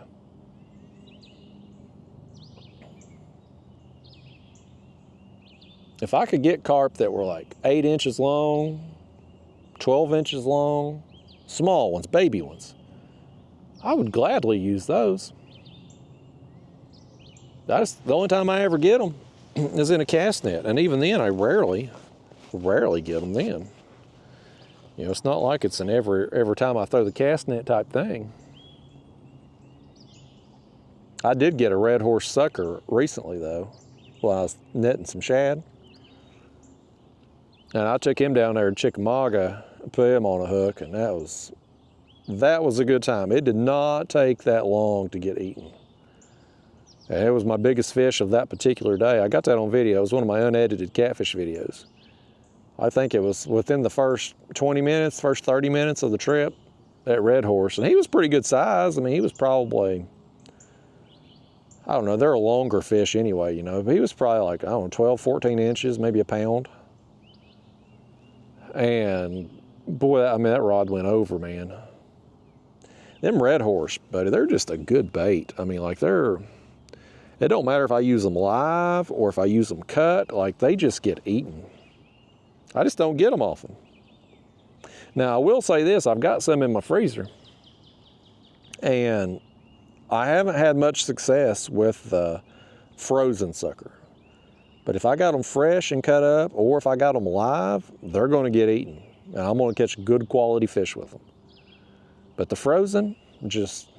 If I could get carp that were like 8 inches long, 12 inches long, small ones, baby ones, I would gladly use those. That's the only time I ever get them is in a cast net, and even then I rarely get them then. You know, it's not like it's an every time I throw the cast net type thing. I did get a red horse sucker recently though, while I was netting some shad. And I took him down there to Chickamauga and put him on a hook, and that was a good time. It did not take that long to get eaten. And it was my biggest fish of that particular day. I got that on video. It was one of my unedited catfish videos. I think it was within the first 20 minutes, first 30 minutes of the trip, that red horse. And he was pretty good size. I mean, he was probably, I don't know, they're a longer fish anyway, you know, but he was probably like, I don't know, 12, 14 inches, maybe a pound. And boy, I mean, that rod went over, man. Them red horse, buddy, they're just a good bait. I mean, like and It don't matter if I use them live or if I use them cut, like they just get eaten. I just don't get them often. Now I will say this, I've got some in my freezer and I haven't had much success with the frozen sucker. But if I got them fresh and cut up, or if I got them live, they're gonna get eaten. And I'm gonna catch good quality fish with them. But the frozen, just,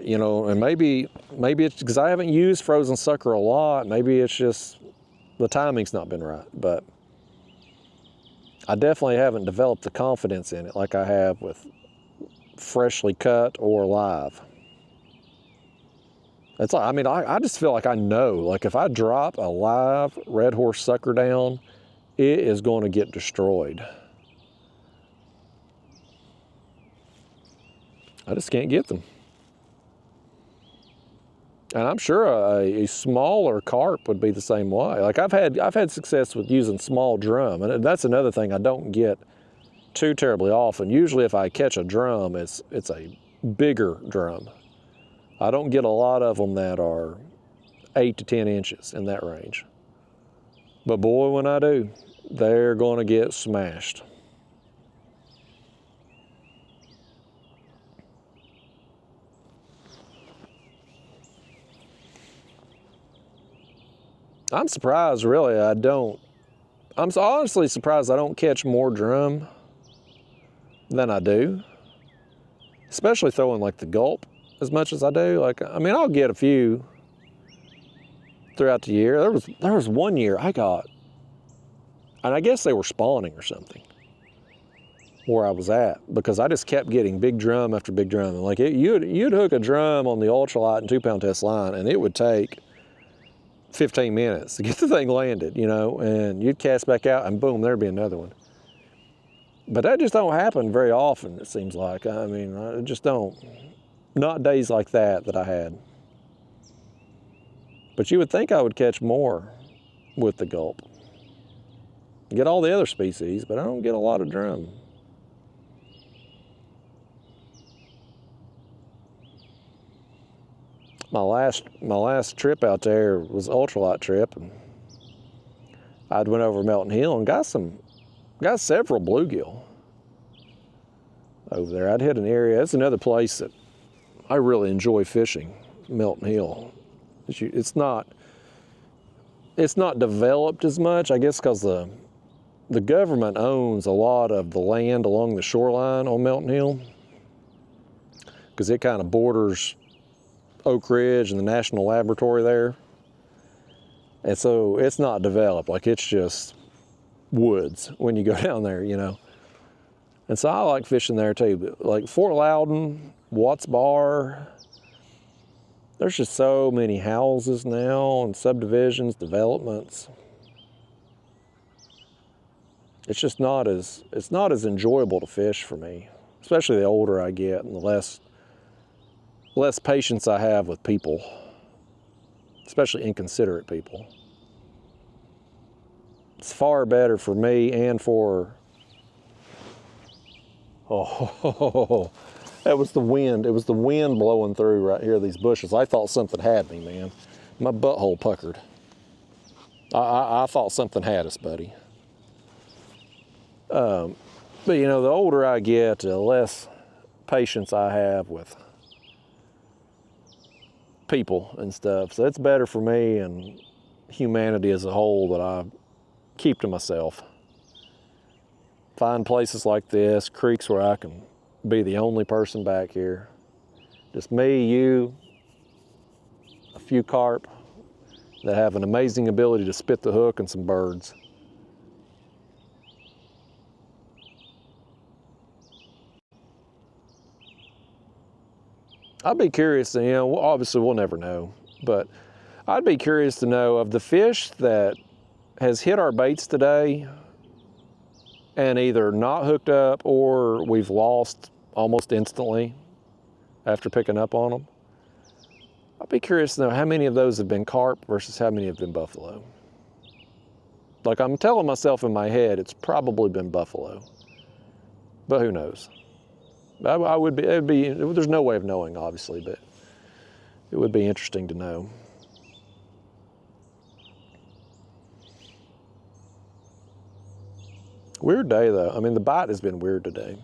you know, and maybe it's because I haven't used frozen sucker a lot. Maybe it's just the timing's not been right. But I definitely haven't developed the confidence in it like I have with freshly cut or live. It's like, I mean, I just feel like I know, like if I drop a live red horse sucker down, it is going to get destroyed. I just can't get them. And I'm sure a smaller carp would be the same way. Like I've had success with using small drum, and that's another thing I don't get too terribly often. Usually if I catch a drum, it's a bigger drum. I don't get a lot of them that are 8 to 10 inches in that range. But boy, when I do, they're going to get smashed. I'm surprised, really, I'm honestly surprised I don't catch more drum than I do, especially throwing like the gulp as much as I do. Like, I mean, I'll get a few throughout the year. There was one year I got, and I guess they were spawning or something where I was at, because I just kept getting big drum after big drum. And like you'd hook a drum on the Ultralight and 2-pound test line, and it would take 15 minutes to get the thing landed, you know, and you'd cast back out and boom, there'd be another one. But that just don't happen very often, it seems like. I mean, I just don't. Not days like that I had. But you would think I would catch more with the gulp. Get all the other species, but I don't get a lot of drum. My last trip out there was an ultralight trip, and I'd went over Melton Hill and got several bluegill over there. I'd hit an area. That's another place that I really enjoy fishing, Melton Hill. It's not developed as much, I guess, because the government owns a lot of the land along the shoreline on Melton Hill, because it kind of borders Oak Ridge and the National Laboratory there. And so it's not developed, like it's just woods when you go down there, you know. And so I like fishing there too, but like Fort Loudon, Watts Bar, there's just so many houses now and subdivisions, developments. It's just not as enjoyable to fish for me, especially the older I get and the less patience I have with people, especially inconsiderate people. It's far better for me and for, oh, that was the wind. It was the wind blowing through right here, these bushes. I thought something had me, man. My butthole puckered. I thought something had us, buddy. But you know, the older I get, the less patience I have with people and stuff. So it's better for me and humanity as a whole that I keep to myself. Find places like this, creeks where I can be the only person back here. Just me, you, a few carp that have an amazing ability to spit the hook, and some birds. I'd be curious to, you know, obviously we'll never know, but I'd be curious to know of the fish that has hit our baits today and either not hooked up or we've lost almost instantly after picking up on them. I'd be curious to know how many of those have been carp versus how many have been buffalo. Like, I'm telling myself in my head it's probably been buffalo, but who knows? There's no way of knowing, obviously, but It would be interesting to know. Weird day though. I mean, the bite has been weird today.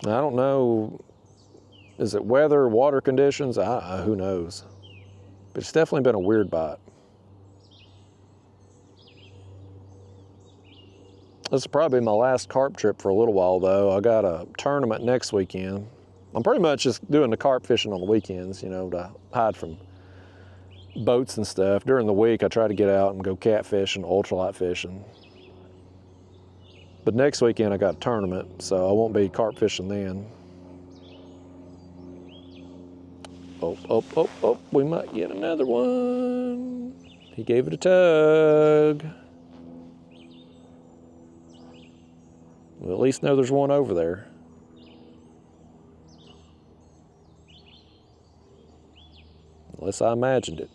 I don't know, is it weather, water conditions? Who knows? But it's definitely been a weird bite. This will probably be my last carp trip for a little while though. I got a tournament next weekend. I'm pretty much just doing the carp fishing on the weekends, you know, to hide from boats and stuff. During the week, I try to get out and go catfishing, ultralight fishing. But next weekend I got a tournament, so I won't be carp fishing then. Oh, we might get another one. He gave it a tug. We'll at least know there's one over there. Unless I imagined it.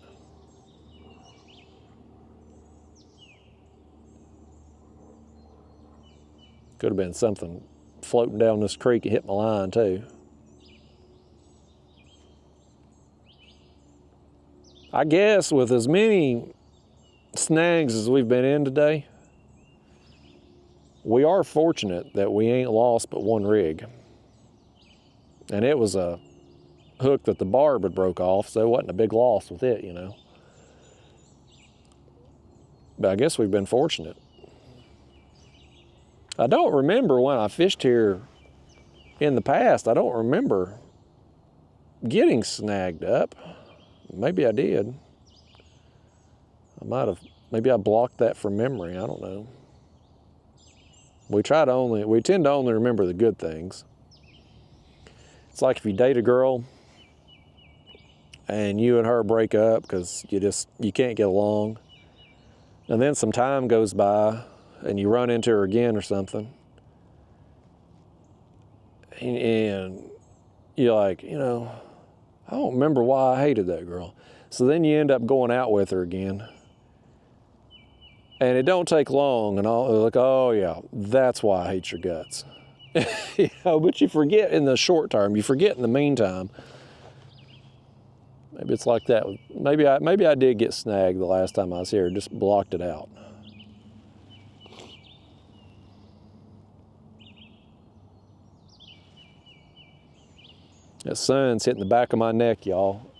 Could have been something floating down this creek and hit my line too. I guess with as many snags as we've been in today, we are fortunate that we ain't lost but one rig. And it was a hook that the barb had broke off, so it wasn't a big loss with it, you know. But I guess we've been fortunate. I don't remember when I fished here in the past. I don't remember getting snagged up. Maybe I did. I might have, maybe I blocked that from memory, I don't know. We tend to only remember the good things. It's like if you date a girl and you and her break up because you can't get along, and then some time goes by and you run into her again or something, and you're like, you know, I don't remember why I hated that girl. So then you end up going out with her again, and it don't take long, and all like, oh yeah, that's why I hate your guts. You know, but you forget in the short term, you forget in the meantime. Maybe it's like that. Maybe I did get snagged the last time I was here, just blocked it out. That sun's hitting the back of my neck, y'all.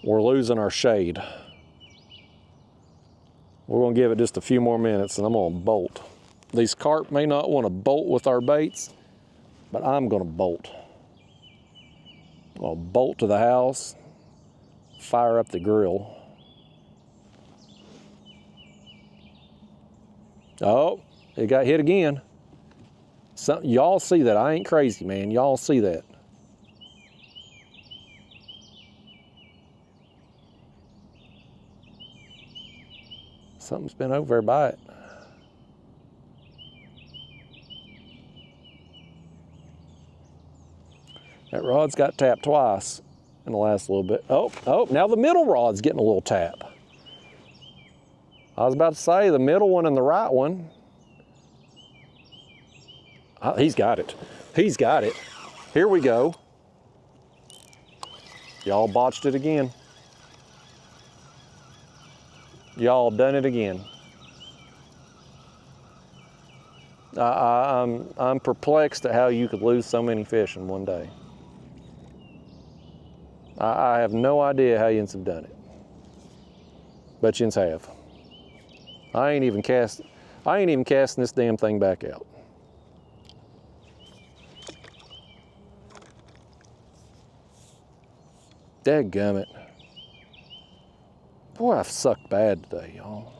We're losing our shade. We're gonna give it just a few more minutes and I'm gonna bolt. These carp may not want to bolt with our baits, but I'm gonna bolt. I'll bolt to the house, fire up the grill. Oh, it got hit again. Y'all see that? I ain't crazy, man. Y'all see that? Something's been over there by it. That rod's got tapped twice in the last little bit. Oh, now the middle rod's getting a little tap. I was about to say the middle one and the right one. He's got it. He's got it. Here we go. Y'all botched it again. Y'all done it again. I'm perplexed at how you could lose so many fish in one day. I have no idea how yous have done it. But yous have. I ain't even casting this damn thing back out. Dadgummit. Boy, I've sucked bad today, y'all.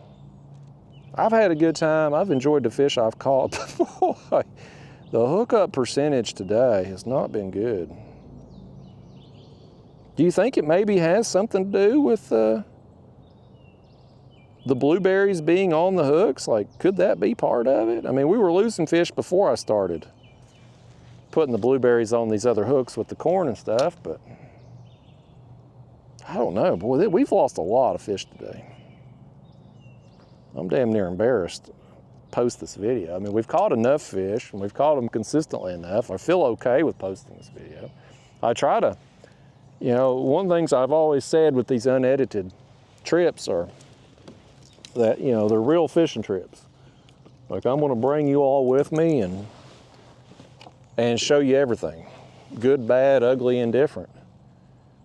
I've had a good time. I've enjoyed the fish I've caught. Boy, the hookup percentage today has not been good. Do you think it maybe has something to do with the blueberries being on the hooks? Like, could that be part of it? I mean, we were losing fish before I started putting the blueberries on these other hooks with the corn and stuff, but I don't know. Boy, we've lost a lot of fish today. I'm damn near embarrassed to post this video. I mean, we've caught enough fish and we've caught them consistently enough. I feel okay with posting this video. I try to, you know, one of the things I've always said with these unedited trips are that, you know, they're real fishing trips. Like, I'm gonna bring you all with me and show you everything. Good, bad, ugly, indifferent.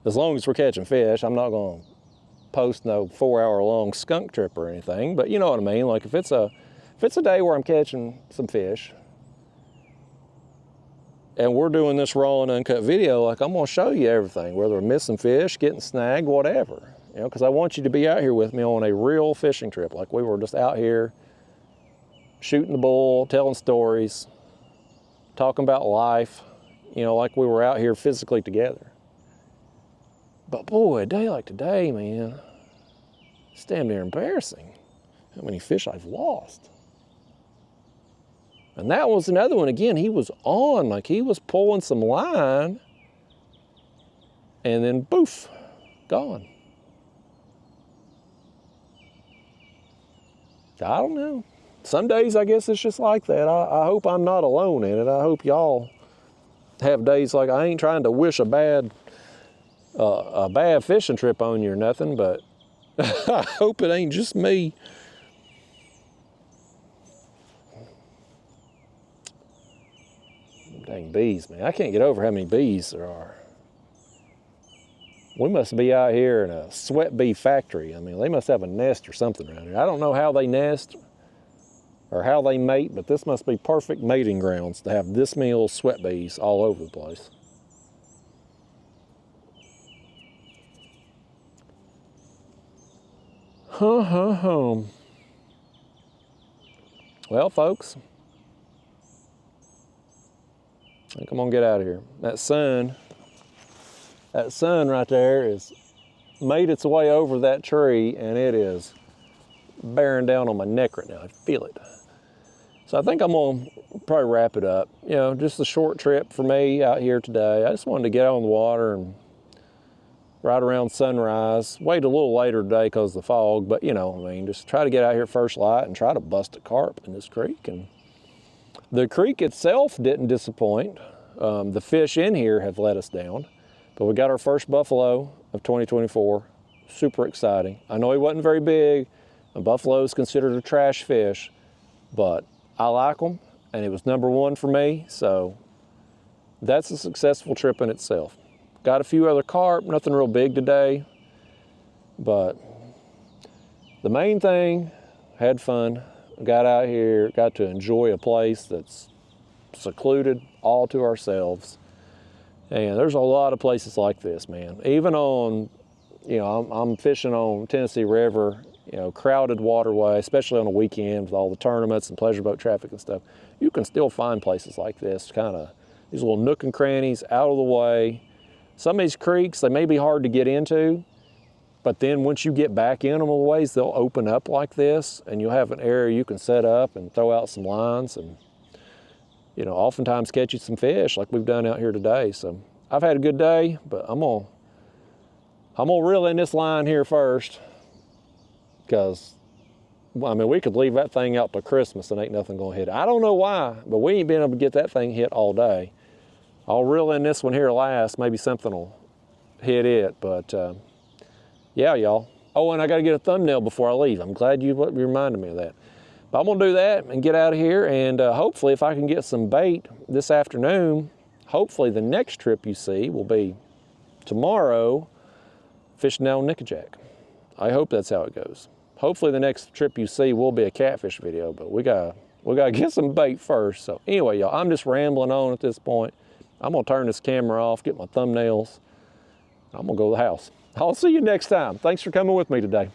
As long as we're catching fish, I'm not gonna post no 4-hour long skunk trip or anything, but you know what I mean? Like, if it's a day where I'm catching some fish and we're doing this raw and uncut video, like, I'm gonna show you everything, whether we're missing fish, getting snagged, whatever. You know, because I want you to be out here with me on a real fishing trip. Like, we were just out here shooting the bull, telling stories, talking about life, you know, like we were out here physically together. But boy, a day like today, man, it's damn near embarrassing how many fish I've lost. And that was another one. Again, he was on, like he was pulling some line, and then poof, gone. I don't know. Some days, I guess it's just like that. I hope I'm not alone in it. I hope y'all have days like, I ain't trying to wish a bad fishing trip on you or nothing, but I hope it ain't just me. Dang bees, man. I can't get over how many bees there are. We must be out here in a sweat bee factory. I mean, they must have a nest or something around here. I don't know how they nest or how they mate, but this must be perfect mating grounds to have this many little sweat bees all over the place. Well, folks, I think I'm gonna get out of here. That sun right there is made its way over that tree, and it is bearing down on my neck right now. I feel it. So I think I'm gonna probably wrap it up. You know, just a short trip for me out here today. I just wanted to get out on the water and right around sunrise. Wait a little later today because of the fog, but you know, I mean, just try to get out here first light and try to bust a carp in this creek. And the creek itself didn't disappoint. The fish in here have let us down, but we got our first buffalo of 2024. Super exciting. I know he wasn't very big. A buffalo is considered a trash fish, but I like them, and it was #1 for me, so that's a successful trip in itself. Got a few other carp, nothing real big today, but the main thing, had fun, got out here, got to enjoy a place that's secluded, all to ourselves. And there's a lot of places like this, man. Even on, you know, I'm fishing on Tennessee River, you know, crowded waterway, especially on a weekend with all the tournaments and pleasure boat traffic and stuff. You can still find places like this, kind of these little nook and crannies out of the way. Some of these creeks, they may be hard to get into, but then once you get back in them a ways, they'll open up like this, and you'll have an area you can set up and throw out some lines and, you know, oftentimes catch you some fish like we've done out here today. So I've had a good day, but I'm gonna reel in this line here first, because, I mean, we could leave that thing out to Christmas and ain't nothing gonna hit it. I don't know why, but we ain't been able to get that thing hit all day. I'll reel in this one here last, maybe something will hit it, but yeah, y'all. Oh, and I gotta get a thumbnail before I leave. I'm glad you reminded me of that. But I'm gonna do that and get out of here, and hopefully if I can get some bait this afternoon, hopefully the next trip you see will be tomorrow, fishing down Nickajack. I hope that's how it goes. Hopefully the next trip you see will be a catfish video, but we gotta get some bait first. So anyway, y'all, I'm just rambling on at this point. I'm gonna turn this camera off, get my thumbnails. I'm gonna go to the house. I'll see you next time. Thanks for coming with me today.